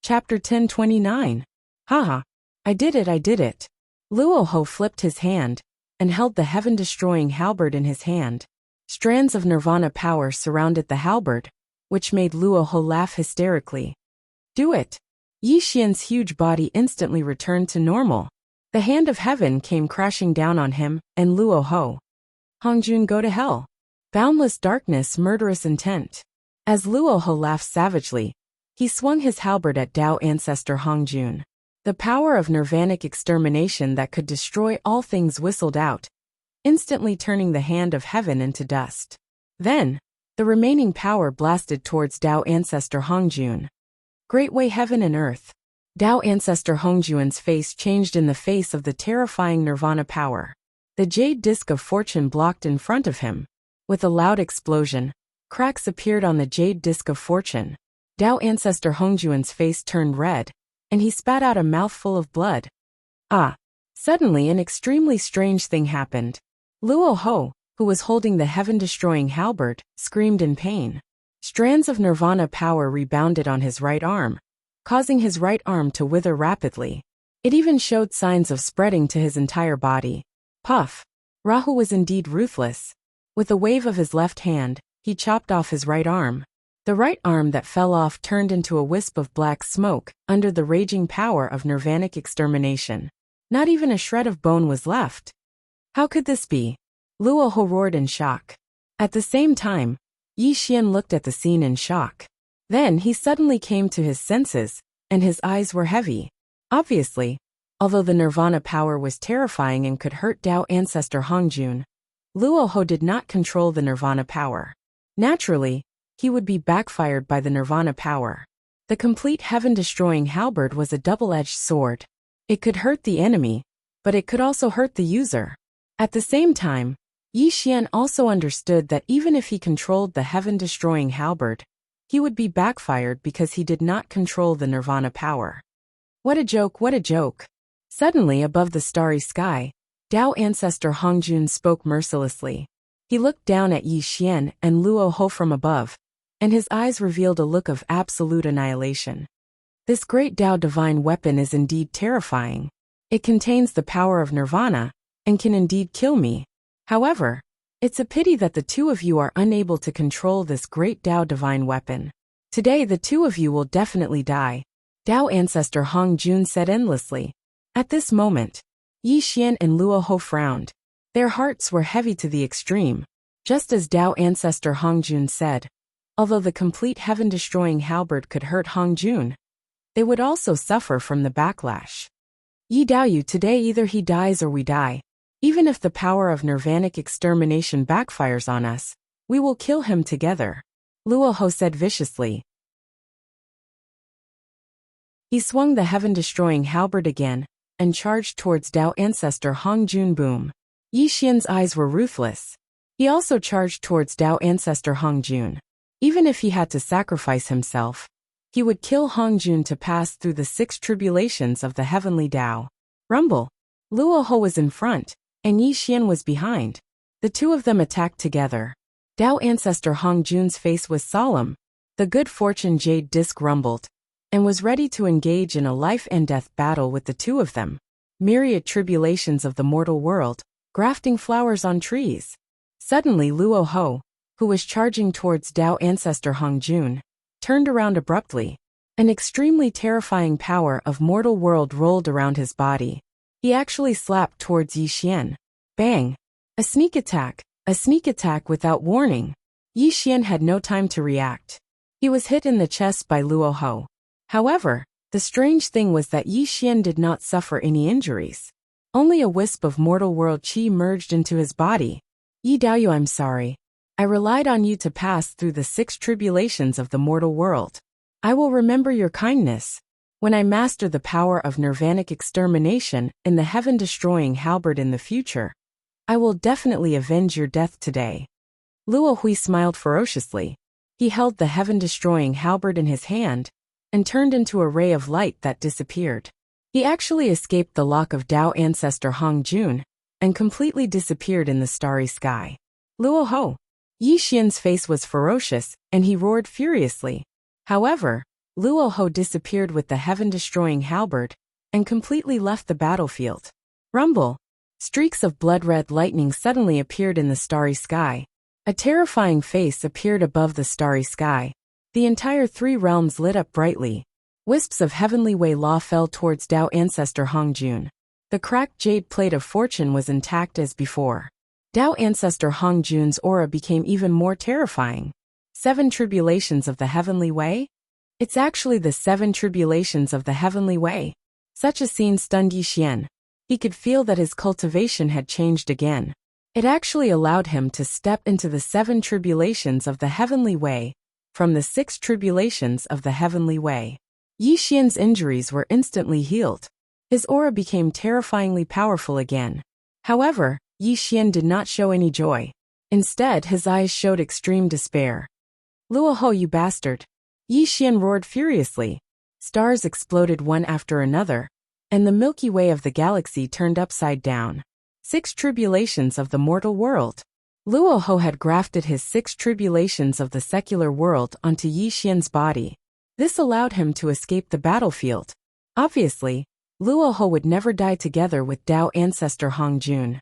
[SPEAKER 1] Chapter 1029. Haha. I did it. Luo Ho flipped his hand and held the heaven-destroying halberd in his hand. Strands of nirvana power surrounded the halberd, which made Luo Ho laugh hysterically. Do it! Yi Xian's huge body instantly returned to normal. The hand of heaven came crashing down on him, and Luo Ho. Hongjun, go to hell. Boundless darkness, murderous intent. As Luo Ho laughed savagely, he swung his halberd at Dao ancestor Hongjun. The power of nirvanic extermination that could destroy all things whistled out, instantly turning the hand of heaven into dust. Then, the remaining power blasted towards Dao ancestor Hongjun. Great way heaven and earth. Dao ancestor Hongjun's face changed in the face of the terrifying nirvana power. The jade disc of fortune blocked in front of him. With a loud explosion, cracks appeared on the jade disc of fortune. Dao ancestor Hongjun's face turned red, and he spat out a mouthful of blood. Ah! Suddenly an extremely strange thing happened. Luo Ho, who was holding the heaven-destroying halberd, screamed in pain. Strands of nirvana power rebounded on his right arm, causing his right arm to wither rapidly. It even showed signs of spreading to his entire body. Puff! Rahu was indeed ruthless. With a wave of his left hand, he chopped off his right arm. The right arm that fell off turned into a wisp of black smoke under the raging power of nirvanic extermination. Not even a shred of bone was left. How could this be? Luo Ho roared in shock. At the same time, Yi Xian looked at the scene in shock. Then he suddenly came to his senses, and his eyes were heavy. Obviously, although the nirvana power was terrifying and could hurt Dao ancestor Hongjun, Luo Ho did not control the nirvana power. Naturally, he would be backfired by the nirvana power. The complete heaven-destroying halberd was a double-edged sword. It could hurt the enemy, but it could also hurt the user. At the same time, Yi Xian also understood that even if he controlled the heaven-destroying halberd, he would be backfired because he did not control the nirvana power. What a joke, what a joke! Suddenly above the starry sky, Dao ancestor Hongjun spoke mercilessly. He looked down at Yi Xian and Luo Ho from above, and his eyes revealed a look of absolute annihilation. This great Dao divine weapon is indeed terrifying. It contains the power of nirvana, and can indeed kill me. However, it's a pity that the two of you are unable to control this great Dao divine weapon. Today the two of you will definitely die. Dao ancestor Hongjun said endlessly. At this moment, Yi Xian and Luo Ho frowned. Their hearts were heavy to the extreme. Just as Dao ancestor Hongjun said, although the complete heaven-destroying halberd could hurt Hongjun, they would also suffer from the backlash. Yi Daoyu, today either he dies or we die. Even if the power of nirvanic extermination backfires on us, we will kill him together, Luo Ho said viciously. He swung the heaven-destroying halberd again, and charged towards Dao ancestor Hongjun. Boom. Yi Xian's eyes were ruthless. He also charged towards Dao ancestor Hongjun. Even if he had to sacrifice himself, he would kill Hongjun to pass through the 6 tribulations of the heavenly Dao. Rumble. Luo Ho was in front, and Yi Xian was behind. The two of them attacked together. Dao ancestor Hongjun's face was solemn. The good fortune jade disc rumbled, and was ready to engage in a life-and-death battle with the two of them. Myriad tribulations of the mortal world, grafting flowers on trees. Suddenly Luo Ho, who was charging towards Dao ancestor Hongjun, turned around abruptly. An extremely terrifying power of mortal world rolled around his body. He actually slapped towards Yi Xian. Bang! A sneak attack without warning. Yi Xian had no time to react. He was hit in the chest by Luo Ho. However, the strange thing was that Yi Xian did not suffer any injuries. Only a wisp of mortal world qi merged into his body. Yi Daoyu, I'm sorry. I relied on you to pass through the 6 tribulations of the mortal world. I will remember your kindness. When I master the power of nirvanic extermination in the heaven-destroying halberd in the future, I will definitely avenge your death today. Luo Hui smiled ferociously. He held the heaven-destroying halberd in his hand and turned into a ray of light that disappeared. He actually escaped the lock of Dao ancestor Hong Jun and completely disappeared in the starry sky. Luo Ho! Yi Xian's face was ferocious and he roared furiously. However, Luo Ho disappeared with the heaven-destroying halberd and completely left the battlefield. Rumble! Streaks of blood-red lightning suddenly appeared in the starry sky. A terrifying face appeared above the starry sky. The entire 3 realms lit up brightly. Wisps of heavenly Wei Law fell towards Dao ancestor Hong Jun. The cracked jade plate of fortune was intact as before. Dao ancestor Hong Jun's aura became even more terrifying. 7 tribulations of the heavenly Wei? It's actually the 7 tribulations of the heavenly Wei. Such a scene stunned Yi Xian. He could feel that his cultivation had changed again. It actually allowed him to step into the 7 tribulations of the heavenly Wei from the 6 tribulations of the heavenly Wei. Yi Xian's injuries were instantly healed. His aura became terrifyingly powerful again. However, Yi Xian did not show any joy. Instead, his eyes showed extreme despair. Luo Ho, you bastard! Yi Xian roared furiously. Stars exploded one after another, and the Milky Way of the galaxy turned upside down. 6 tribulations of the mortal world. Luo Ho had grafted his 6 tribulations of the secular world onto Yi Xian's body. This allowed him to escape the battlefield. Obviously, Luo Ho would never die together with Dao ancestor Hong Jun.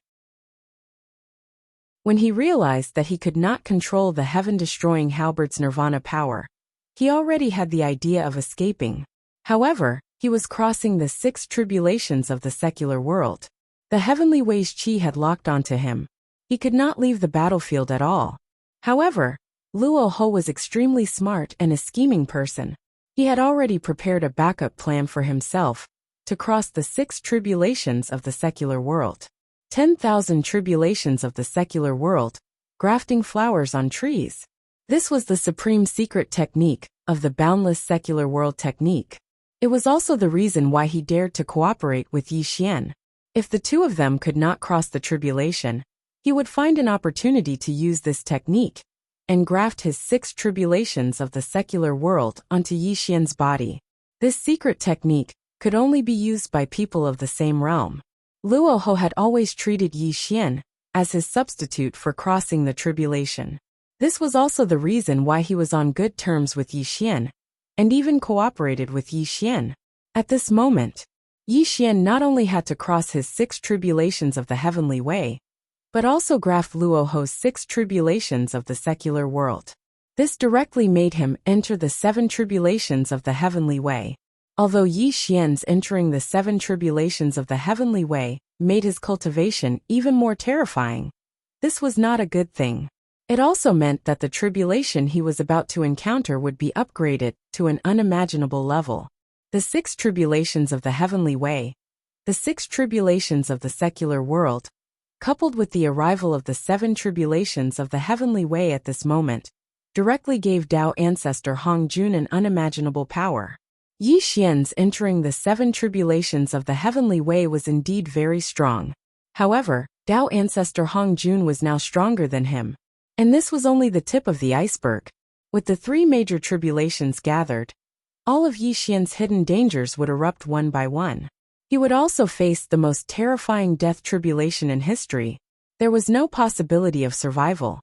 [SPEAKER 1] When he realized that he could not control the heaven-destroying halberd's nirvana power, he already had the idea of escaping. However, he was crossing the 6 tribulations of the secular world. The heavenly Wei's qi had locked onto him. He could not leave the battlefield at all. However, Luo Ho was extremely smart and a scheming person. He had already prepared a backup plan for himself to cross the 6 tribulations of the secular world. 10,000 tribulations of the secular world, grafting flowers on trees. This was the supreme secret technique of the boundless secular world technique. It was also the reason why he dared to cooperate with Yi Xian. If the 2 of them could not cross the tribulation, he would find an opportunity to use this technique and graft his 6 tribulations of the secular world onto Yi Xian's body. This secret technique could only be used by people of the same realm. Luo Ho had always treated Yi Xian as his substitute for crossing the tribulation. This was also the reason why he was on good terms with Yi Xian and even cooperated with Yi Xian. At this moment, Yi Xian not only had to cross his 6 tribulations of the heavenly Wei, but also graft Luo Ho's 6 tribulations of the secular world. This directly made him enter the 7 tribulations of the heavenly Wei. Although Yi Xian's entering the 7 tribulations of the heavenly Wei made his cultivation even more terrifying, this was not a good thing. It also meant that the tribulation he was about to encounter would be upgraded to an unimaginable level. The 6 tribulations of the heavenly Wei, the 6 tribulations of the secular world, coupled with the arrival of the 7 tribulations of the heavenly Wei at this moment, directly gave Dao ancestor Hong Jun an unimaginable power. Yi Xian's entering the 7 tribulations of the heavenly Wei was indeed very strong. However, Dao ancestor Hong Jun was now stronger than him. And this was only the tip of the iceberg. With the 3 major tribulations gathered, all of Yi Xian's hidden dangers would erupt one by one. He would also face the most terrifying death tribulation in history. There was no possibility of survival.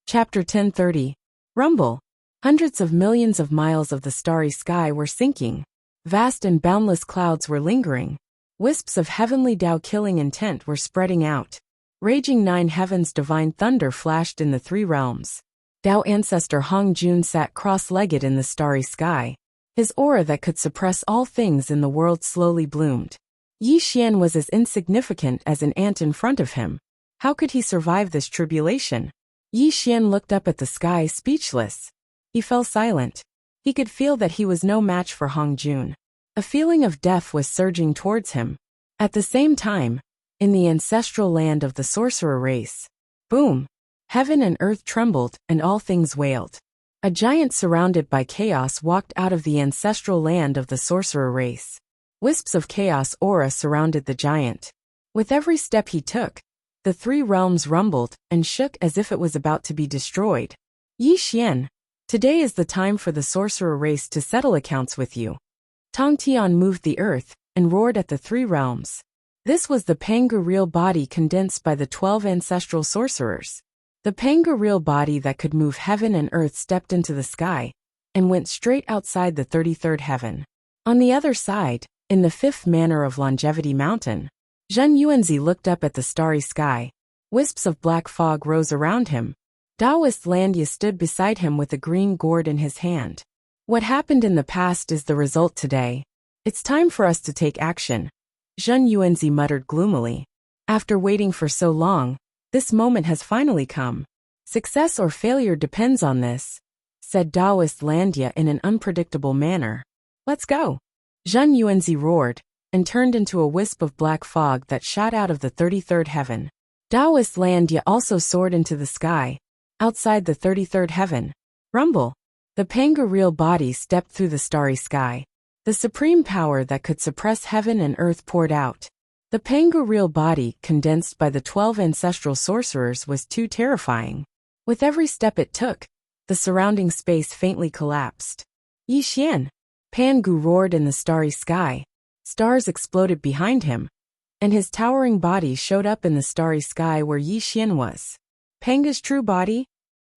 [SPEAKER 1] Chapter 1030. Rumble. Hundreds of millions of miles of the starry sky were sinking. Vast and boundless clouds were lingering. Wisps of heavenly Dao killing intent were spreading out. Raging 9 heavens divine thunder flashed in the 3 realms. Tao ancestor Hong Jun sat cross-legged in the starry sky. His aura that could suppress all things in the world slowly bloomed. Yi Xian was as insignificant as an ant in front of him. How could he survive this tribulation? Yi Xian looked up at the sky speechless. He fell silent. He could feel that he was no match for Hong Jun. A feeling of death was surging towards him. At the same time, in the ancestral land of the sorcerer race, boom! Heaven and earth trembled, and all things wailed. A giant surrounded by chaos walked out of the ancestral land of the sorcerer race. Wisps of chaos aura surrounded the giant. With every step he took, the three realms rumbled and shook as if it was about to be destroyed. Yi Xian, today is the time for the sorcerer race to settle accounts with you. Tong Tian moved the earth and roared at the three realms. This was the Pangu real body condensed by the 12 ancestral sorcerers. The Pangu real body that could move heaven and earth stepped into the sky and went straight outside the 33rd heaven. On the other side, in the 5th manor of Longevity Mountain, Zhen Yuanzi looked up at the starry sky. Wisps of black fog rose around him. Taoist Landia stood beside him with a green gourd in his hand. What happened in the past is the result today. It's time for us to take action, Zhen Yuanzi muttered gloomily. After waiting for so long, this moment has finally come. Success or failure depends on this, said Taoist Landia in an unpredictable manner. Let's go. Zhen Yuanzi roared, and turned into a wisp of black fog that shot out of the 33rd heaven. Taoist Landia also soared into the sky. Outside the 33rd heaven, rumble. The Pangu real body stepped through the starry sky. The supreme power that could suppress heaven and earth poured out. The Pangu real body, condensed by the 12 ancestral sorcerers, was too terrifying. With every step it took, the surrounding space faintly collapsed. Yi Xian! Pangu roared in the starry sky. Stars exploded behind him, and his towering body showed up in the starry sky where Yi Xian was. Pangu's true body?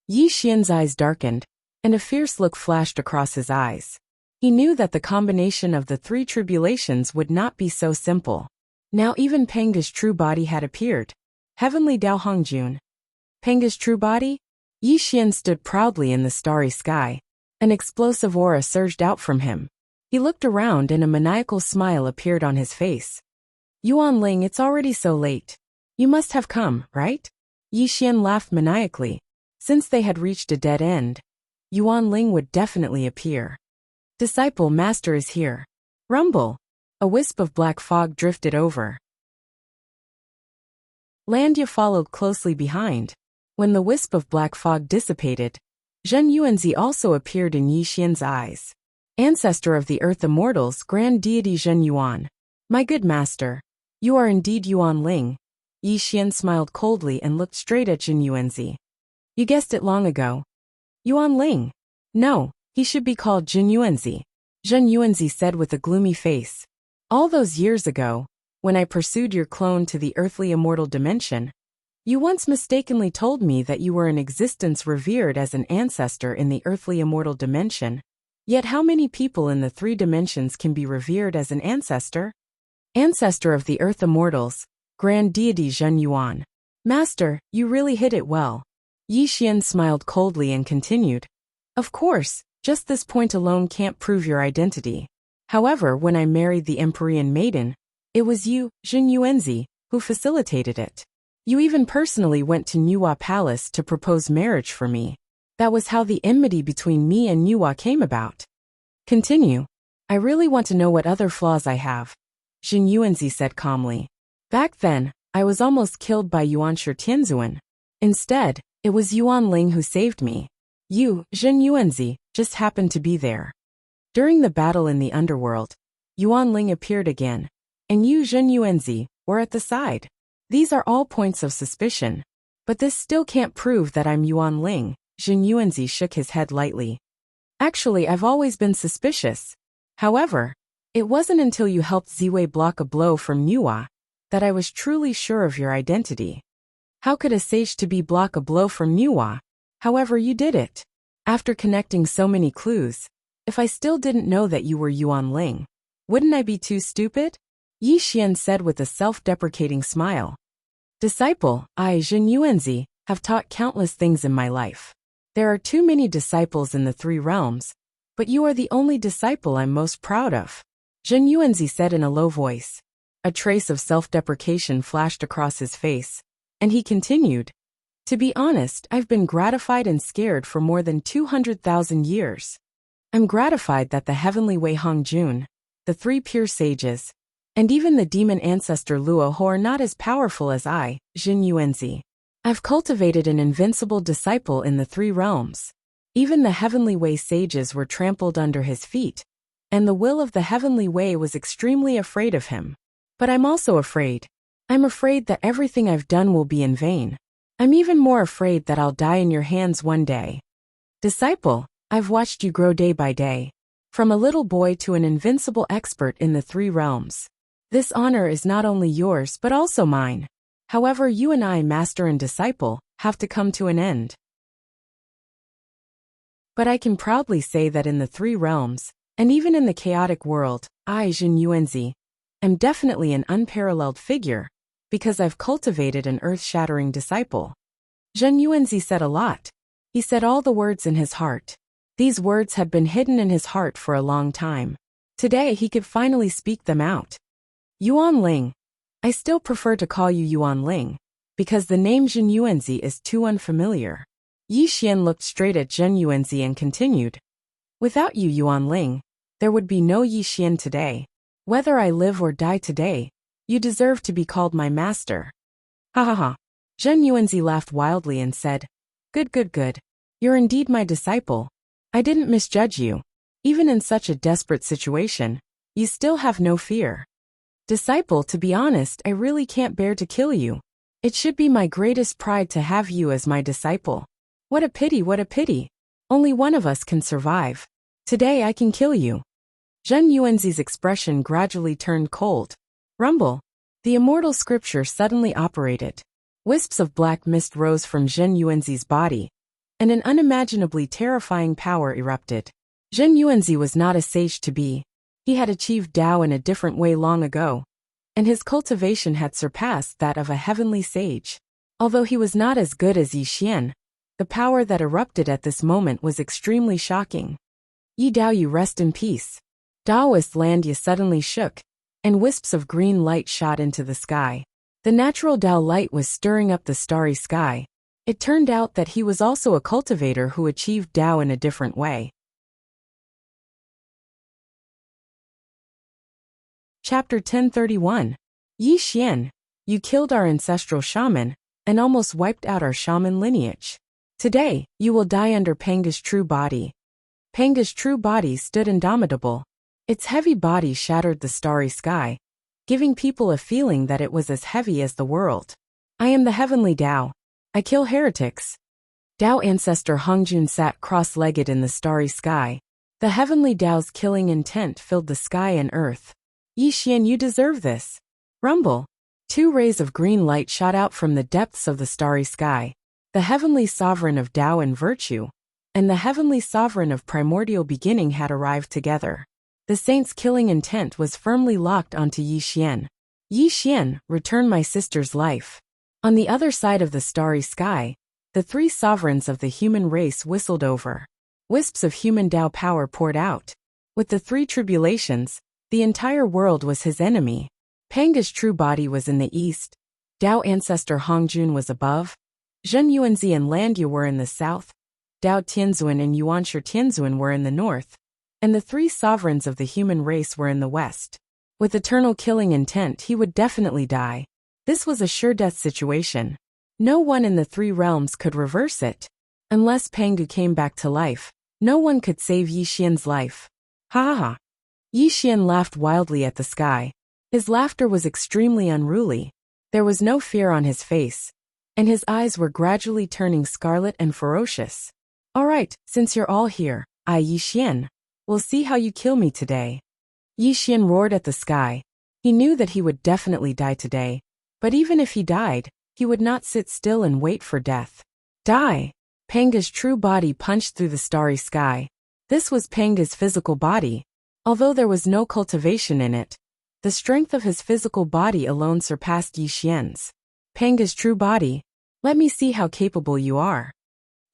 [SPEAKER 1] Yi Xian's eyes darkened, and a fierce look flashed across his eyes. He knew that the combination of the three tribulations would not be so simple. Now even Pangu's true body had appeared. Heavenly Dao Hongjun. Pangu's true body? Yi Xian stood proudly in the starry sky. An explosive aura surged out from him. He looked around and a maniacal smile appeared on his face. Yuan Ling, it's already so late. You must have come, right? Yi Xian laughed maniacally. Since they had reached a dead end, Yuan Ling would definitely appear. Disciple Master is here. Rumble. A wisp of black fog drifted over. Landia followed closely behind. When the wisp of black fog dissipated, Zhen Yuanzi also appeared in Yi Xian's eyes. Ancestor of the Earth Immortals, Grand Deity Zhen Yuan. My good master, you are indeed Yuan Ling. Yi Xian smiled coldly and looked straight at Zhen Yuanzi. You guessed it long ago. Yuan Ling. No, he should be called Zhen Yuanzi. Zhen Yuanzi said with a gloomy face. All those years ago, when I pursued your clone to the earthly immortal dimension, you once mistakenly told me that you were in existence revered as an ancestor in the earthly immortal dimension. Yet how many people in the three dimensions can be revered as an ancestor? Ancestor of the Earth Immortals, Grand Deity Zhen Yuan. Master, you really hit it well. Yi Xian smiled coldly and continued. Of course, just this point alone can't prove your identity. However, when I married the Empyrean maiden, it was you, Zhen Yuanzi, who facilitated it. You even personally went to Nuwa Palace to propose marriage for me. That was how the enmity between me and Nuwa came about. Continue. I really want to know what other flaws I have, Zhen Yuanzi said calmly. Back then, I was almost killed by Yuanshi Tianzuan. Instead, it was Yuan Ling who saved me. You, Zhen Yuanzi, just happened to be there. During the battle in the underworld, Yuan Ling appeared again, and you, Zhen Yuanzi, were at the side. These are all points of suspicion, but this still can't prove that I'm Yuan Ling. Zhen Yuanzi shook his head lightly. Actually, I've always been suspicious. However, it wasn't until you helped Ziwei block a blow from Nuwa that I was truly sure of your identity. How could a sage-to-be block a blow from Nuwa? However, you did it. After connecting so many clues, if I still didn't know that you were Yuan Ling, wouldn't I be too stupid? Yi Xian said with a self-deprecating smile. Disciple, I, Zhen Yuanzi, have taught countless things in my life. There are too many disciples in the three realms, but you are the only disciple I'm most proud of, Zhen Yuanzi said in a low voice. A trace of self-deprecation flashed across his face, and he continued, to be honest, I've been gratified and scared for more than 200,000 years. I'm gratified that the heavenly Wei Hongjun, the three pure sages, and even the demon ancestor Luo Ho are not as powerful as I, Zhen Yuanzi. I've cultivated an invincible disciple in the three realms. Even the heavenly Wei sages were trampled under his feet, and the will of the heavenly Wei was extremely afraid of him. But I'm also afraid. I'm afraid that everything I've done will be in vain. I'm even more afraid that I'll die in your hands one day. Disciple, I've watched you grow day by day, from a little boy to an invincible expert in the three realms. This honor is not only yours but also mine. However, you and I, master and disciple, have to come to an end. But I can proudly say that in the three realms, and even in the chaotic world, I, Zhen Yuanzi, am definitely an unparalleled figure, because I've cultivated an earth-shattering disciple. Zhen Yuanzi said a lot. He said all the words in his heart. These words had been hidden in his heart for a long time. Today he could finally speak them out. Yuan Ling. I still prefer to call you Yuan Ling, because the name Zhen Yuanzi is too unfamiliar. Yi Xian looked straight at Zhen Yuanzi and continued. Without you, Yuan Ling, there would be no Yi Xian today. Whether I live or die today, you deserve to be called my master. Ha ha ha. Zhen Yuanzi laughed wildly and said, Good, good, good. You're indeed my disciple. I didn't misjudge you. Even in such a desperate situation, you still have no fear. Disciple, to be honest, I really can't bear to kill you. It should be my greatest pride to have you as my disciple. What a pity, what a pity. Only one of us can survive. Today I can kill you. Zhen Yuanzi's expression gradually turned cold. Rumble. The immortal scripture suddenly operated. Wisps of black mist rose from Zhen Yuanzi's body, and an unimaginably terrifying power erupted. Zhen Yuanzi was not a sage to be. He had achieved Tao in a different way long ago, and his cultivation had surpassed that of a heavenly sage. Although he was not as good as Yi Xian, the power that erupted at this moment was extremely shocking. Yi Dao, you rest in peace. Taoist land Yi suddenly shook, and wisps of green light shot into the sky. The natural Tao light was stirring up the starry sky. It turned out that he was also a cultivator who achieved Tao in a different way. Chapter 1031. Yi Xian, you killed our ancestral shaman, and almost wiped out our shaman lineage. Today, you will die under Panga's true body. Panga's true body stood indomitable. Its heavy body shattered the starry sky, giving people a feeling that it was as heavy as the world. I am the heavenly Tao. I kill heretics. Tao ancestor Hongjun sat cross-legged in the starry sky. The heavenly Tao's killing intent filled the sky and earth. Yi Xian, you deserve this. Rumble. Two rays of green light shot out from the depths of the starry sky. The heavenly sovereign of Tao and virtue, and the heavenly sovereign of primordial beginning had arrived together. The saint's killing intent was firmly locked onto Yi Xian. Yi Xian, return my sister's life. On the other side of the starry sky, the three sovereigns of the human race whistled over. Wisps of human Tao power poured out. With the three tribulations, the entire world was his enemy. Panga's true body was in the east. Tao ancestor Hongjun was above. Zhen Yuanzi and Landia were in the south. Tao Tianzuan and Yuanshi Tianzuan were in the north. And the three sovereigns of the human race were in the west. With eternal killing intent, he would definitely die. This was a sure death situation. No one in the three realms could reverse it. Unless Pangu came back to life, no one could save Yi Xian's life. Ha ha ha. Yi Xian laughed wildly at the sky. His laughter was extremely unruly. There was no fear on his face, and his eyes were gradually turning scarlet and ferocious. All right, since you're all here, I, Yi Xian, will see how you kill me today. Yi Xian roared at the sky. He knew that he would definitely die today, but even if he died, he would not sit still and wait for death. Die! Panga's true body punched through the starry sky. This was Panga's physical body. Although there was no cultivation in it, the strength of his physical body alone surpassed Yi Xian's. Panga's true body. Let me see how capable you are.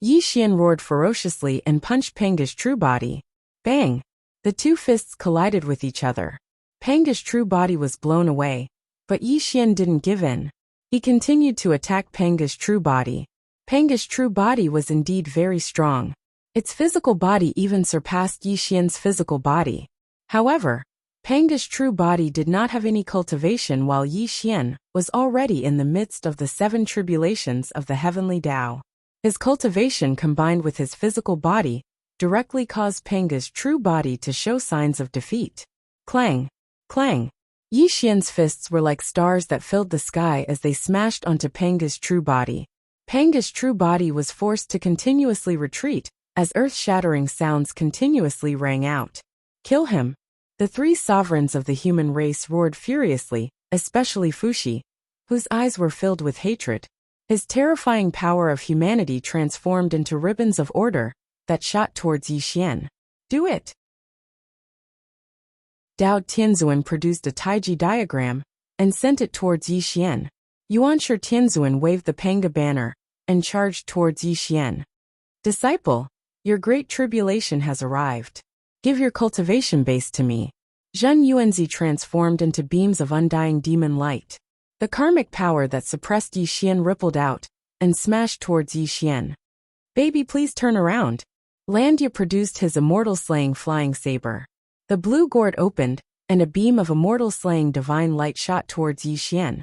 [SPEAKER 1] Yi Xian roared ferociously and punched Panga's true body. Bang! The two fists collided with each other. Panga's true body was blown away, but Yi Xian didn't give in. He continued to attack Panga's true body. Panga's true body was indeed very strong. Its physical body even surpassed Yi Xian's physical body. However, Panga's true body did not have any cultivation while Yi Xian was already in the midst of the 7 tribulations of the heavenly Tao. His cultivation combined with his physical body directly caused Panga's true body to show signs of defeat. Clang! Clang! Yi Xian's fists were like stars that filled the sky as they smashed onto Panga's true body. Panga's true body was forced to continuously retreat as earth-shattering sounds continuously rang out. Kill him! The 3 sovereigns of the human race roared furiously, especially Fuxi, whose eyes were filled with hatred. His terrifying power of humanity transformed into ribbons of order that shot towards Yi Xian. Do it! Dao Tianzuan produced a Taiji diagram and sent it towards Yi Xian. Yuanshi Tianzuan waved the Panga banner and charged towards Yi Xian. Disciple, your great tribulation has arrived. Give your cultivation base to me. Zhen Yuanzi transformed into beams of undying demon light. The karmic power that suppressed Yi Xian rippled out and smashed towards Yi Xian. Baby, please turn around. Landia produced his immortal slaying flying saber. The blue gourd opened, and a beam of immortal slaying divine light shot towards Yi Xian.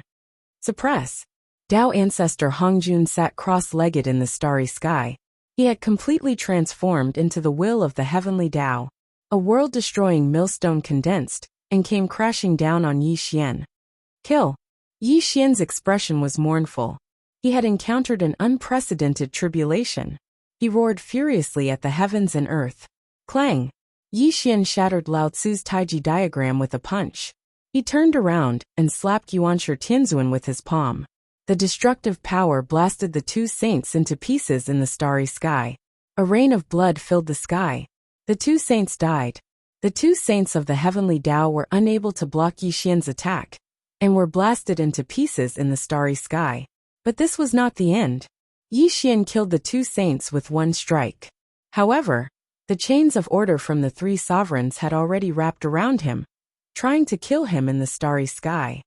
[SPEAKER 1] Suppress. Tao ancestor Hongjun sat cross-legged in the starry sky. He had completely transformed into the will of the heavenly Tao. A world-destroying millstone condensed and came crashing down on Yi Xian. Kill! Yi Xian's expression was mournful. He had encountered an unprecedented tribulation. He roared furiously at the heavens and earth. Clang! Yi Xian shattered Lao Tzu's Taiji diagram with a punch. He turned around and slapped Yuanshi Tianzuan with his palm. The destructive power blasted the 2 saints into pieces in the starry sky. A rain of blood filled the sky. The 2 saints died. The 2 saints of the heavenly Tao were unable to block Yi Xian's attack and were blasted into pieces in the starry sky. But this was not the end. Yi Xian killed the 2 saints with one strike. However, the chains of order from the 3 sovereigns had already wrapped around him, trying to kill him in the starry sky.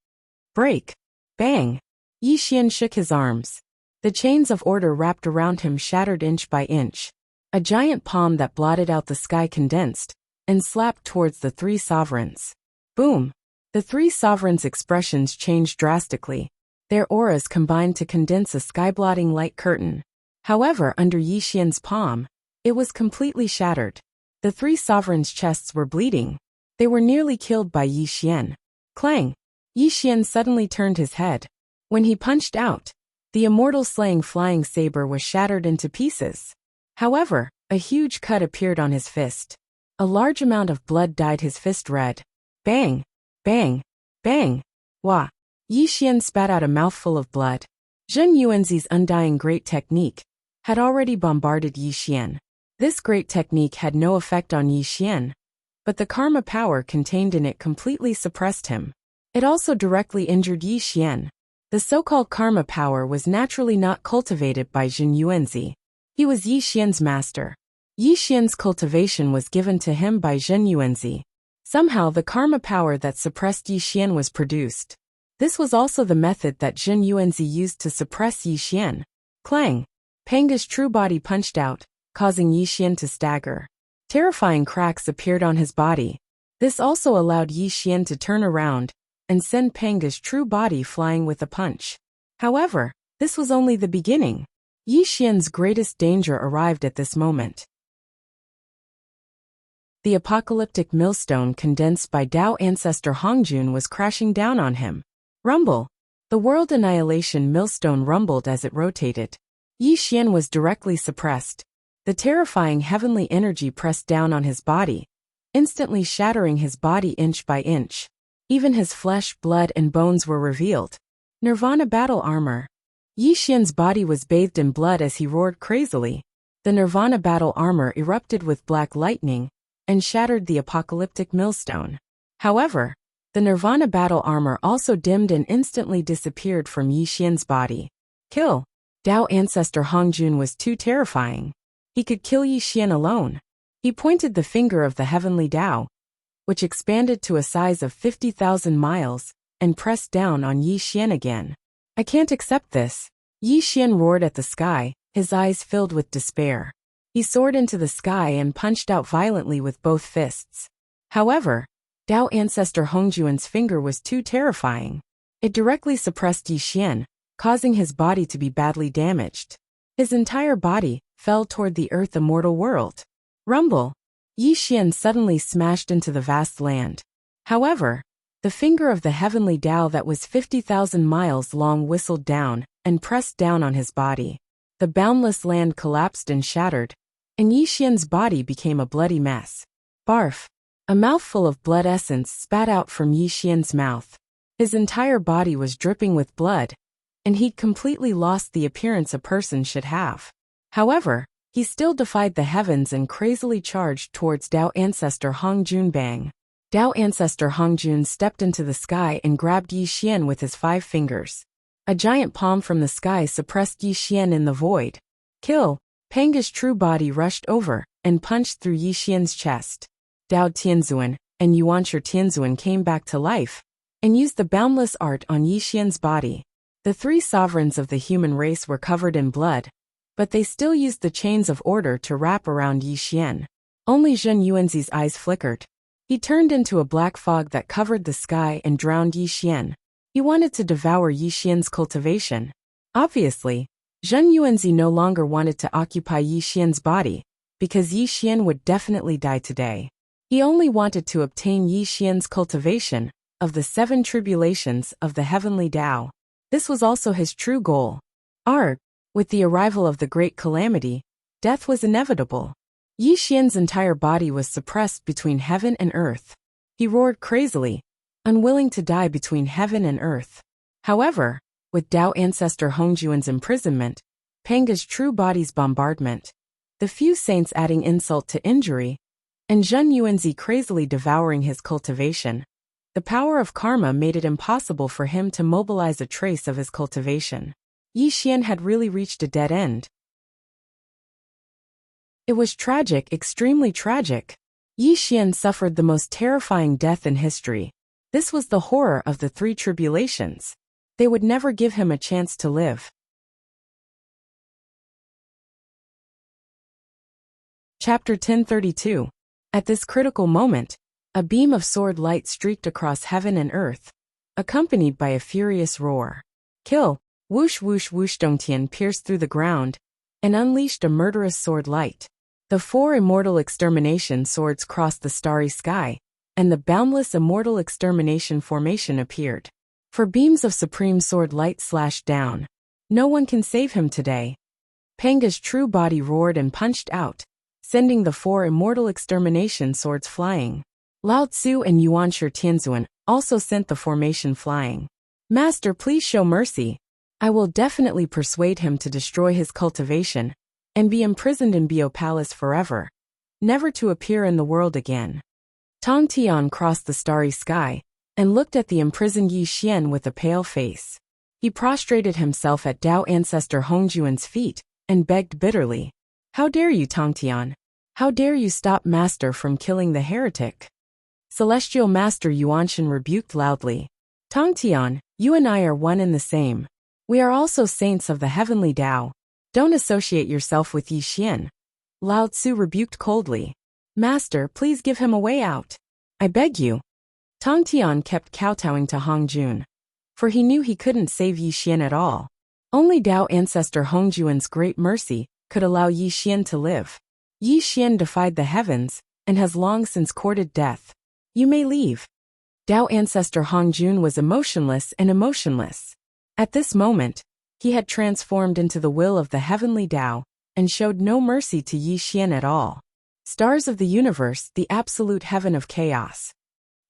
[SPEAKER 1] Break! Bang! Yi Xian shook his arms. The chains of order wrapped around him shattered inch by inch. A giant palm that blotted out the sky condensed and slapped towards the 3 sovereigns. Boom! The 3 sovereigns' expressions changed drastically. Their auras combined to condense a sky-blotting light curtain. However, under Yi Xian's palm, it was completely shattered. The 3 sovereigns' chests were bleeding. They were nearly killed by Yi Xian. Clang! Yi Xian suddenly turned his head. When he punched out, the immortal slaying flying saber was shattered into pieces. However, a huge cut appeared on his fist. A large amount of blood dyed his fist red. Bang! Bang! Bang! Wah! Yi Xian spat out a mouthful of blood. Zhen Yuanzi's undying great technique had already bombarded Yi Xian. This great technique had no effect on Yi Xian, but the karma power contained in it completely suppressed him. It also directly injured Yi Xian. The so-called karma power was naturally not cultivated by Zhen Yuanzi. He was Yi Xian's master. Yi Xian's cultivation was given to him by Zhen Yuanzi. Somehow the karma power that suppressed Yi Xian was produced. This was also the method that Zhen Yuanzi used to suppress Yi Xian. Clang! Panga's true body punched out, causing Yi Xian to stagger. Terrifying cracks appeared on his body. This also allowed Yi Xian to turn around and send Panga's true body flying with a punch. However, this was only the beginning. Yi Xian's greatest danger arrived at this moment. The apocalyptic millstone condensed by Tao ancestor Hongjun was crashing down on him. Rumble! The world annihilation millstone rumbled as it rotated. Yi Xian was directly suppressed. The terrifying heavenly energy pressed down on his body, instantly shattering his body inch by inch. Even his flesh, blood, and bones were revealed. Nirvana battle armor. Yi Xian's body was bathed in blood as he roared crazily. The Nirvana battle armor erupted with black lightning and shattered the apocalyptic millstone. However, the Nirvana battle armor also dimmed and instantly disappeared from Yi Xian's body. Kill! Dao ancestor Hongjun was too terrifying. He could kill Yi Xian alone. He pointed the finger of the heavenly Dao, which expanded to a size of 50,000 miles, and pressed down on Yi Xian again. I can't accept this. Yi Xian roared at the sky, his eyes filled with despair. He soared into the sky and punched out violently with both fists. However, Dao ancestor Hongjuan's finger was too terrifying. It directly suppressed Yi Xian, causing his body to be badly damaged. His entire body fell toward the earth immortal world. Rumble! Yi Xian suddenly smashed into the vast land. However, the finger of the heavenly Dao that was 50,000 miles long whistled down and pressed down on his body. The boundless land collapsed and shattered, and Yi Xian's body became a bloody mess. Barf! A mouthful of blood essence spat out from Yi Xian's mouth. His entire body was dripping with blood, and he'd completely lost the appearance a person should have. However, he still defied the heavens and crazily charged towards Dao ancestor Hongjun. Bang! Dao ancestor Hongjun stepped into the sky and grabbed Yi Xian with his 5 fingers. A giant palm from the sky suppressed Yi Xian in the void. Kill! Panga's true body rushed over and punched through Yi Xian's chest. Dao Tianzuan and Yuanshi Tianzuan came back to life and used the boundless art on Yi Xian's body. The 3 sovereigns of the human race were covered in blood, but they still used the chains of order to wrap around Yi Xian. Only Zhen Yuanzi's eyes flickered. He turned into a black fog that covered the sky and drowned Yi Xian. He wanted to devour Yi Xian's cultivation. Obviously, Zhen Yuanzi no longer wanted to occupy Yi Xian's body, because Yi Xian would definitely die today. He only wanted to obtain Yi Xian's cultivation of the 7 tribulations of the heavenly Dao. This was also his true goal. With the arrival of the great calamity, death was inevitable. Yi Xian's entire body was suppressed between heaven and earth. He roared crazily, unwilling to die between heaven and earth. However, with Dao ancestor Hongjuan's imprisonment, Panga's true body's bombardment, the few saints adding insult to injury, and Zhen Yuanzi crazily devouring his cultivation, the power of karma made it impossible for him to mobilize a trace of his cultivation. Yi Xian had really reached a dead end. It was tragic, extremely tragic. Yi Xian suffered the most terrifying death in history. This was the horror of the 3 tribulations. They would never give him a chance to live. Chapter 1032. At this critical moment, a beam of sword light streaked across heaven and earth, accompanied by a furious roar. Kill! Whoosh whoosh whoosh! Dongtian pierced through the ground and unleashed a murderous sword light. The 4 immortal extermination swords crossed the starry sky, and the boundless immortal extermination formation appeared. For beams of supreme sword light slashed down. No one can save him today. Panga's true body roared and punched out, sending the 4 immortal extermination swords flying. Lao Tzu and Yuanshi Tianzuan also sent the formation flying. Master, please show mercy. I will definitely persuade him to destroy his cultivation and be imprisoned in Bio Palace forever, never to appear in the world again. Tong Tian crossed the starry sky and looked at the imprisoned Yi Xian with a pale face. He prostrated himself at Dao ancestor Hongjuan's feet and begged bitterly. How dare you, Tong Tian? How dare you stop Master from killing the heretic? Celestial Master Yuanshan rebuked loudly. Tong Tian, you and I are one and the same. We are also saints of the heavenly Dao. Don't associate yourself with Yi Xian. Lao Tzu rebuked coldly. Master, please give him a way out. I beg you. Tong Tian kept kowtowing to Hongjun, for he knew he couldn't save Yi Xian at all. Only Dao ancestor Hongjuan's great mercy could allow Yi Xian to live. Yi Xian defied the heavens and has long since courted death. You may leave. Dao ancestor Hongjun was emotionless and emotionless. At this moment, he had transformed into the will of the heavenly Dao and showed no mercy to Yi Xian at all. Stars of the universe, the absolute heaven of chaos.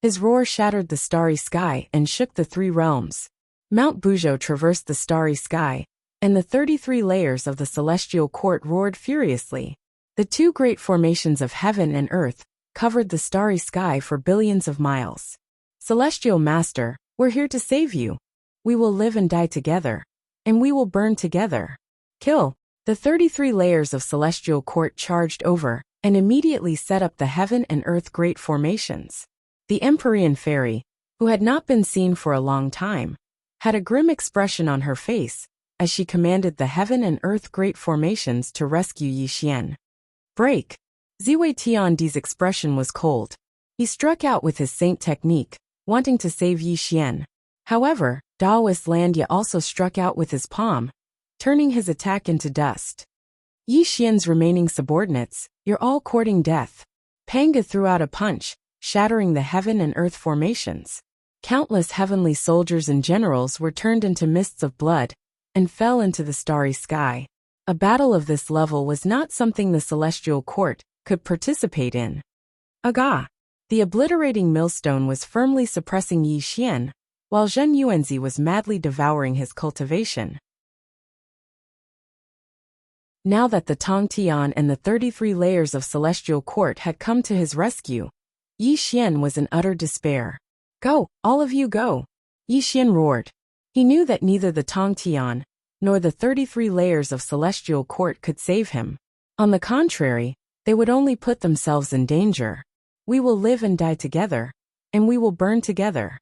[SPEAKER 1] His roar shattered the starry sky and shook the 3 realms. Mount Buzhou traversed the starry sky, and the 33 layers of the celestial court roared furiously. The 2 great formations of heaven and earth covered the starry sky for billions of miles. Celestial Master, we're here to save you. We will live and die together, and we will burn together. Kill. The 33 layers of celestial court charged over and immediately set up the heaven and earth great formations. The Empyrean fairy, who had not been seen for a long time, had a grim expression on her face as she commanded the heaven and earth great formations to rescue Yi Xian. Break. Ziwei Tiandi's expression was cold. He struck out with his saint technique, wanting to save Yi Xian. However, Daoist Landia also struck out with his palm, turning his attack into dust. Yi Xian's remaining subordinates, you're all courting death. Panga threw out a punch, shattering the heaven and earth formations. Countless heavenly soldiers and generals were turned into mists of blood and fell into the starry sky. A battle of this level was not something the celestial court could participate in. Aga! The obliterating millstone was firmly suppressing Yi Xian, while Zhen Yuanzi was madly devouring his cultivation. Now that the Tong Tian and the 33 layers of celestial court had come to his rescue, Yi Xian was in utter despair. Go, all of you go! Yi Xian roared. He knew that neither the Tong Tian nor the 33 layers of celestial court could save him. On the contrary, they would only put themselves in danger. We will live and die together, and we will burn together.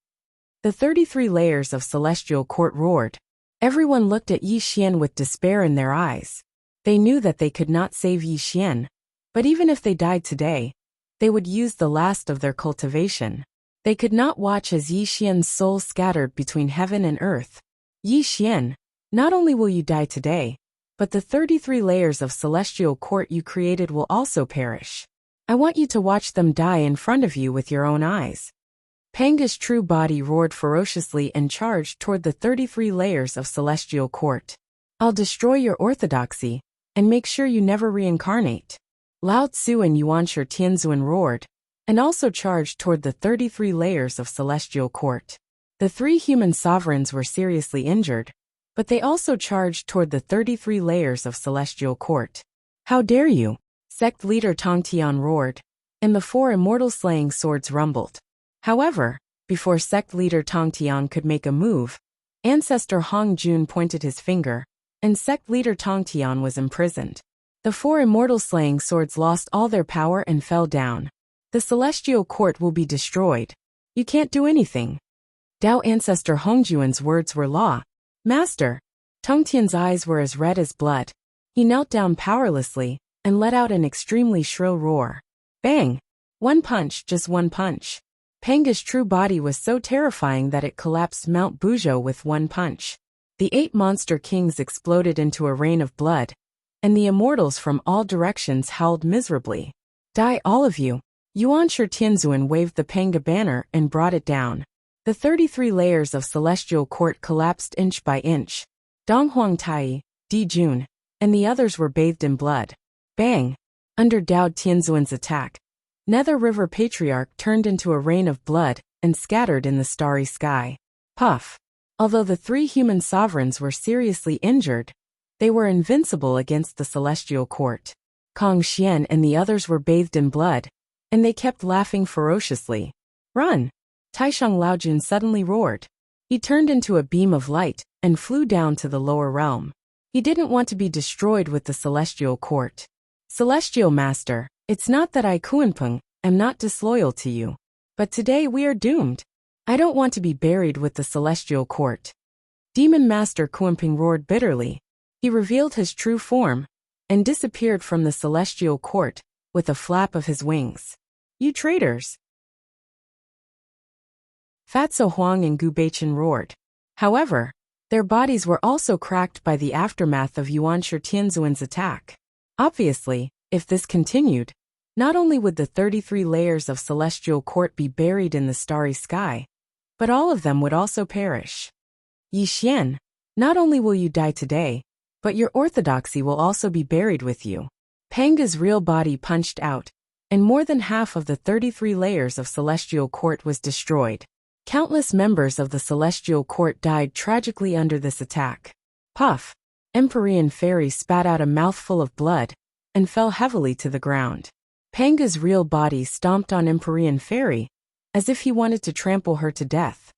[SPEAKER 1] The 33 layers of celestial court roared. Everyone looked at Yi Xian with despair in their eyes. They knew that they could not save Yi Xian, but even if they died today, they would use the last of their cultivation. They could not watch as Yi Xian's soul scattered between heaven and earth. Yi Xian, not only will you die today, but the 33 layers of celestial court you created will also perish. I want you to watch them die in front of you with your own eyes. Panga's true body roared ferociously and charged toward the 33 layers of celestial court. I'll destroy your orthodoxy and make sure you never reincarnate. Lao Tzu and Yuanshi Tianzuan roared, and also charged toward the 33 layers of celestial court. The three human sovereigns were seriously injured, but they also charged toward the 33 layers of celestial court. How dare you? Sect leader Tong Tian roared, and the four immortal slaying swords rumbled. However, before sect leader Tong Tian could make a move, ancestor Hong Jun pointed his finger, and sect leader Tong Tian was imprisoned. The four immortal slaying swords lost all their power and fell down. The celestial court will be destroyed. You can't do anything. Dao ancestor Hongjuan's words were law. Master. Tong Tian's eyes were as red as blood. He knelt down powerlessly and let out an extremely shrill roar. Bang! One punch, just one punch. Panga's true body was so terrifying that it collapsed Mount Buzhou with one punch. The 8 monster kings exploded into a rain of blood, and the immortals from all directions howled miserably. Die all of you! Yuanshi Tianzuan waved the Panga banner and brought it down. The 33 layers of celestial court collapsed inch by inch. Dong Huangtai, Di Jun, and the others were bathed in blood. Bang! Under Dao Tianzuan's attack, Nether River Patriarch turned into a rain of blood and scattered in the starry sky. Puff! Although the three human sovereigns were seriously injured, they were invincible against the celestial court. Kong Xian and the others were bathed in blood, and they kept laughing ferociously. Run! Taishang Laojun suddenly roared. He turned into a beam of light and flew down to the lower realm. He didn't want to be destroyed with the celestial court. Celestial Master, it's not that I Kuanpeng am not disloyal to you, but today we are doomed. I don't want to be buried with the celestial court. Demon Master Kuanpeng roared bitterly. He revealed his true form and disappeared from the celestial court with a flap of his wings. You traitors! Fatso Huang and Gu Beichen roared. However, their bodies were also cracked by the aftermath of Yuanshi Tianzuan's attack. Obviously, if this continued, not only would the 33 layers of celestial court be buried in the starry sky, but all of them would also perish. Yi Xian, not only will you die today, but your orthodoxy will also be buried with you. Panga's real body punched out, and more than half of the 33 layers of celestial court was destroyed. Countless members of the celestial court died tragically under this attack. Puff! Empyrean fairy spat out a mouthful of blood and fell heavily to the ground. Panga's real body stomped on Empyrean fairy, as if he wanted to trample her to death.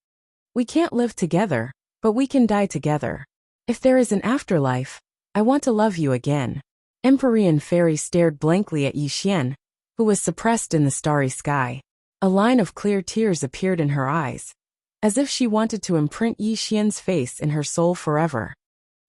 [SPEAKER 1] We can't live together, but we can die together. If there is an afterlife, I want to love you again. Empyrean Fairy stared blankly at Yi Xian, who was suppressed in the starry sky. A line of clear tears appeared in her eyes, as if she wanted to imprint Yi Xian's face in her soul forever.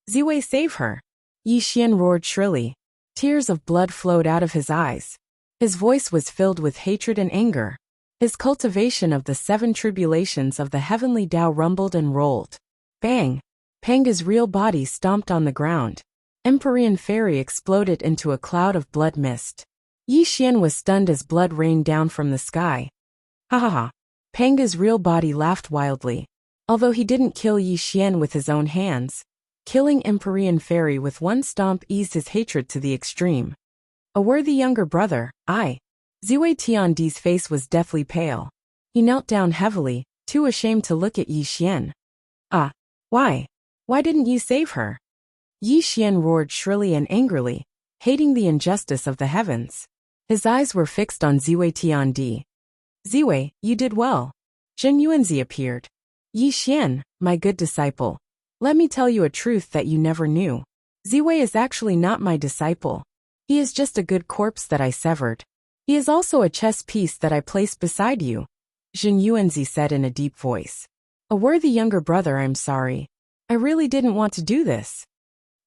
[SPEAKER 1] Ziwei, save her! Yi Xian roared shrilly. Tears of blood flowed out of his eyes. His voice was filled with hatred and anger. His cultivation of the 7 tribulations of the heavenly Tao rumbled and rolled. Bang! Panga's real body stomped on the ground. Empyrean Fairy exploded into a cloud of blood mist. Yi Xian was stunned as blood rained down from the sky. Ha ha ha! Panga's real body laughed wildly. Although he didn't kill Yi Xian with his own hands, killing Empyrean Fairy with one stomp eased his hatred to the extreme. A worthy younger brother, I. Ziwei Tiandi's face was deathly pale. He knelt down heavily, too ashamed to look at Yi Xian. Why? Why didn't you save her? Yi Xian roared shrilly and angrily, hating the injustice of the heavens. His eyes were fixed on Ziwei Tiandi. Ziwei, you did well. Zhen Yuanzi appeared. Yi Xian, my good disciple. Let me tell you a truth that you never knew. Ziwei is actually not my disciple. He is just a good corpse that I severed. He is also a chess piece that I placed beside you, Zhen Yuanzi said in a deep voice. A worthy younger brother, I'm sorry. I really didn't want to do this.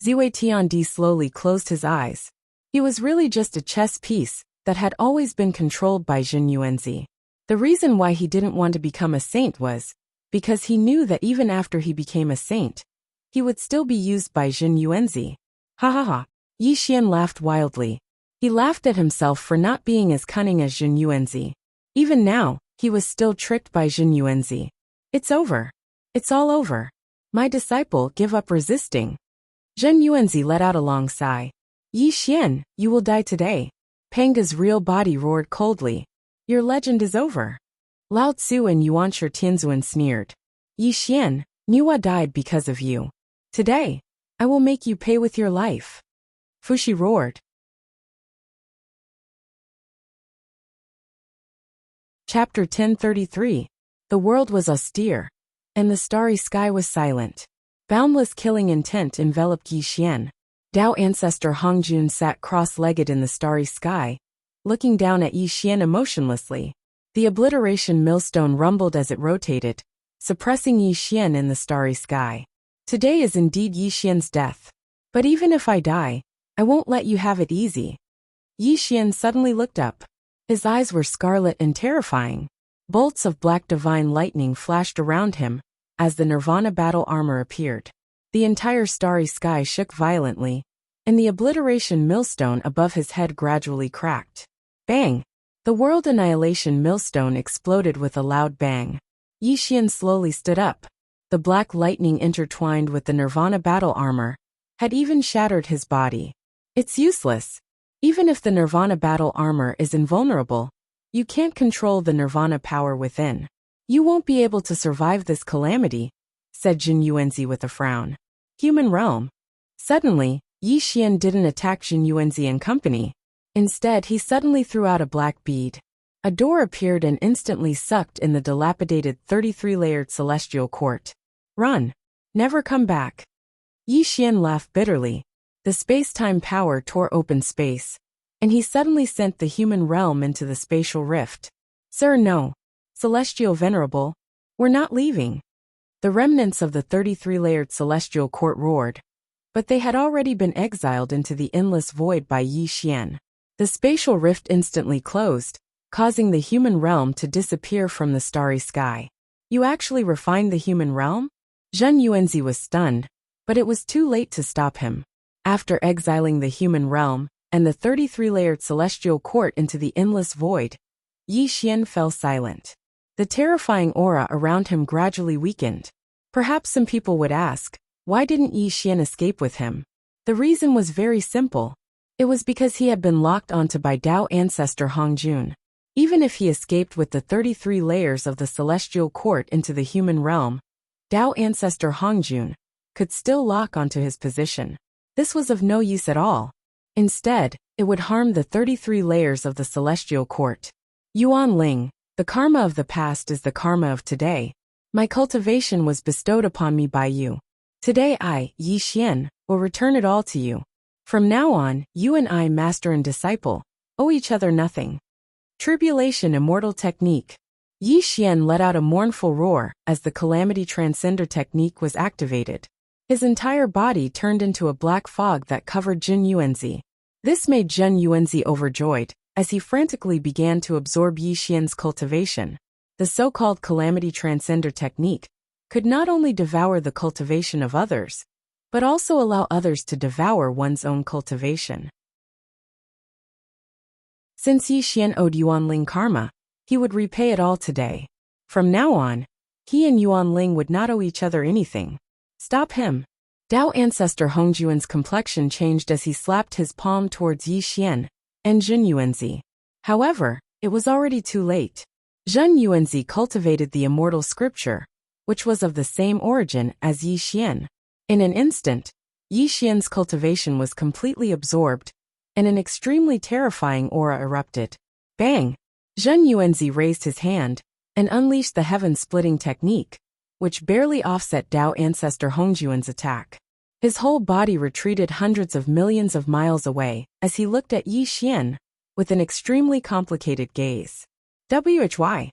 [SPEAKER 1] Ziwei Tiandi slowly closed his eyes. He was really just a chess piece that had always been controlled by Zhen Yuanzi. The reason why he didn't want to become a saint was because he knew that even after he became a saint, he would still be used by Zhen Yuanzi. Ha ha ha. Yi Xian laughed wildly. He laughed at himself for not being as cunning as Zhen Yuanzi. Even now, he was still tricked by Zhen Yuanzi. It's over. It's all over. My disciple, give up resisting. Zhen Yuanzi let out a long sigh. Yi Xian, you will die today. Panga's real body roared coldly. Your legend is over. Lao Tzu and Yuanshi Tianzuan sneered. Yi Xian, Niwa died because of you. Today, I will make you pay with your life. Fushi roared. Chapter 1033. The world was austere, and the starry sky was silent. Boundless killing intent enveloped Yi Xian. Tao ancestor Hongjun sat cross-legged in the starry sky, looking down at Yi Xian emotionlessly. The obliteration millstone rumbled as it rotated, suppressing Yi Xian in the starry sky. Today is indeed Yi Xian's death. But even if I die, I won't let you have it easy. Yi Xian suddenly looked up. His eyes were scarlet and terrifying. Bolts of black divine lightning flashed around him as the Nirvana battle armor appeared. The entire starry sky shook violently, and the obliteration millstone above his head gradually cracked. Bang! The world annihilation millstone exploded with a loud bang. Yi Xian slowly stood up. The black lightning intertwined with the Nirvana battle armor had even shattered his body. It's useless. Even if the Nirvana battle armor is invulnerable, you can't control the Nirvana power within. You won't be able to survive this calamity, said Zhen Yuanzi with a frown. Human realm. Suddenly, Yi Xian didn't attack Zhen Yuanzi and company. Instead, he suddenly threw out a black bead. A door appeared and instantly sucked in the dilapidated 33-layered celestial court. Run. Never come back. Yi Xian laughed bitterly. The space-time power tore open space, and he suddenly sent the human realm into the spatial rift. Sir, no. Celestial Venerable, we're not leaving. The remnants of the 33-layered celestial court roared, but they had already been exiled into the endless void by Yi Xian. The spatial rift instantly closed, causing the human realm to disappear from the starry sky. You actually refined the human realm? Zhen Yuanzi was stunned, but it was too late to stop him. After exiling the human realm and the 33-layered celestial court into the endless void, Yi Xian fell silent. The terrifying aura around him gradually weakened. Perhaps some people would ask, why didn't Yi Xian escape with him? The reason was very simple. It was because he had been locked onto by Tao ancestor Hongjun. Even if he escaped with the 33 layers of the celestial court into the human realm, Tao ancestor Hongjun could still lock onto his position. This was of no use at all. Instead, it would harm the 33 layers of the celestial court. Yuan Ling, the karma of the past is the karma of today. My cultivation was bestowed upon me by you. Today I, Yi Xian, will return it all to you. From now on, you and I, master and disciple, owe each other nothing. Tribulation Immortal Technique. Yi Xian let out a mournful roar as the Calamity Transcender technique was activated. His entire body turned into a black fog that covered Jin Yuanzi. This made Jin Yuanzi overjoyed, as he frantically began to absorb Yi Xian's cultivation. The so-called Calamity Transcender technique could not only devour the cultivation of others, but also allow others to devour one's own cultivation. Since Yi Xian owed Yuanling karma, he would repay it all today. From now on, he and Yuanling would not owe each other anything. Stop him. Dao ancestor Hongjuan's complexion changed as he slapped his palm towards Yi Xian and Jin Yuanzi. However, it was already too late. Jin Yuanzi cultivated the immortal scripture, which was of the same origin as Yi Xian. In an instant, Yi Xian's cultivation was completely absorbed, and an extremely terrifying aura erupted. Bang! Jin Yuanzi raised his hand and unleashed the heaven-splitting technique, which barely offset Dao ancestor Hongjuan's attack. His whole body retreated hundreds of millions of miles away as he looked at Yi Xian with an extremely complicated gaze. Why?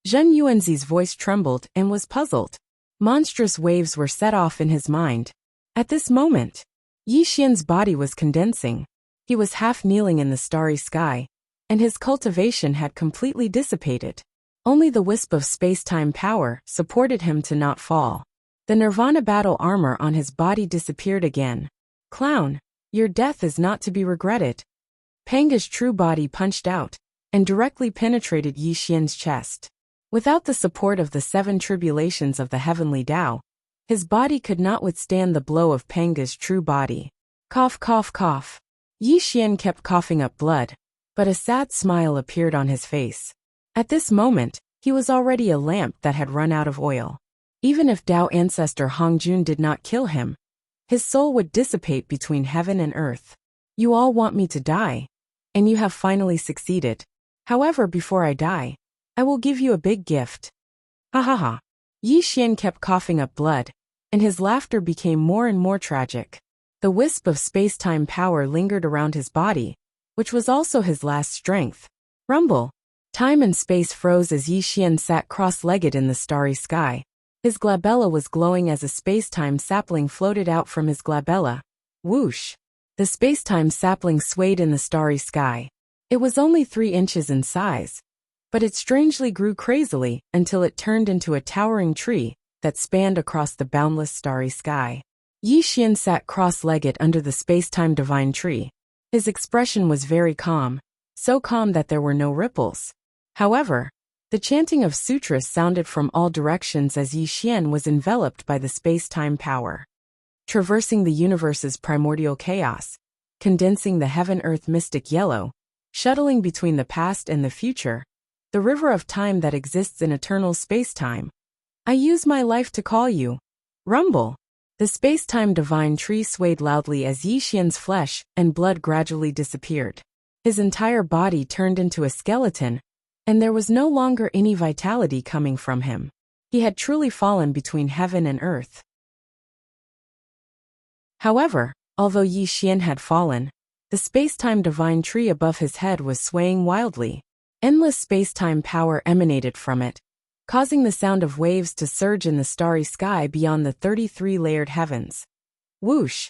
[SPEAKER 1] Jin Yuanzi's voice trembled and was puzzled. Monstrous waves were set off in his mind. At this moment, Yi Xian's body was condensing. He was half kneeling in the starry sky, and his cultivation had completely dissipated. Only the wisp of space-time power supported him to not fall. The Nirvana battle armor on his body disappeared again. Clown, your death is not to be regretted. Panga's true body punched out and directly penetrated Yi Xian's chest. Without the support of the 7 tribulations of the heavenly Tao, his body could not withstand the blow of Panga's true body. Cough, cough, cough. Yi Xian kept coughing up blood, but a sad smile appeared on his face. At this moment, he was already a lamp that had run out of oil. Even if Tao ancestor Hongjun did not kill him, his soul would dissipate between heaven and earth. You all want me to die, and you have finally succeeded. However, before I die, I will give you a big gift. Ha ha ha. Yi Xian kept coughing up blood, and his laughter became more and more tragic. The wisp of space-time power lingered around his body, which was also his last strength. Rumble. Time and space froze as Yi Xian sat cross-legged in the starry sky. His glabella was glowing as a space-time sapling floated out from his glabella. Whoosh! The space-time sapling swayed in the starry sky. It was only 3 inches in size, but it strangely grew crazily until it turned into a towering tree that spanned across the boundless starry sky. Yi Xian sat cross-legged under the space-time divine tree. His expression was very calm, so calm that there were no ripples. However, the chanting of sutras sounded from all directions as Yi Xian was enveloped by the space-time power. Traversing the universe's primordial chaos, condensing the heaven-earth mystic yellow, shuttling between the past and the future, the river of time that exists in eternal space-time. I use my life to call you. Rumble. The space-time divine tree swayed loudly as Yi Xian's flesh and blood gradually disappeared. His entire body turned into a skeleton, and there was no longer any vitality coming from him. He had truly fallen between heaven and earth. However, although Yi Xian had fallen, the space-time divine tree above his head was swaying wildly. Endless space-time power emanated from it, causing the sound of waves to surge in the starry sky beyond the 33-layered heavens. Whoosh!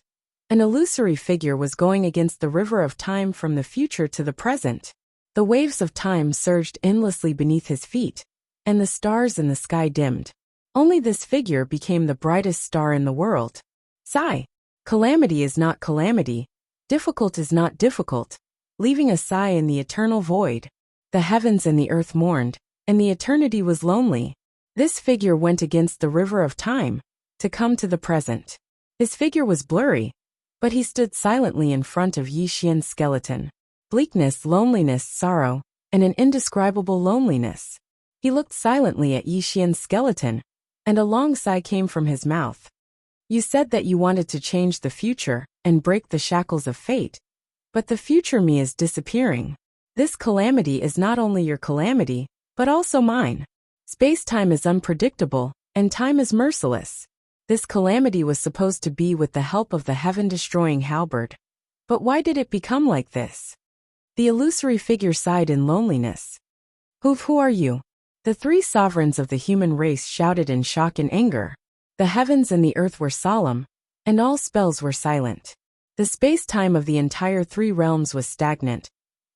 [SPEAKER 1] An illusory figure was going against the river of time from the future to the present. The waves of time surged endlessly beneath his feet, and the stars in the sky dimmed. Only this figure became the brightest star in the world. Sigh. Calamity is not calamity. Difficult is not difficult. Leaving a sigh in the eternal void. The heavens and the earth mourned, and the eternity was lonely. This figure went against the river of time, to come to the present. His figure was blurry, but he stood silently in front of Yi Xian's skeleton. Bleakness, loneliness, sorrow, and an indescribable loneliness. He looked silently at Yi Xian's skeleton, and a long sigh came from his mouth. You said that you wanted to change the future and break the shackles of fate, but the future me is disappearing. This calamity is not only your calamity, but also mine. Space-time is unpredictable, and time is merciless. This calamity was supposed to be with the help of the heaven-destroying halberd. But why did it become like this? The illusory figure sighed in loneliness. Who are you? The three sovereigns of the human race shouted in shock and anger. The heavens and the earth were solemn, and all spells were silent. The space-time of the entire three realms was stagnant,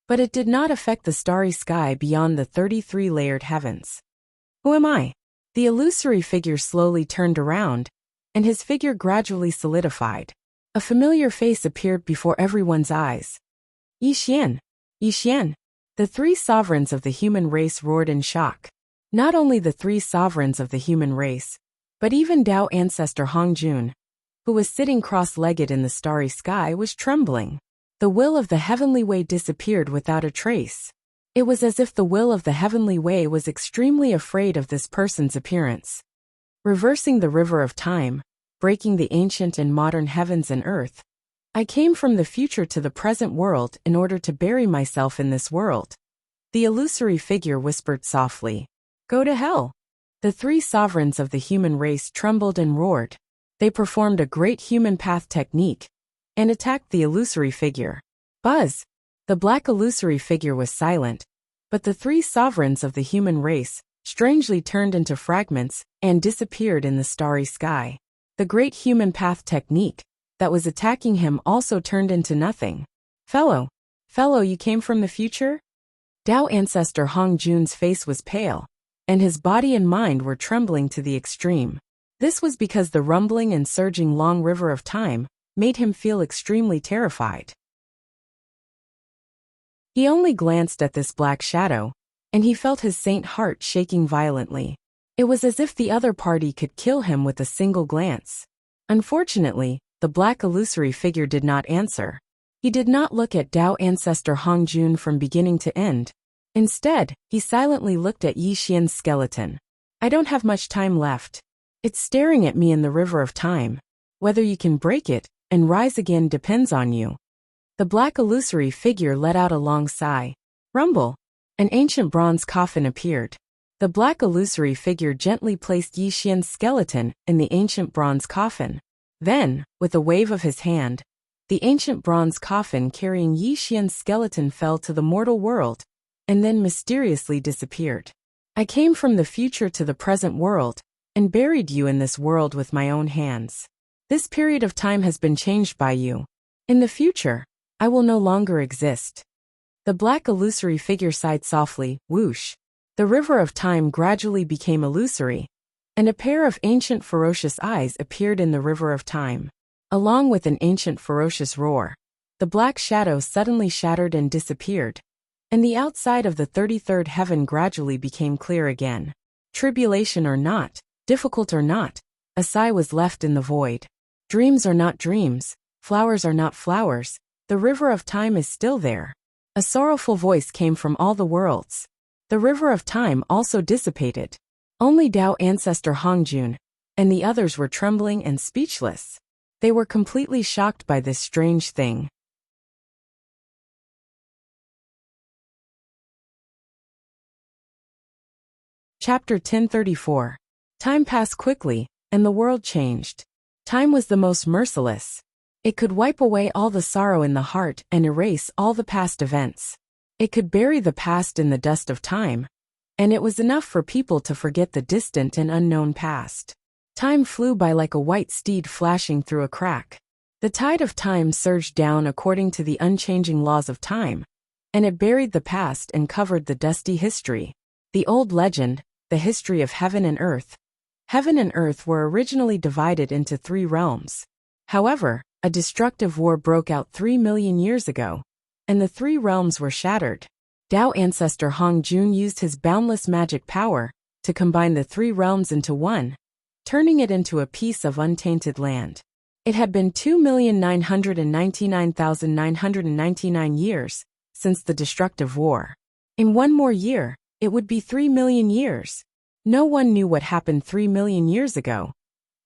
[SPEAKER 1] but it did not affect the starry sky beyond the 33-layered heavens. Who am I? The illusory figure slowly turned around, and his figure gradually solidified. A familiar face appeared before everyone's eyes. Yixian! Yixian! The three sovereigns of the human race roared in shock. Not only the three sovereigns of the human race, but even Tao ancestor Hongjun, who was sitting cross-legged in the starry sky, was trembling. The will of the heavenly way disappeared without a trace. It was as if the will of the heavenly way was extremely afraid of this person's appearance. Reversing the river of time, breaking the ancient and modern heavens and earth, I came from the future to the present world in order to bury myself in this world. The illusory figure whispered softly. Go to hell. The three sovereigns of the human race trembled and roared. They performed a great human path technique and attacked the illusory figure. Buzz! The black illusory figure was silent, but the three sovereigns of the human race strangely turned into fragments and disappeared in the starry sky. The great human path technique that was attacking him also turned into nothing. Fellow, you came from the future? Tao ancestor Hongjun's face was pale, and his body and mind were trembling to the extreme. This was because the rumbling and surging long river of time made him feel extremely terrified. He only glanced at this black shadow, and he felt his saint heart shaking violently. It was as if the other party could kill him with a single glance. Unfortunately, the black illusory figure did not answer. He did not look at Tao ancestor Hongjun from beginning to end. Instead, he silently looked at Yixian's skeleton. I don't have much time left. It's staring at me in the river of time. Whether you can break it and rise again depends on you. The black illusory figure let out a long sigh. Rumble! An ancient bronze coffin appeared. The black illusory figure gently placed Yixian's skeleton in the ancient bronze coffin. Then, with a wave of his hand, the ancient bronze coffin carrying Yixian's skeleton fell to the mortal world, and then mysteriously disappeared. I came from the future to the present world, and buried you in this world with my own hands. This period of time has been changed by you. In the future, I will no longer exist. The black illusory figure sighed softly, whoosh. The river of time gradually became illusory, and a pair of ancient ferocious eyes appeared in the river of time. Along with an ancient ferocious roar, the black shadow suddenly shattered and disappeared, and the outside of the 33rd heaven gradually became clear again. Tribulation or not, difficult or not, a sigh was left in the void. Dreams are not dreams, flowers are not flowers, the river of time is still there. A sorrowful voice came from all the worlds. The river of time also dissipated. Only Tao ancestor Hongjun and the others were trembling and speechless. They were completely shocked by this strange thing. Chapter 1034. Time passed quickly, and the world changed. Time was the most merciless. It could wipe away all the sorrow in the heart and erase all the past events. It could bury the past in the dust of time, and it was enough for people to forget the distant and unknown past. Time flew by like a white steed flashing through a crack. The tide of time surged down according to the unchanging laws of time, and it buried the past and covered the dusty history. The old legend, the history of heaven and earth. Heaven and earth were originally divided into 3 realms. However, a destructive war broke out 3 million years ago, and the 3 realms were shattered. Tao ancestor Hongjun used his boundless magic power to combine the 3 realms into one, turning it into a piece of untainted land. It had been 2,999,999 years since the destructive war. In 1 more year, it would be 3 million years. No one knew what happened 3 million years ago,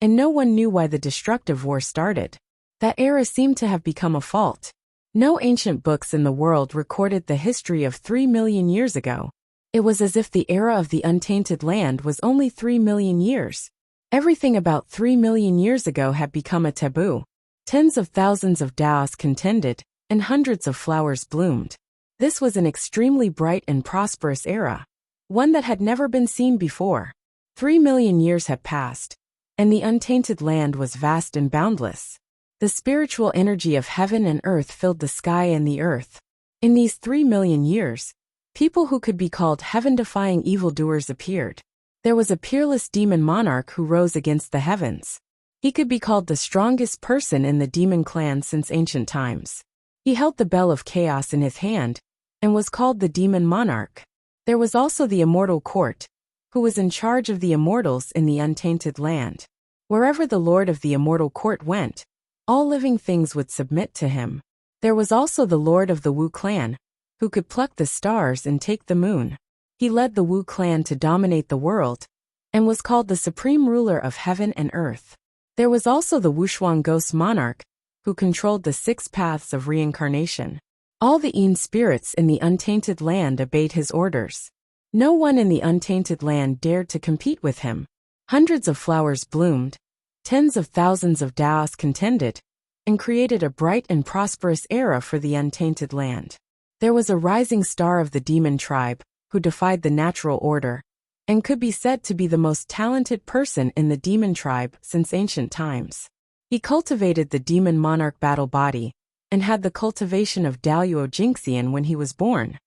[SPEAKER 1] and no one knew why the destructive war started. That era seemed to have become a fault. No ancient books in the world recorded the history of 3 million years ago. It was as if the era of the untainted land was only 3 million years, Everything about 3 million years ago had become a taboo. Tens of thousands of Taoists contended, and hundreds of flowers bloomed. This was an extremely bright and prosperous era, one that had never been seen before. 3 million years had passed, and the untainted land was vast and boundless. The spiritual energy of heaven and earth filled the sky and the earth. In these 3 million years, people who could be called heaven-defying evildoers appeared. There was a peerless demon monarch who rose against the heavens. He could be called the strongest person in the demon clan since ancient times. He held the bell of chaos in his hand, and was called the demon monarch. There was also the immortal court, who was in charge of the immortals in the untainted land. Wherever the lord of the immortal court went, all living things would submit to him. There was also the lord of the Wu clan, who could pluck the stars and take the moon. He led the Wu clan to dominate the world, and was called the supreme ruler of heaven and earth. There was also the Wuxia ghost monarch, who controlled the 6 paths of reincarnation. All the Yin spirits in the untainted land obeyed his orders. No one in the untainted land dared to compete with him. Hundreds of flowers bloomed, tens of thousands of Taoists contended, and created a bright and prosperous era for the untainted land. There was a rising star of the demon tribe, who defied the natural order, and could be said to be the most talented person in the demon tribe since ancient times. He cultivated the demon monarch battle body, and had the cultivation of Daluo Jingxian when he was born.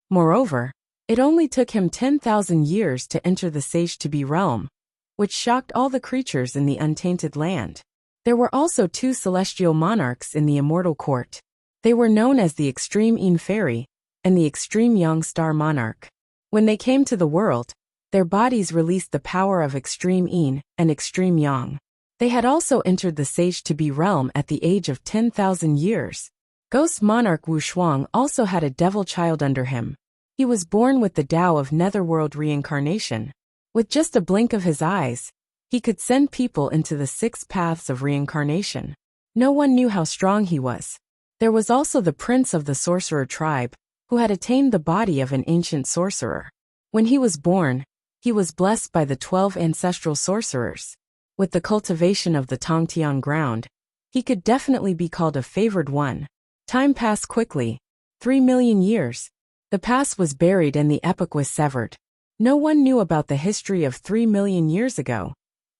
[SPEAKER 1] Moreover, it only took him 10,000 years to enter the Sage-to-be realm, which shocked all the creatures in the untainted land. There were also 2 celestial monarchs in the immortal court. They were known as the Extreme Yin Fairy and the Extreme Yang Star Monarch. When they came to the world, their bodies released the power of Extreme Yin and Extreme Yang. They had also entered the Sage-to-be realm at the age of 10,000 years. Ghost monarch Wu Shuang also had a devil child under him. He was born with the Tao of netherworld reincarnation. With just a blink of his eyes, he could send people into the 6 paths of reincarnation. No one knew how strong he was. There was also the prince of the sorcerer tribe, who had attained the body of an ancient sorcerer. When he was born, he was blessed by the 12 ancestral sorcerers. With the cultivation of the Tongtian ground, he could definitely be called a favored one. Time passed quickly. 3 million years. The past was buried and the epoch was severed. No one knew about the history of 3 million years ago,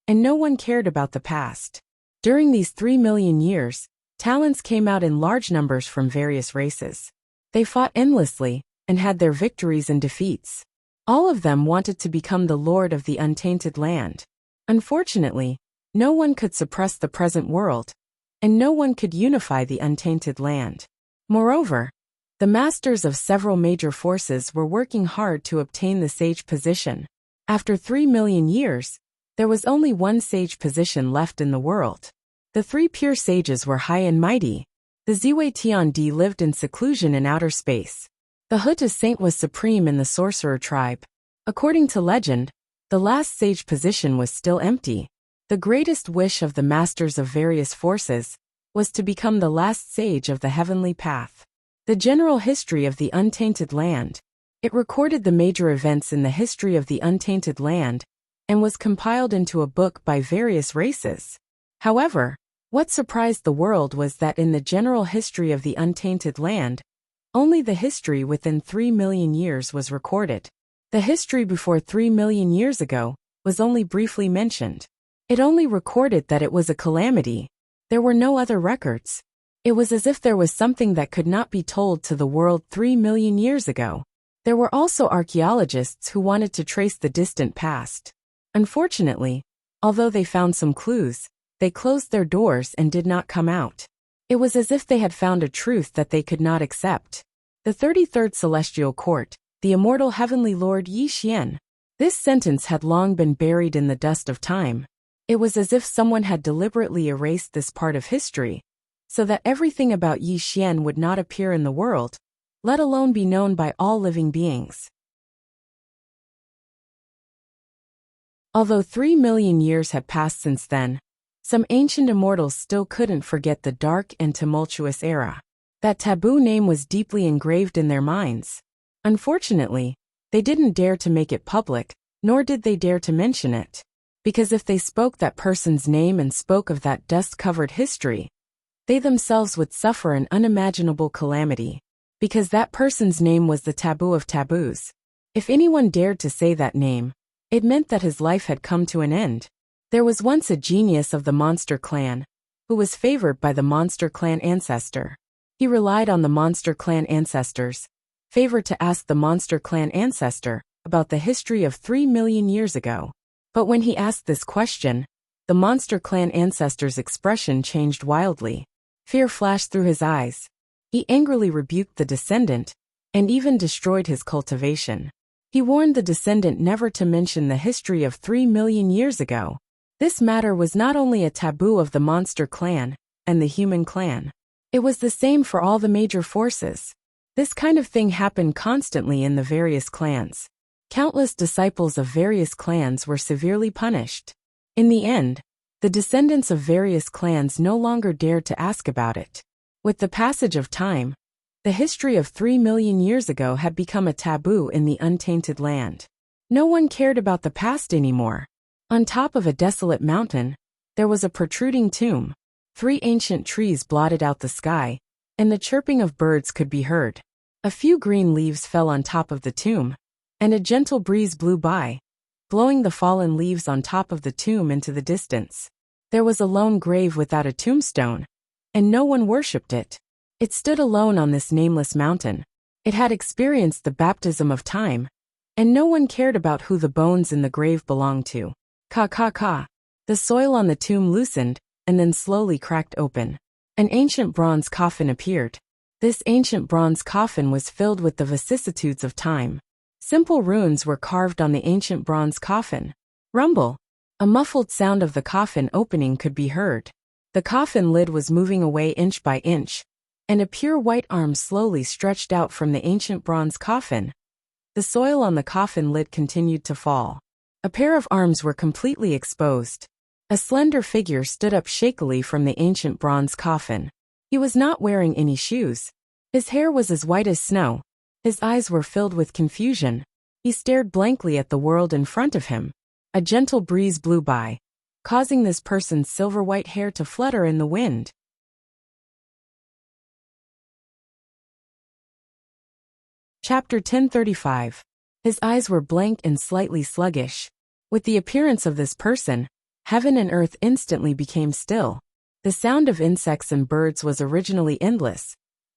[SPEAKER 1] and no one cared about the past. During these 3 million years, talents came out in large numbers from various races. They fought endlessly, and had their victories and defeats. All of them wanted to become the lord of the untainted land. Unfortunately, no one could suppress the present world, and no one could unify the untainted land. Moreover, the masters of several major forces were working hard to obtain the sage position. After 3 million years, there was only one sage position left in the world. The 3 pure sages were high and mighty. The Ziwei Tiandi lived in seclusion in outer space. The Huta saint was supreme in the sorcerer tribe. According to legend, the last sage position was still empty. The greatest wish of the masters of various forces was to become the last sage of the heavenly path. The general history of the untainted land. It recorded the major events in the history of the untainted land, and was compiled into a book by various races. However, what surprised the world was that in the general history of the untainted land, only the history within 3 million years was recorded. The history before 3 million years ago was only briefly mentioned. It only recorded that it was a calamity. There were no other records. It was as if there was something that could not be told to the world 3 million years ago. There were also archaeologists who wanted to trace the distant past. Unfortunately, although they found some clues, they closed their doors and did not come out. It was as if they had found a truth that they could not accept. The 33rd Celestial Court, the immortal heavenly lord Yi Xian. This sentence had long been buried in the dust of time. It was as if someone had deliberately erased this part of history, so that everything about Yi Xian would not appear in the world, let alone be known by all living beings. Although 3 million years had passed since then, some ancient immortals still couldn't forget the dark and tumultuous era. That taboo name was deeply engraved in their minds. Unfortunately, they didn't dare to make it public, nor did they dare to mention it. Because if they spoke that person's name and spoke of that dust-covered history, they themselves would suffer an unimaginable calamity. Because that person's name was the taboo of taboos. If anyone dared to say that name, it meant that his life had come to an end. There was once a genius of the Monster Clan, who was favored by the Monster Clan ancestor. He relied on the Monster Clan ancestors' favor to ask the Monster Clan ancestor about the history of 3 million years ago. But when he asked this question, the Monster Clan ancestor's expression changed wildly. Fear flashed through his eyes. He angrily rebuked the descendant, and even destroyed his cultivation. He warned the descendant never to mention the history of 3 million years ago. This matter was not only a taboo of the Monster Clan and the Human Clan. It was the same for all the major forces. This kind of thing happened constantly in the various clans. Countless disciples of various clans were severely punished. In the end, the descendants of various clans no longer dared to ask about it. With the passage of time, the history of 3 million years ago had become a taboo in the untainted land. No one cared about the past anymore. On top of a desolate mountain, there was a protruding tomb. 3 ancient trees blotted out the sky, and the chirping of birds could be heard. A few green leaves fell on top of the tomb, and a gentle breeze blew by, blowing the fallen leaves on top of the tomb into the distance. There was a lone grave without a tombstone, and no one worshipped it. It stood alone on this nameless mountain. It had experienced the baptism of time, and no one cared about who the bones in the grave belonged to. Ka ka ka. The soil on the tomb loosened, and then slowly cracked open. An ancient bronze coffin appeared. This ancient bronze coffin was filled with the vicissitudes of time. Simple runes were carved on the ancient bronze coffin. Rumble. A muffled sound of the coffin opening could be heard. The coffin lid was moving away inch by inch, and a pure white arm slowly stretched out from the ancient bronze coffin. The soil on the coffin lid continued to fall. A pair of arms were completely exposed. A slender figure stood up shakily from the ancient bronze coffin. He was not wearing any shoes. His hair was as white as snow. His eyes were filled with confusion. He stared blankly at the world in front of him. A gentle breeze blew by, causing this person's silver-white hair to flutter in the wind. Chapter 1035. His eyes were blank and slightly sluggish. With the appearance of this person, heaven and earth instantly became still. The sound of insects and birds was originally endless,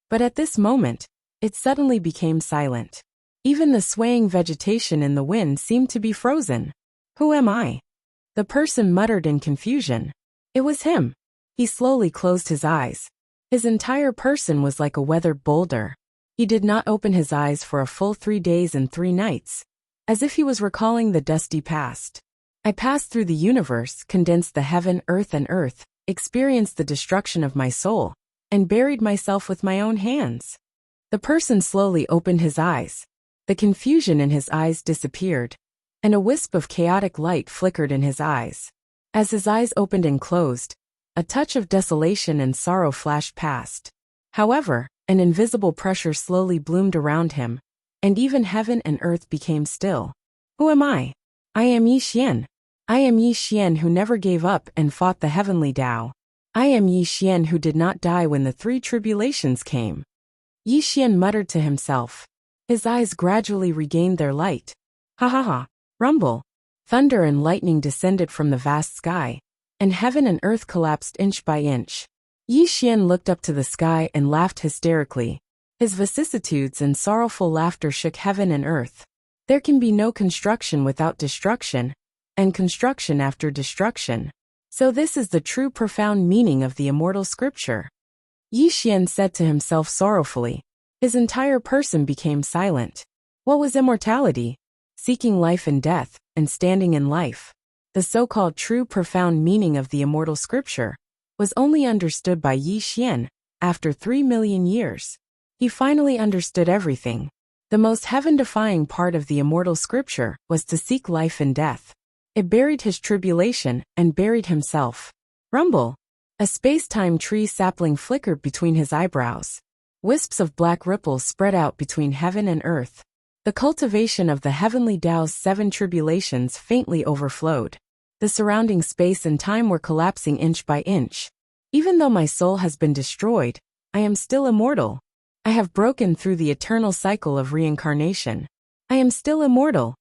[SPEAKER 1] but at this moment, it suddenly became silent. Even the swaying vegetation in the wind seemed to be frozen. Who am I? The person muttered in confusion. It was him. He slowly closed his eyes. His entire person was like a weathered boulder. He did not open his eyes for a full 3 days and 3 nights, as if he was recalling the dusty past. I passed through the universe, condensed the heaven, and earth, experienced the destruction of my soul, and buried myself with my own hands. The person slowly opened his eyes. The confusion in his eyes disappeared, and a wisp of chaotic light flickered in his eyes. As his eyes opened and closed, a touch of desolation and sorrow flashed past. However, an invisible pressure slowly bloomed around him, and even heaven and earth became still. Who am I? I am Yi Xian. I am Yi Xian who never gave up and fought the heavenly Tao. I am Yi Xian who did not die when the 3 tribulations came. Yi Xian muttered to himself. His eyes gradually regained their light. Ha ha ha. Rumble. Thunder and lightning descended from the vast sky, and heaven and earth collapsed inch by inch. Yi Xian looked up to the sky and laughed hysterically. His vicissitudes and sorrowful laughter shook heaven and earth. There can be no construction without destruction, and construction after destruction. So this is the true profound meaning of the immortal scripture. Yi Xian said to himself sorrowfully. His entire person became silent. What was immortality? Seeking life and death, and standing in life. The so-called true profound meaning of the immortal scripture was only understood by Yi Xian after 3 million years. He finally understood everything. The most heaven-defying part of the immortal scripture was to seek life and death. It buried his tribulation and buried himself. Rumble. A space-time tree sapling flickered between his eyebrows. Wisps of black ripples spread out between heaven and earth. The cultivation of the heavenly Tao's 7 tribulations faintly overflowed. The surrounding space and time were collapsing inch by inch. Even though my soul has been destroyed, I am still immortal. I have broken through the eternal cycle of reincarnation. I am still immortal.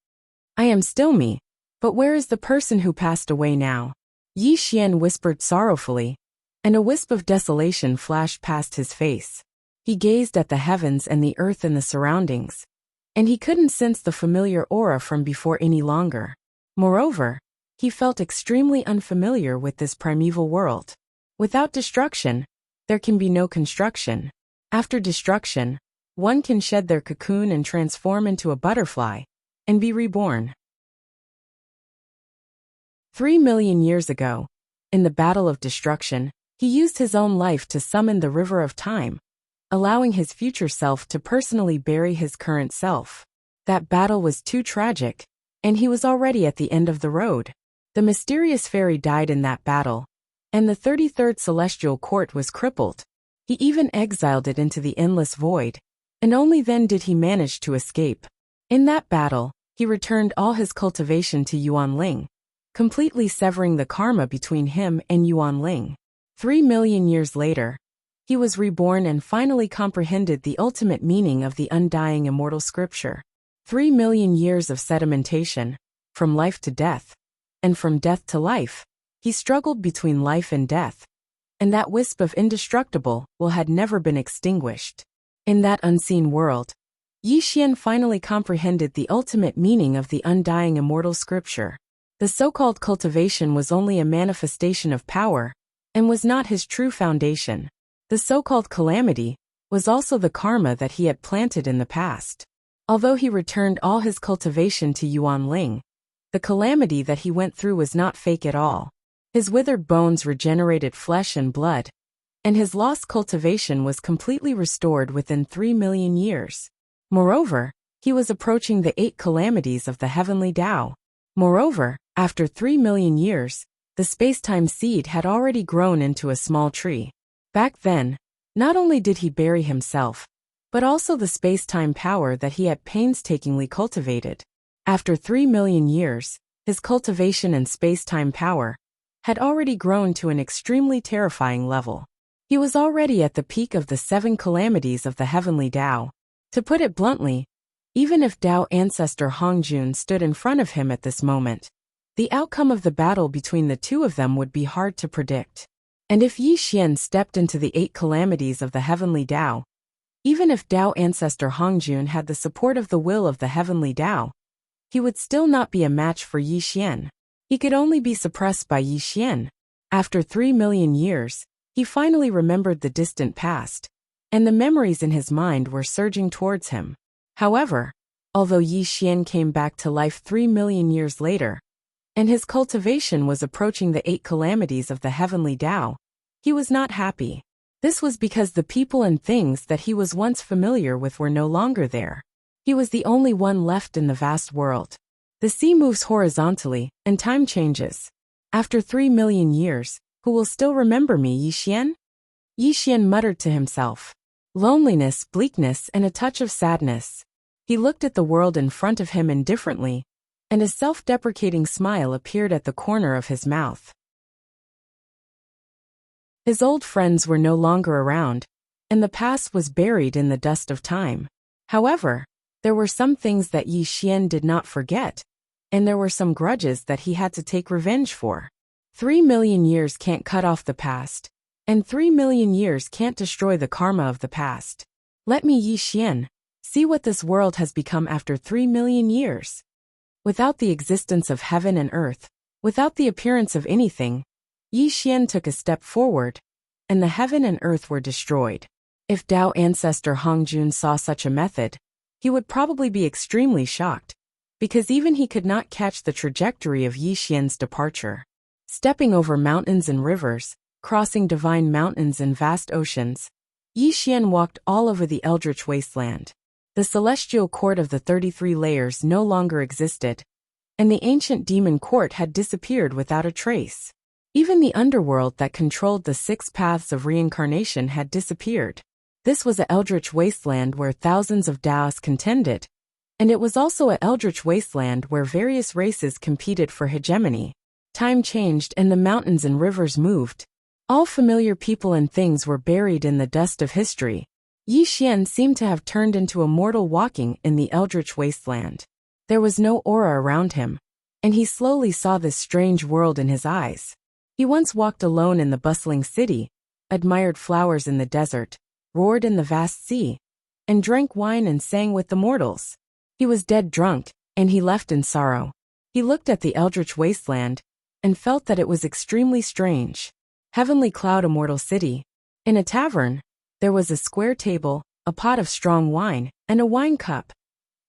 [SPEAKER 1] I am still me. But where is the person who passed away now? Yi Xian whispered sorrowfully, and a wisp of desolation flashed past his face. He gazed at the heavens and the earth and the surroundings, and he couldn't sense the familiar aura from before any longer. Moreover, he felt extremely unfamiliar with this primeval world. Without destruction, there can be no construction. After destruction, one can shed their cocoon and transform into a butterfly, and be reborn. 3 million years ago, in the battle of destruction, he used his own life to summon the river of time, allowing his future self to personally bury his current self. That battle was too tragic, and he was already at the end of the road. The mysterious fairy died in that battle, and the 33rd celestial court was crippled. He even exiled it into the endless void, and only then did he manage to escape. In that battle, he returned all his cultivation to Yuanling, completely severing the karma between him and Yuanling. 3 million years later, he was reborn and finally comprehended the ultimate meaning of the undying immortal scripture. 3 million years of sedimentation, from life to death, and from death to life. He struggled between life and death, and that wisp of indestructible will had never been extinguished. In that unseen world, Yi Xian finally comprehended the ultimate meaning of the undying immortal scripture. The so-called cultivation was only a manifestation of power, and was not his true foundation. The so-called calamity was also the karma that he had planted in the past. Although he returned all his cultivation to Yuanling, the calamity that he went through was not fake at all. His withered bones regenerated flesh and blood, and his lost cultivation was completely restored within 3 million years. Moreover, he was approaching the 8 calamities of the heavenly Tao. Moreover, after 3 million years, the space-time seed had already grown into a small tree. Back then, not only did he bury himself, but also the space-time power that he had painstakingly cultivated. After 3 million years, his cultivation and space-time power had already grown to an extremely terrifying level. He was already at the peak of the 7 calamities of the heavenly Tao. To put it bluntly, even if Tao ancestor Hongjun stood in front of him at this moment, the outcome of the battle between the two of them would be hard to predict. And if Yi Xian stepped into the 8 calamities of the heavenly Tao, even if Tao ancestor Hongjun had the support of the will of the heavenly Tao, he would still not be a match for Yi Xian. He could only be suppressed by Yi Xian. After 3 million years, he finally remembered the distant past, and the memories in his mind were surging towards him. However, although Yi Xian came back to life 3 million years later, and his cultivation was approaching the 8 calamities of the heavenly Tao, he was not happy. This was because the people and things that he was once familiar with were no longer there. He was the only one left in the vast world. The sea moves horizontally, and time changes. After 3 million years, who will still remember me, Yi Xian? Yi Xian muttered to himself. Loneliness, bleakness, and a touch of sadness. He looked at the world in front of him indifferently, and a self-deprecating smile appeared at the corner of his mouth. His old friends were no longer around, and the past was buried in the dust of time. However, there were some things that Yi Xian did not forget, and there were some grudges that he had to take revenge for. 3 million years can't cut off the past, and 3 million years can't destroy the karma of the past. Let me, Yi Xian, see what this world has become after 3 million years. Without the existence of heaven and earth, without the appearance of anything, Yi Xian took a step forward, and the heaven and earth were destroyed. If Tao ancestor Hongjun saw such a method, he would probably be extremely shocked, because even he could not catch the trajectory of Yi Xian's departure. Stepping over mountains and rivers, crossing divine mountains and vast oceans, Yi Xian walked all over the eldritch wasteland. The celestial court of the 33 layers no longer existed, and the ancient demon court had disappeared without a trace. Even the underworld that controlled the 6 paths of reincarnation had disappeared. This was an eldritch wasteland where thousands of Taoists contended, And it was also a eldritch wasteland where various races competed for hegemony. Time changed and the mountains and rivers moved. All familiar people and things were buried in the dust of history. Yi Xian seemed to have turned into a mortal walking in the eldritch wasteland. There was no aura around him, and he slowly saw this strange world in his eyes. He once walked alone in the bustling city, admired flowers in the desert, roared in the vast sea, and drank wine and sang with the mortals. He was dead drunk, and he left in sorrow. He looked at the eldritch wasteland, and felt that it was extremely strange. Heavenly Cloud Immortal City. In a tavern, there was a square table, a pot of strong wine, and a wine cup.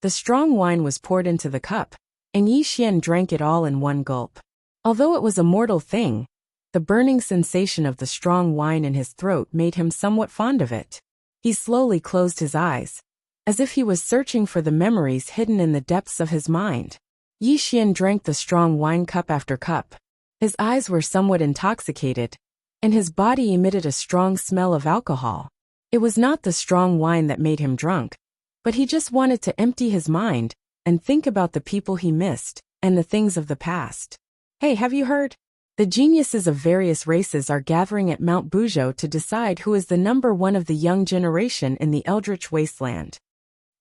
[SPEAKER 1] The strong wine was poured into the cup, and Yi Xian drank it all in one gulp. Although it was a mortal thing, the burning sensation of the strong wine in his throat made him somewhat fond of it. He slowly closed his eyes, as if he was searching for the memories hidden in the depths of his mind. Yi Xian drank the strong wine cup after cup. His eyes were somewhat intoxicated, and his body emitted a strong smell of alcohol. It was not the strong wine that made him drunk, but he just wanted to empty his mind and think about the people he missed and the things of the past. Hey, have you heard? The geniuses of various races are gathering at Mount Buzhou to decide who is the number one of the young generation in the Eldritch Wasteland.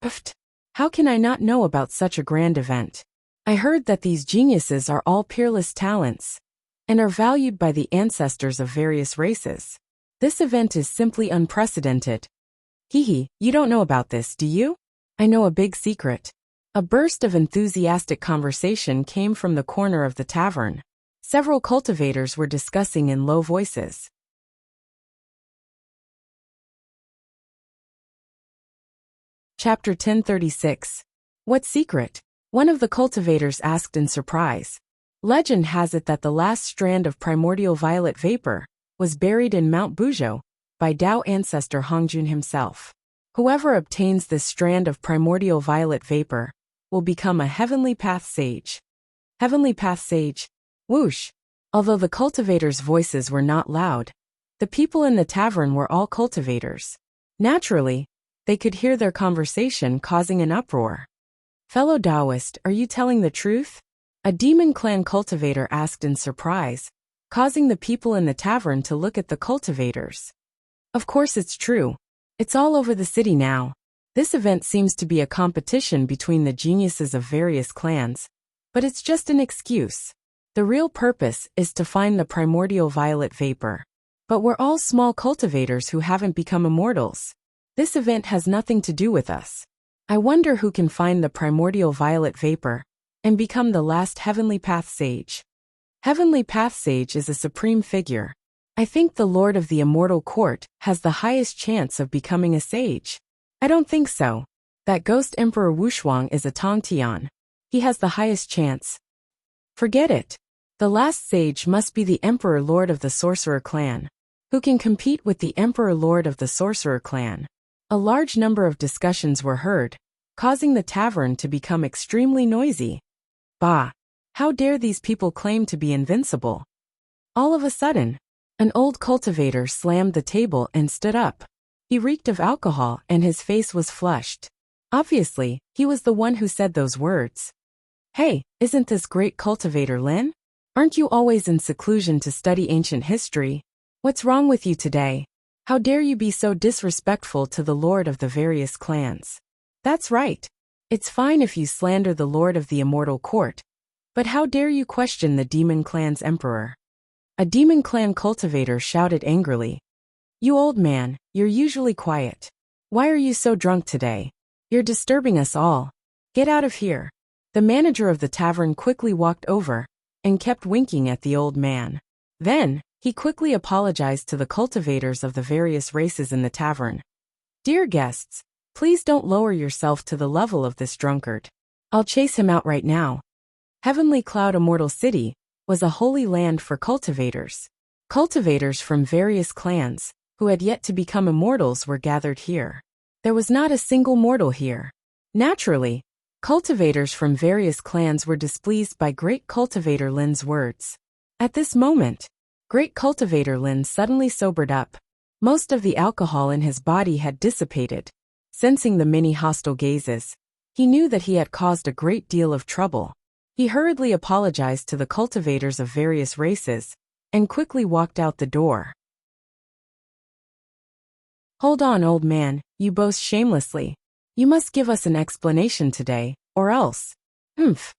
[SPEAKER 1] Pfft! How can I not know about such a grand event? I heard that these geniuses are all peerless talents and are valued by the ancestors of various races. This event is simply unprecedented. Hehe, you don't know about this, do you? I know a big secret. A burst of enthusiastic conversation came from the corner of the tavern. Several cultivators were discussing in low voices. Chapter 1036. What secret? One of the cultivators asked in surprise. Legend has it that the last strand of primordial violet vapor was buried in Mount Buzhou by Dao ancestor Hongjun himself. Whoever obtains this strand of primordial violet vapor will become a heavenly path sage. Heavenly path sage. Whoosh! Although the cultivators' voices were not loud, the people in the tavern were all cultivators. Naturally, they could hear their conversation causing an uproar. Fellow Taoist, are you telling the truth? A demon clan cultivator asked in surprise, causing the people in the tavern to look at the cultivators. Of course it's true. It's all over the city now. This event seems to be a competition between the geniuses of various clans, but it's just an excuse. The real purpose is to find the primordial violet vapor. But we're all small cultivators who haven't become immortals. This event has nothing to do with us. I wonder who can find the primordial violet vapor and become the last heavenly path sage. Heavenly path sage is a supreme figure. I think the Lord of the Immortal Court has the highest chance of becoming a sage. I don't think so. That ghost Emperor Wushuang is a Tongtian. He has the highest chance. Forget it. The last sage must be the Emperor Lord of the Sorcerer Clan. Who can compete with the Emperor Lord of the Sorcerer Clan? A large number of discussions were heard, causing the tavern to become extremely noisy. Bah! How dare these people claim to be invincible? All of a sudden, an old cultivator slammed the table and stood up. He reeked of alcohol and his face was flushed. Obviously, he was the one who said those words. Hey, isn't this great cultivator Lin? Aren't you always in seclusion to study ancient history? What's wrong with you today? How dare you be so disrespectful to the lord of the various clans? That's right. It's fine if you slander the lord of the Immortal Court. But how dare you question the demon clan's emperor? A demon clan cultivator shouted angrily. You old man, you're usually quiet. Why are you so drunk today? You're disturbing us all. Get out of here. The manager of the tavern quickly walked over and kept winking at the old man. Then, he quickly apologized to the cultivators of the various races in the tavern. Dear guests, please don't lower yourself to the level of this drunkard. I'll chase him out right now. Heavenly Cloud Immortal City was a holy land for cultivators. Cultivators from various clans, who had yet to become immortals, were gathered here. There was not a single mortal here. Naturally, cultivators from various clans were displeased by Great Cultivator Lin's words. At this moment, Great Cultivator Lin suddenly sobered up. Most of the alcohol in his body had dissipated. Sensing the many hostile gazes, He knew that he had caused a great deal of trouble. He hurriedly apologized to the cultivators of various races and quickly walked out the door. "Hold on, old man, you boast shamelessly. You must give us an explanation today, or else." "Humph."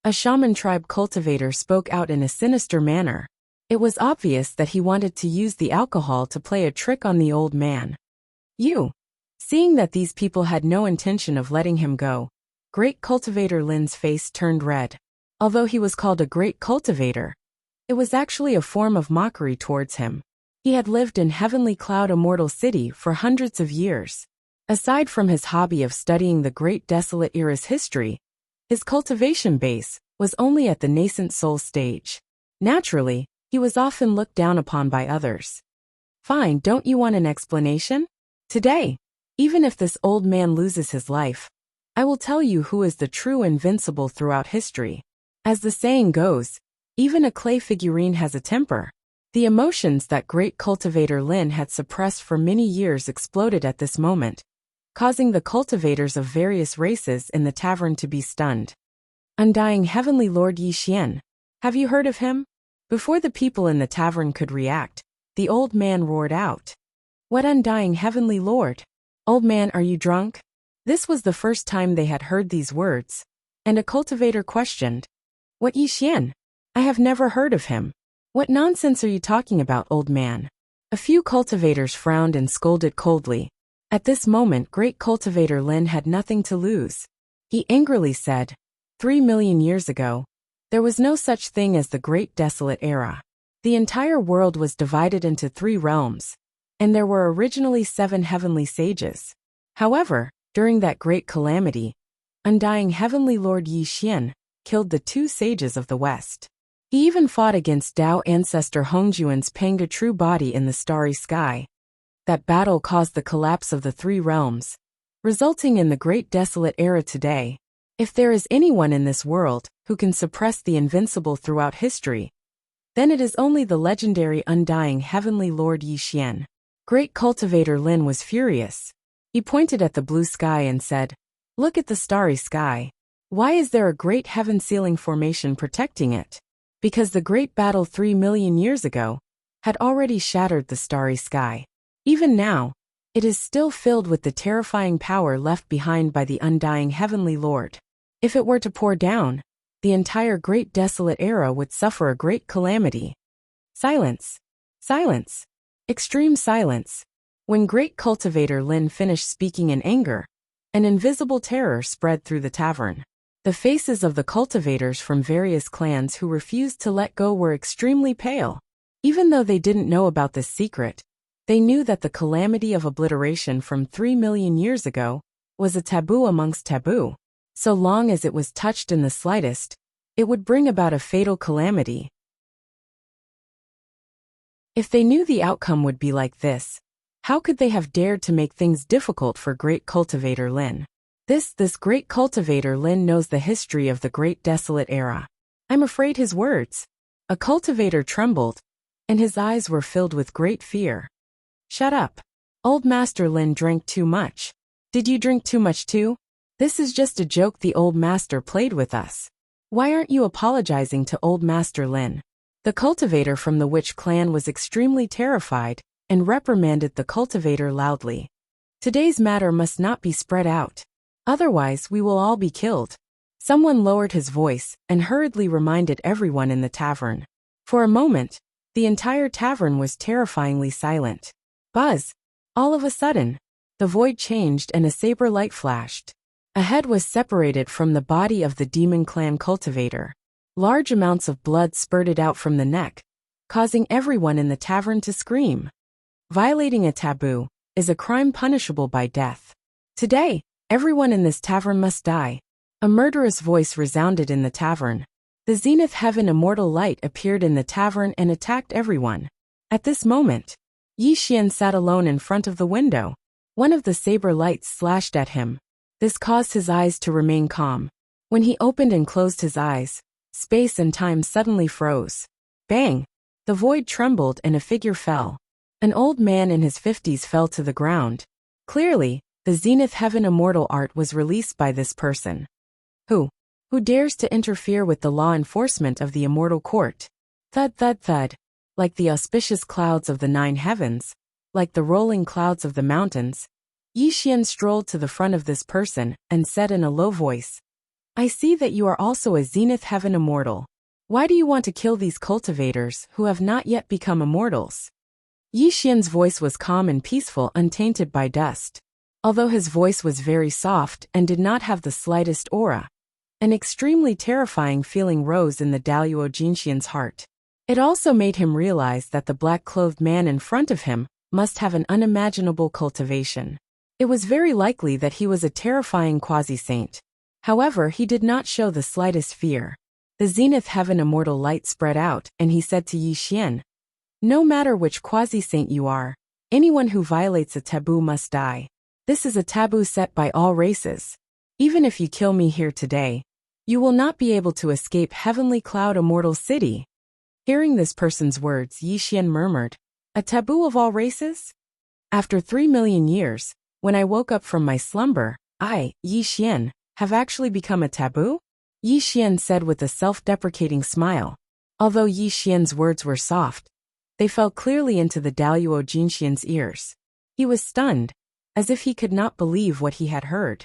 [SPEAKER 1] A shaman tribe cultivator spoke out in a sinister manner. It was obvious that he wanted to use the alcohol to play a trick on the old man. "You." Seeing that these people had no intention of letting him go, Great Cultivator Lin's face turned red. Although he was called a great cultivator, it was actually a form of mockery towards him. He had lived in Heavenly Cloud Immortal City for hundreds of years. Aside from his hobby of studying the Great Desolate Era's history, his cultivation base was only at the nascent soul stage. Naturally, he was often looked down upon by others. "Fine, don't you want an explanation? Today, even if this old man loses his life, I will tell you who is the true invincible throughout history. As the saying goes, even a clay figurine has a temper." The emotions that Great Cultivator Lin had suppressed for many years exploded at this moment, causing the cultivators of various races in the tavern to be stunned. "Undying Heavenly Lord Yi Xian. Have you heard of him?" Before the people in the tavern could react, the old man roared out. "What Undying Heavenly Lord? Old man, are you drunk?" This was the first time they had heard these words, and a cultivator questioned, "What Yi Xian? I have never heard of him. What nonsense are you talking about, old man?" A few cultivators frowned and scolded coldly. At this moment, Great Cultivator Lin had nothing to lose. He angrily said, 3 million years ago, there was no such thing as the Great Desolate Era. The entire world was divided into 3 realms, and there were originally 7 heavenly sages. However, during that great calamity, Undying Heavenly Lord Yi Xian killed the 2 sages of the West. He even fought against Tao ancestor Hongjuan's Panga true body in the starry sky. That battle caused the collapse of the 3 realms, resulting in the Great Desolate Era today. If there is anyone in this world who can suppress the invincible throughout history, then it is only the legendary Undying Heavenly Lord Yi Xian. Great Cultivator Lin was furious. He pointed at the blue sky and said, "Look at the starry sky. Why is there a great heaven-sealing formation protecting it?" Because the great battle 3 million years ago had already shattered the starry sky. Even now, it is still filled with the terrifying power left behind by the Undying Heavenly Lord. If it were to pour down, the entire Great Desolate Era would suffer a great calamity. Silence. Silence. Extreme silence. When Great Cultivator Lin finished speaking in anger, an invisible terror spread through the tavern. The faces of the cultivators from various clans who refused to let go were extremely pale. Even though they didn't know about this secret, they knew that the calamity of obliteration from 3 million years ago was a taboo amongst taboo. So long as it was touched in the slightest, it would bring about a fatal calamity. If they knew the outcome would be like this, how could they have dared to make things difficult for Great Cultivator Lin? This Great Cultivator Lin knows the history of the Great Desolate Era. I'm afraid his words. A cultivator trembled, and his eyes were filled with great fear. Shut up. Old Master Lin drank too much. Did you drink too much too? This is just a joke the old master played with us. Why aren't you apologizing to old Master Lin? The cultivator from the witch clan was extremely terrified and reprimanded the cultivator loudly. Today's matter must not be spread out. Otherwise, we will all be killed. Someone lowered his voice and hurriedly reminded everyone in the tavern. For a moment, the entire tavern was terrifyingly silent. Buzz! All of a sudden, the void changed and a saber light flashed. A head was separated from the body of the demon clan cultivator. Large amounts of blood spurted out from the neck, causing everyone in the tavern to scream. Violating a taboo is a crime punishable by death. Today, everyone in this tavern must die. A murderous voice resounded in the tavern. The zenith heaven immortal light appeared in the tavern and attacked everyone. At this moment, Yi Xian sat alone in front of the window. One of the saber lights slashed at him. This caused his eyes to remain calm. When he opened and closed his eyes, space and time suddenly froze. Bang! The void trembled and a figure fell. An old man in his 50s fell to the ground. Clearly, The Zenith Heaven Immortal art was released by this person. Who dares to interfere with the law enforcement of the Immortal Court? Thud thud thud. Like the auspicious clouds of the 9 heavens, like the rolling clouds of the mountains, Yi Xian strolled to the front of this person and said in a low voice, I see that you are also a Zenith Heaven Immortal. Why do you want to kill these cultivators who have not yet become immortals? Yi Xian's voice was calm and peaceful, untainted by dust. Although his voice was very soft and did not have the slightest aura, an extremely terrifying feeling rose in the Daluo Jinxian's heart. It also made him realize that the black-clothed man in front of him must have an unimaginable cultivation. It was very likely that he was a terrifying quasi-saint. However, he did not show the slightest fear. The Zenith Heaven Immortal light spread out, and he said to Yi Xian, no matter which quasi-saint you are, anyone who violates a taboo must die. This is a taboo set by all races. Even if you kill me here today, you will not be able to escape Heavenly Cloud Immortal City. Hearing this person's words, Yi Xian murmured, a taboo of all races? After 3 million years, when I woke up from my slumber, I, Yi Xian, have actually become a taboo? Yi Xian said with a self-deprecating smile. Although Yi Xian's words were soft, they fell clearly into the Daluo Jinxian's ears. He was stunned, as if he could not believe what he had heard.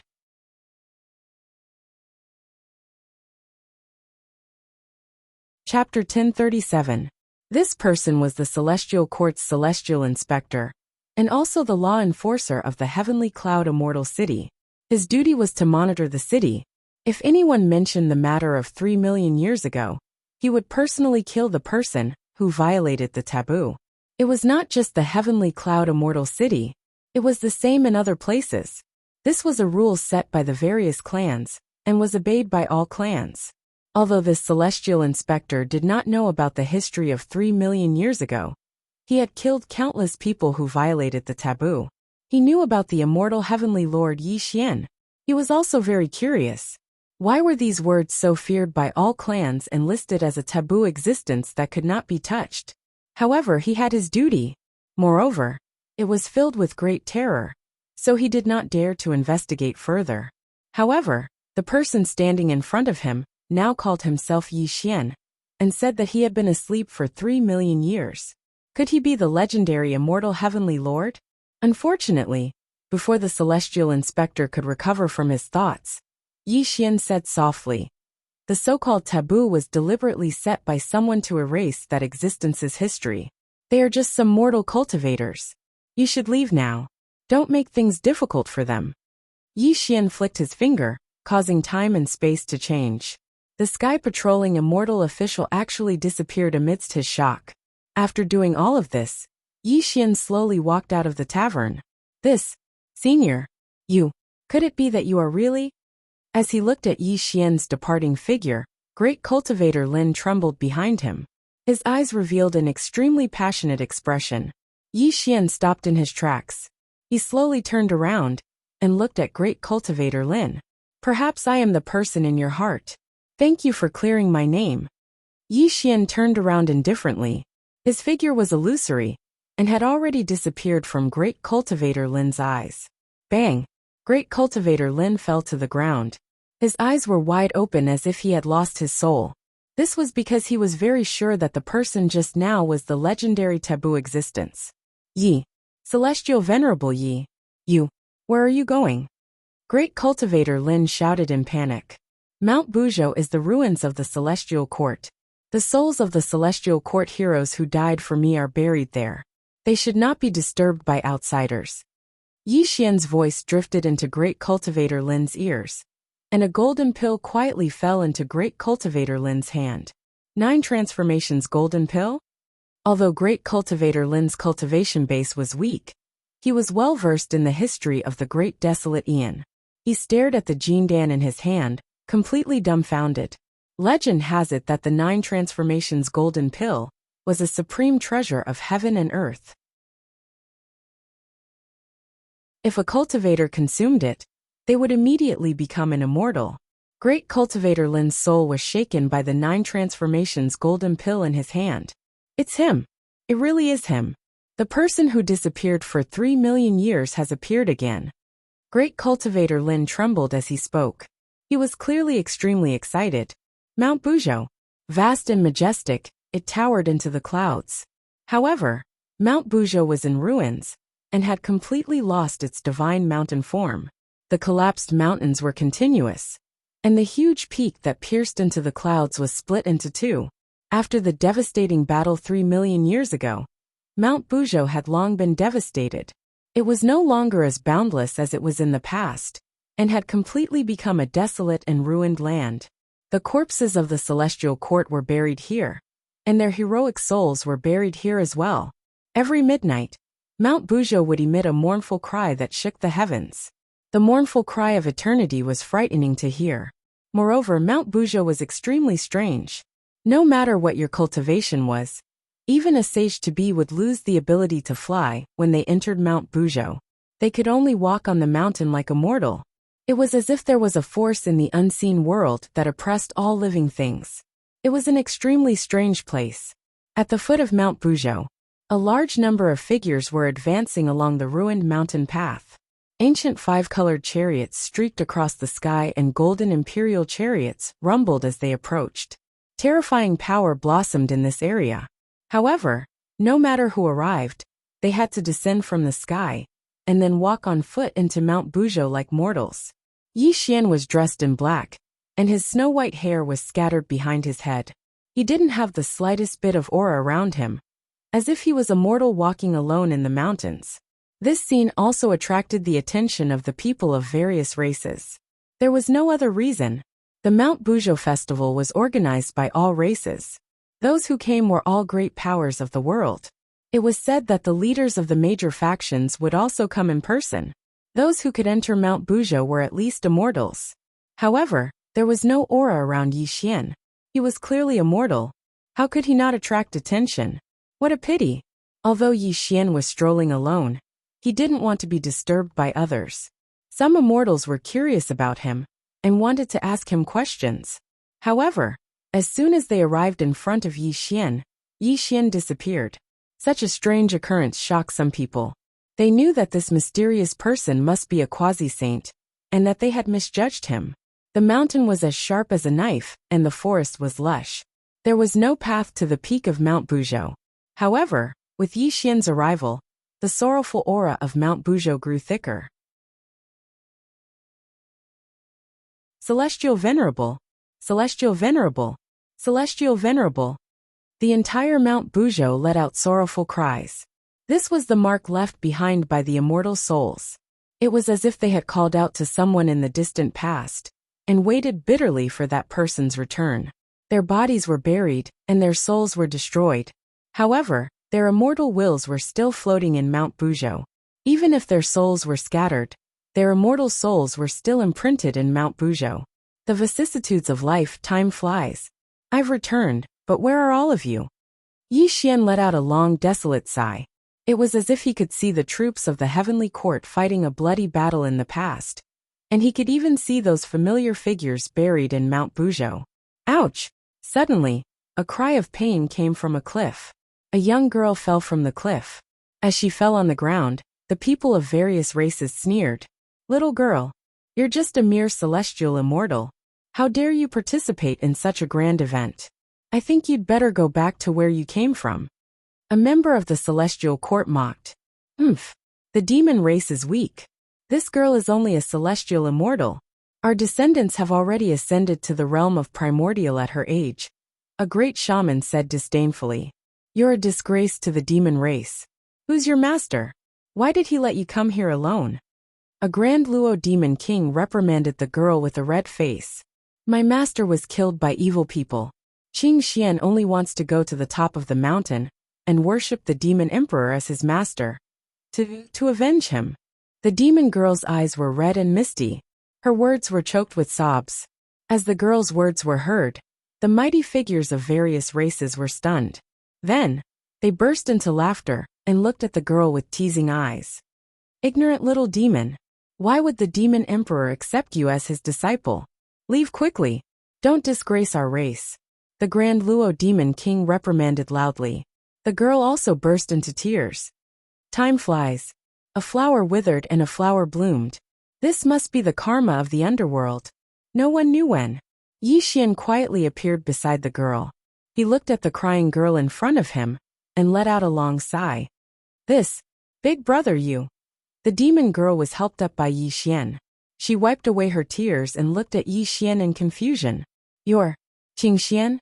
[SPEAKER 1] Chapter 1037. This person was the Celestial Court's Celestial Inspector, and also the law enforcer of the Heavenly Cloud Immortal City. His duty was to monitor the city. If anyone mentioned the matter of 3 million years ago, he would personally kill the person who violated the taboo. It was not just the Heavenly Cloud Immortal City, it was the same in other places. This was a rule set by the various clans, and was obeyed by all clans. Although this celestial inspector did not know about the history of 3 million years ago, he had killed countless people who violated the taboo. He knew about the immortal Heavenly Lord Yi Xian. He was also very curious. Why were these words so feared by all clans and listed as a taboo existence that could not be touched? However, he had his duty. Moreover, it was filled with great terror, so he did not dare to investigate further. However, the person standing in front of him now called himself Yi Xian, and said that he had been asleep for 3 million years. Could he be the legendary immortal Heavenly Lord? Unfortunately, before the celestial inspector could recover from his thoughts, Yi Xian said softly, the so-called taboo was deliberately set by someone to erase that existence's history. They are just some mortal cultivators. You should leave now. Don't make things difficult for them. Yi Xian flicked his finger, causing time and space to change. The sky patrolling immortal official actually disappeared amidst his shock. After doing all of this, Yi Xian slowly walked out of the tavern. Senior, could it be that you are really? As he looked at Yi Xian's departing figure, great cultivator Lin trembled behind him. His eyes revealed an extremely passionate expression. Yi Xian stopped in his tracks. He slowly turned around and looked at great cultivator Lin. Perhaps I am the person in your heart. Thank you for clearing my name. Yi Xian turned around indifferently. His figure was illusory, and had already disappeared from great cultivator Lin's eyes. Bang! Great cultivator Lin fell to the ground. His eyes were wide open as if he had lost his soul. This was because he was very sure that the person just now was the legendary taboo existence. Yi. Celestial Venerable Yi. Where are you going? Great cultivator Lin shouted in panic. Mount Buzhou is the ruins of the Celestial Court. The souls of the Celestial Court heroes who died for me are buried there. They should not be disturbed by outsiders. Yi Xian's voice drifted into Great Cultivator Lin's ears, and a golden pill quietly fell into Great Cultivator Lin's hand. 9 transformations golden pill? Although Great Cultivator Lin's cultivation base was weak, he was well versed in the history of the Great Desolate Aeon. He stared at the Jindan in his hand, completely dumbfounded. Legend has it that the 9 transformations golden pill was a supreme treasure of heaven and earth. If a cultivator consumed it, they would immediately become an immortal. Great Cultivator Lin's soul was shaken by the 9 transformations golden pill in his hand. It's him. It really is him. The person who disappeared for 3 million years has appeared again. Great cultivator Lin trembled as he spoke. He was clearly extremely excited. Mount Buzhou. Vast and majestic, it towered into the clouds. However, Mount Buzhou was in ruins and had completely lost its divine mountain form. The collapsed mountains were continuous, and the huge peak that pierced into the clouds was split into two. After the devastating battle 3 million years ago, Mount Buzhou had long been devastated. It was no longer as boundless as it was in the past, and had completely become a desolate and ruined land. The corpses of the celestial court were buried here, and their heroic souls were buried here as well. Every midnight, Mount Buzhou would emit a mournful cry that shook the heavens. The mournful cry of eternity was frightening to hear. Moreover, Mount Buzhou was extremely strange. No matter what your cultivation was, even a sage-to-be would lose the ability to fly when they entered Mount Buzhou. They could only walk on the mountain like a mortal. It was as if there was a force in the unseen world that oppressed all living things. It was an extremely strange place. At the foot of Mount Buzhou, a large number of figures were advancing along the ruined mountain path. Ancient five-colored chariots streaked across the sky, and golden imperial chariots rumbled as they approached. Terrifying power blossomed in this area. However, no matter who arrived, they had to descend from the sky and then walk on foot into Mount Buzhou like mortals. Yi Xian was dressed in black, and his snow-white hair was scattered behind his head. He didn't have the slightest bit of aura around him, as if he was a mortal walking alone in the mountains. This scene also attracted the attention of the people of various races. There was no other reason. The Mount Buzhou festival was organized by all races. Those who came were all great powers of the world. It was said that the leaders of the major factions would also come in person. Those who could enter Mount Buzhou were at least immortals. However, there was no aura around Yi Xian. He was clearly immortal. How could he not attract attention? What a pity. Although Yi Xian was strolling alone, he didn't want to be disturbed by others. Some immortals were curious about him and wanted to ask him questions. However, as soon as they arrived in front of Yi Xian disappeared. Such a strange occurrence shocked some people. They knew that this mysterious person must be a quasi-saint, and that they had misjudged him. The mountain was as sharp as a knife, and the forest was lush. There was no path to the peak of Mount Buzhou. However, with Yi Xian's arrival, the sorrowful aura of Mount Buzhou grew thicker. Celestial Venerable, Celestial Venerable, Celestial Venerable. The entire Mount Buzhou let out sorrowful cries. This was the mark left behind by the immortal souls. It was as if they had called out to someone in the distant past and waited bitterly for that person's return. Their bodies were buried, and their souls were destroyed. However, their immortal wills were still floating in Mount Buzhou. Even if their souls were scattered, their immortal souls were still imprinted in Mount Buzhou. The vicissitudes of life, time flies. I've returned, but where are all of you? Yi Xian let out a long, desolate sigh. It was as if he could see the troops of the heavenly court fighting a bloody battle in the past, and he could even see those familiar figures buried in Mount Buzhou. Ouch! Suddenly, a cry of pain came from a cliff. A young girl fell from the cliff. As she fell on the ground, the people of various races sneered. Little girl, you're just a mere celestial immortal. How dare you participate in such a grand event? I think you'd better go back to where you came from. A member of the celestial court mocked. The demon race is weak. This girl is only a celestial immortal. Our descendants have already ascended to the realm of primordial at her age. A great shaman said disdainfully. You're a disgrace to the demon race. Who's your master? Why did he let you come here alone? A Grand Luo demon king reprimanded the girl with a red face. My master was killed by evil people. Qing Xian only wants to go to the top of the mountain and worship the demon emperor as his master. To avenge him. The demon girl's eyes were red and misty. Her words were choked with sobs. As the girl's words were heard, the mighty figures of various races were stunned. Then, they burst into laughter and looked at the girl with teasing eyes. Ignorant little demon. Why would the demon emperor accept you as his disciple? Leave quickly. Don't disgrace our race. The Grand Luo demon king reprimanded loudly. The girl also burst into tears. Time flies. A flower withered and a flower bloomed. This must be the karma of the underworld. No one knew when. Yi Xian quietly appeared beside the girl. He looked at the crying girl in front of him and let out a long sigh. This, big brother you. The demon girl was helped up by Yi Xian. She wiped away her tears and looked at Yi Xian in confusion. You're Qing Xian?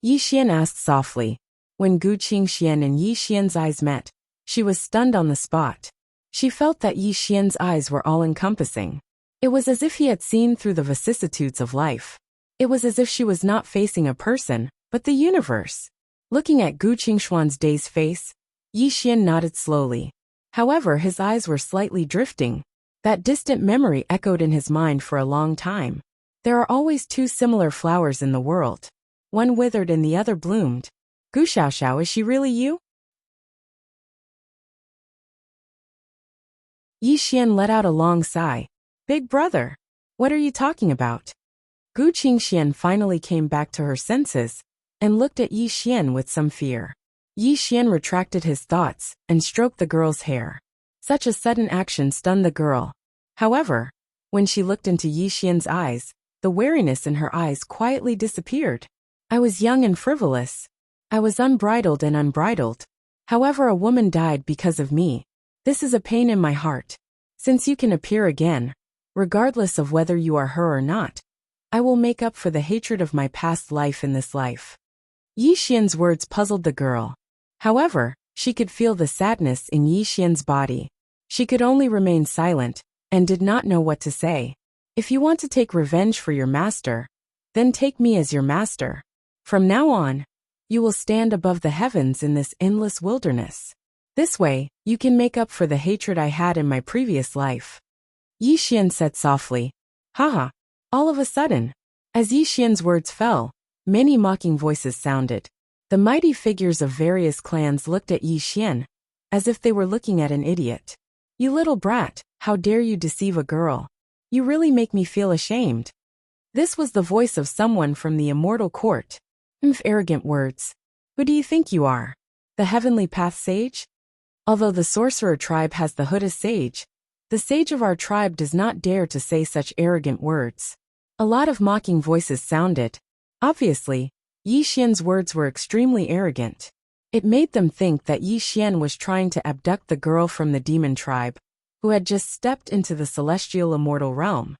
[SPEAKER 1] Yi Xian asked softly. When Gu Qing Xian and Yi Xian's eyes met, she was stunned on the spot. She felt that Yi Xian's eyes were all-encompassing. It was as if he had seen through the vicissitudes of life. It was as if she was not facing a person, but the universe. Looking at Gu Qingshuan's dazed face, Yi Xian nodded slowly. However, his eyes were slightly drifting. That distant memory echoed in his mind for a long time. There are always two similar flowers in the world. One withered and the other bloomed. Gu Xiaoxiao, is she really you? Yi Xian let out a long sigh. Big brother, what are you talking about? Gu Qingxian finally came back to her senses and looked at Yi Xian with some fear. Yi Xian retracted his thoughts and stroked the girl's hair. Such a sudden action stunned the girl. However, when she looked into Yi Xian's eyes, the wariness in her eyes quietly disappeared. I was young and frivolous. I was unbridled and unbridled. However, a woman died because of me. This is a pain in my heart. Since you can appear again, regardless of whether you are her or not, I will make up for the hatred of my past life in this life. Yi Xian's words puzzled the girl. However, she could feel the sadness in Yi Xian's body. She could only remain silent and did not know what to say. If you want to take revenge for your master, then take me as your master. From now on, you will stand above the heavens in this endless wilderness. This way, you can make up for the hatred I had in my previous life. Yi Xian said softly. Haha. All of a sudden, as Yi Xian's words fell, many mocking voices sounded. The mighty figures of various clans looked at Yi Xian, as if they were looking at an idiot. You little brat, how dare you deceive a girl? You really make me feel ashamed. This was the voice of someone from the Immortal Court. Arrogant words. Who do you think you are? The Heavenly Path Sage? Although the sorcerer tribe has the Huda Sage, the sage of our tribe does not dare to say such arrogant words. A lot of mocking voices sounded. Obviously, Yi Xian's words were extremely arrogant. It made them think that Yi Xian was trying to abduct the girl from the demon tribe, who had just stepped into the celestial immortal realm.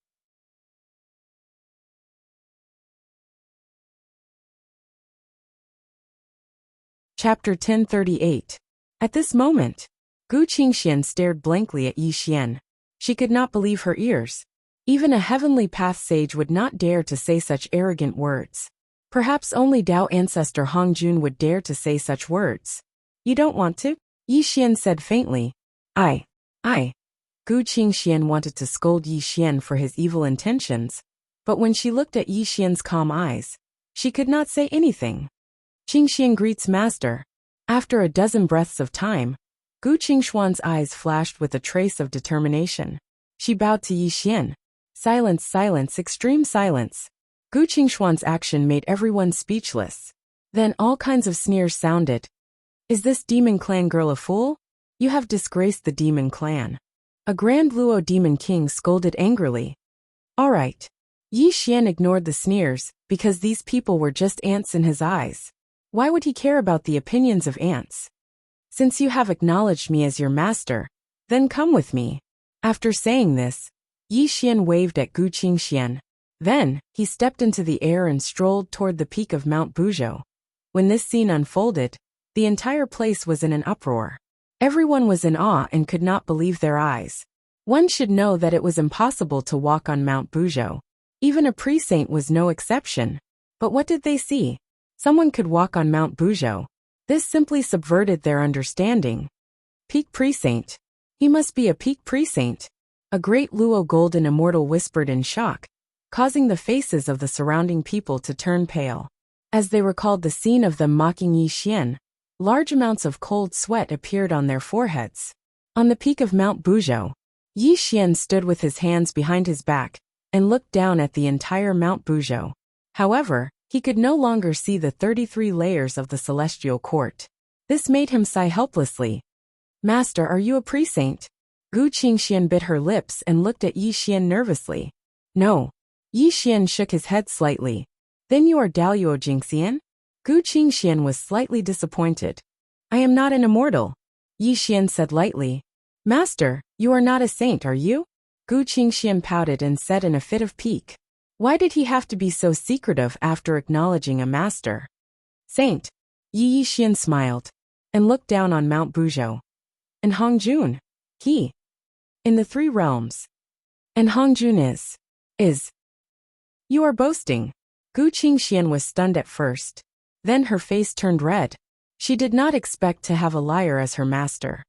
[SPEAKER 1] Chapter 1038. At this moment, Gu Qingxian stared blankly at Yi Xian. She could not believe her ears. Even a heavenly path sage would not dare to say such arrogant words. Perhaps only Dao ancestor Hong Jun would dare to say such words. You don't want to? Yi Xian said faintly. I. Gu Qingxian wanted to scold Yi Xian for his evil intentions, but when she looked at Yi Xian's calm eyes, she could not say anything. Qingxian greets master. After a dozen breaths of time, Gu Qingshuan's eyes flashed with a trace of determination. She bowed to Yi Xian. Silence, silence, extreme silence. Gu Qingshuan's action made everyone speechless. Then all kinds of sneers sounded. Is this demon clan girl a fool? You have disgraced the demon clan. A Grand Luo demon king scolded angrily. All right. Yi Xian ignored the sneers because these people were just ants in his eyes. Why would he care about the opinions of ants? Since you have acknowledged me as your master, then come with me. After saying this, Yi Xian waved at Gu Qingxian. Then, he stepped into the air and strolled toward the peak of Mount Buzhou. When this scene unfolded, the entire place was in an uproar. Everyone was in awe and could not believe their eyes. One should know that it was impossible to walk on Mount Buzhou. Even a pre-saint was no exception. But what did they see? Someone could walk on Mount Buzhou. This simply subverted their understanding. Peak pre-saint. He must be a peak pre-saint. A great Luo golden immortal whispered in shock, causing the faces of the surrounding people to turn pale. As they recalled the scene of them mocking Yi Xian, large amounts of cold sweat appeared on their foreheads. On the peak of Mount Buzhou, Yi Xian stood with his hands behind his back and looked down at the entire Mount Buzhou. However, he could no longer see the 33 layers of the celestial court. This made him sigh helplessly. Master, are you a pre-saint? Gu Qingxian bit her lips and looked at Yi Xian nervously. No. Yi Xian shook his head slightly. Then you are Daoyuo Jingxian? Gu Qingxian was slightly disappointed. I am not an immortal, Yi Xian said lightly. Master, you are not a saint, are you? Gu Qingxian pouted and said in a fit of pique. Why did he have to be so secretive after acknowledging a master? Saint. Yi Xian smiled and looked down on Mount Buzhou. And Hongjun? He. In the three realms. And Hongjun is. You are boasting. Gu Qingxian was stunned at first. Then her face turned red. She did not expect to have a liar as her master.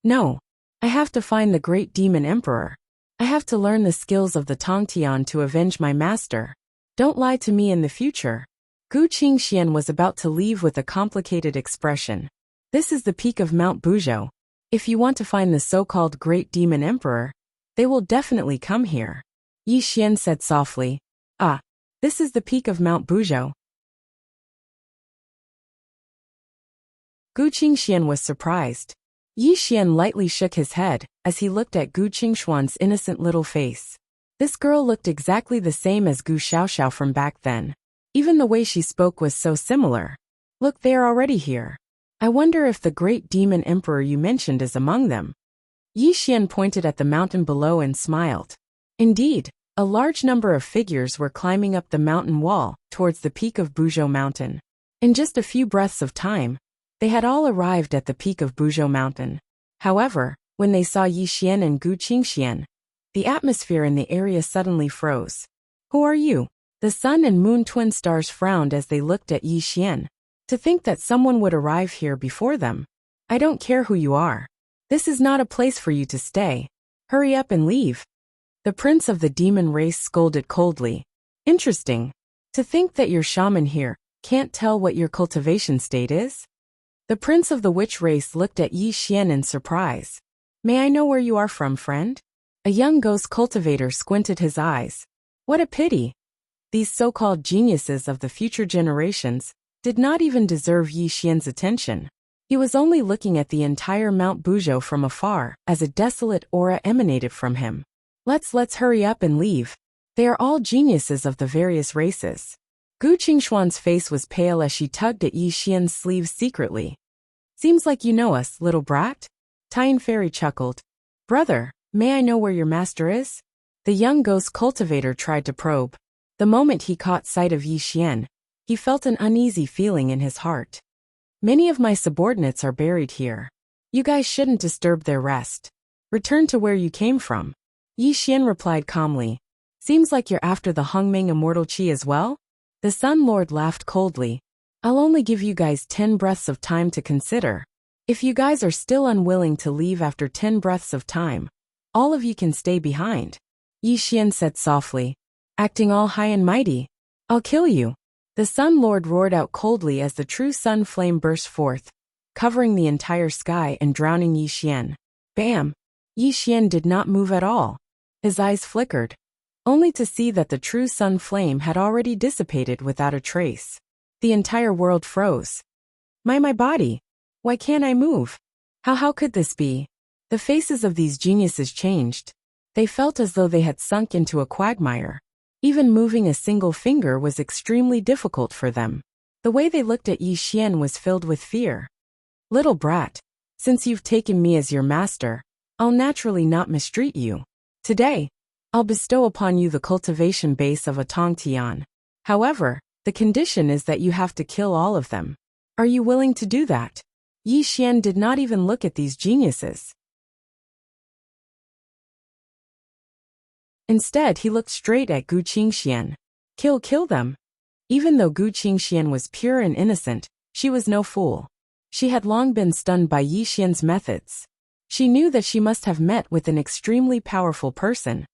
[SPEAKER 1] No. I have to find the great demon emperor. I have to learn the skills of the Tongtian to avenge my master. Don't lie to me in the future. Gu Qingxian was about to leave with a complicated expression. This is the peak of Mount Buzhou. If you want to find the so-called great demon emperor, they will definitely come here. Yi Xian said softly. Ah, this is the peak of Mount Buzhou. Gu Qingxian was surprised. Yi Xian lightly shook his head as he looked at Gu Qingshuan's innocent little face. This girl looked exactly the same as Gu Xiaoxiao from back then. Even the way she spoke was so similar. Look, they are already here. I wonder if the great demon emperor you mentioned is among them. Yi Xian pointed at the mountain below and smiled. Indeed, a large number of figures were climbing up the mountain wall towards the peak of Buzhou Mountain. In just a few breaths of time, they had all arrived at the peak of Buzhou Mountain. However, when they saw Yi Xian and Gu Qingxian, the atmosphere in the area suddenly froze. Who are you? The sun and moon twin stars frowned as they looked at Yi Xian. To think that someone would arrive here before them. I don't care who you are. This is not a place for you to stay. Hurry up and leave. The prince of the demon race scolded coldly. Interesting. To think that your shaman here can't tell what your cultivation state is? The prince of the witch race looked at Yi Xian in surprise. May I know where you are from, friend? A young ghost cultivator squinted his eyes. What a pity. These so-called geniuses of the future generations did not even deserve Yi Xian's attention. He was only looking at the entire Mount Buzhou from afar as a desolate aura emanated from him. Let's hurry up and leave. They are all geniuses of the various races. Gu Qingshuan's face was pale as she tugged at Yi Xian's sleeve secretly. Seems like you know us, little brat. Tine Fairy chuckled. Brother, may I know where your master is? The young ghost cultivator tried to probe. The moment he caught sight of Yi Xian, he felt an uneasy feeling in his heart. Many of my subordinates are buried here. You guys shouldn't disturb their rest. Return to where you came from. Yi Xian replied calmly. Seems like you're after the Hongming immortal chi as well? The Sun Lord laughed coldly. I'll only give you guys 10 breaths of time to consider. If you guys are still unwilling to leave after 10 breaths of time, all of you can stay behind. Yi Xian said softly, acting all high and mighty. I'll kill you. The Sun Lord roared out coldly as the true sun flame burst forth, covering the entire sky and drowning Yi Xian. Bam! Yi Xian did not move at all. His eyes flickered, only to see that the true sun flame had already dissipated without a trace. The entire world froze. My body. Why can't I move? How could this be? The faces of these geniuses changed. They felt as though they had sunk into a quagmire. Even moving a single finger was extremely difficult for them. The way they looked at Yi Xian was filled with fear. Little brat, since you've taken me as your master, I'll naturally not mistreat you. Today, I'll bestow upon you the cultivation base of a Tongtian. However, the condition is that you have to kill all of them. Are you willing to do that? Yi Xian did not even look at these geniuses. Instead, he looked straight at Gu Qingxian. Kill them. Even though Gu Qingxian was pure and innocent, she was no fool. She had long been stunned by Yi Xian's methods. She knew that she must have met with an extremely powerful person.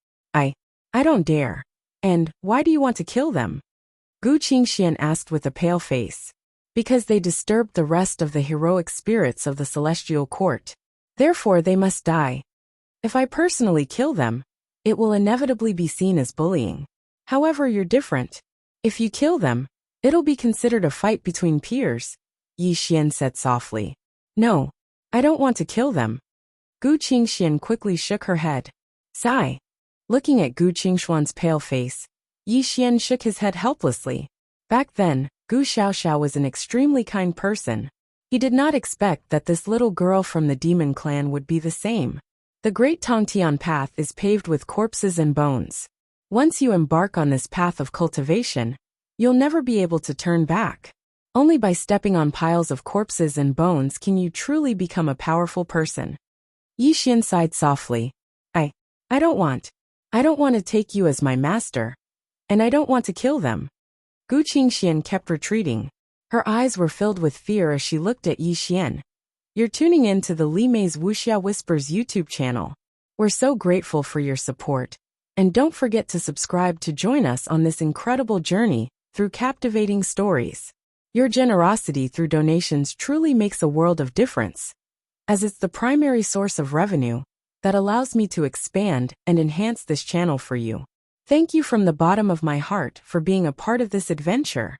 [SPEAKER 1] I don't dare. And why do you want to kill them? Gu Qingxian asked with a pale face. Because they disturbed the rest of the heroic spirits of the celestial court. Therefore they must die. If I personally kill them, it will inevitably be seen as bullying. However, you're different. If you kill them, it'll be considered a fight between peers, Yi Xian said softly. No, I don't want to kill them. Gu Qingxian quickly shook her head. Sigh. Looking at Gu Qingshuan's pale face, Yi Xian shook his head helplessly. Back then, Gu Xiaoxiao was an extremely kind person. He did not expect that this little girl from the demon clan would be the same. The Great Tongtian path is paved with corpses and bones. Once you embark on this path of cultivation, you'll never be able to turn back. Only by stepping on piles of corpses and bones can you truly become a powerful person. Yi Xian sighed softly. I don't want to take you as my master. And I don't want to kill them. Gu Qingxian kept retreating. Her eyes were filled with fear as she looked at Yi Xian. You're tuning in to the Li Mei's Wuxia Whispers YouTube channel. We're so grateful for your support. And don't forget to subscribe to join us on this incredible journey through captivating stories. Your generosity through donations truly makes a world of difference, as it's the primary source of revenue that allows me to expand and enhance this channel for you. Thank you from the bottom of my heart for being a part of this adventure.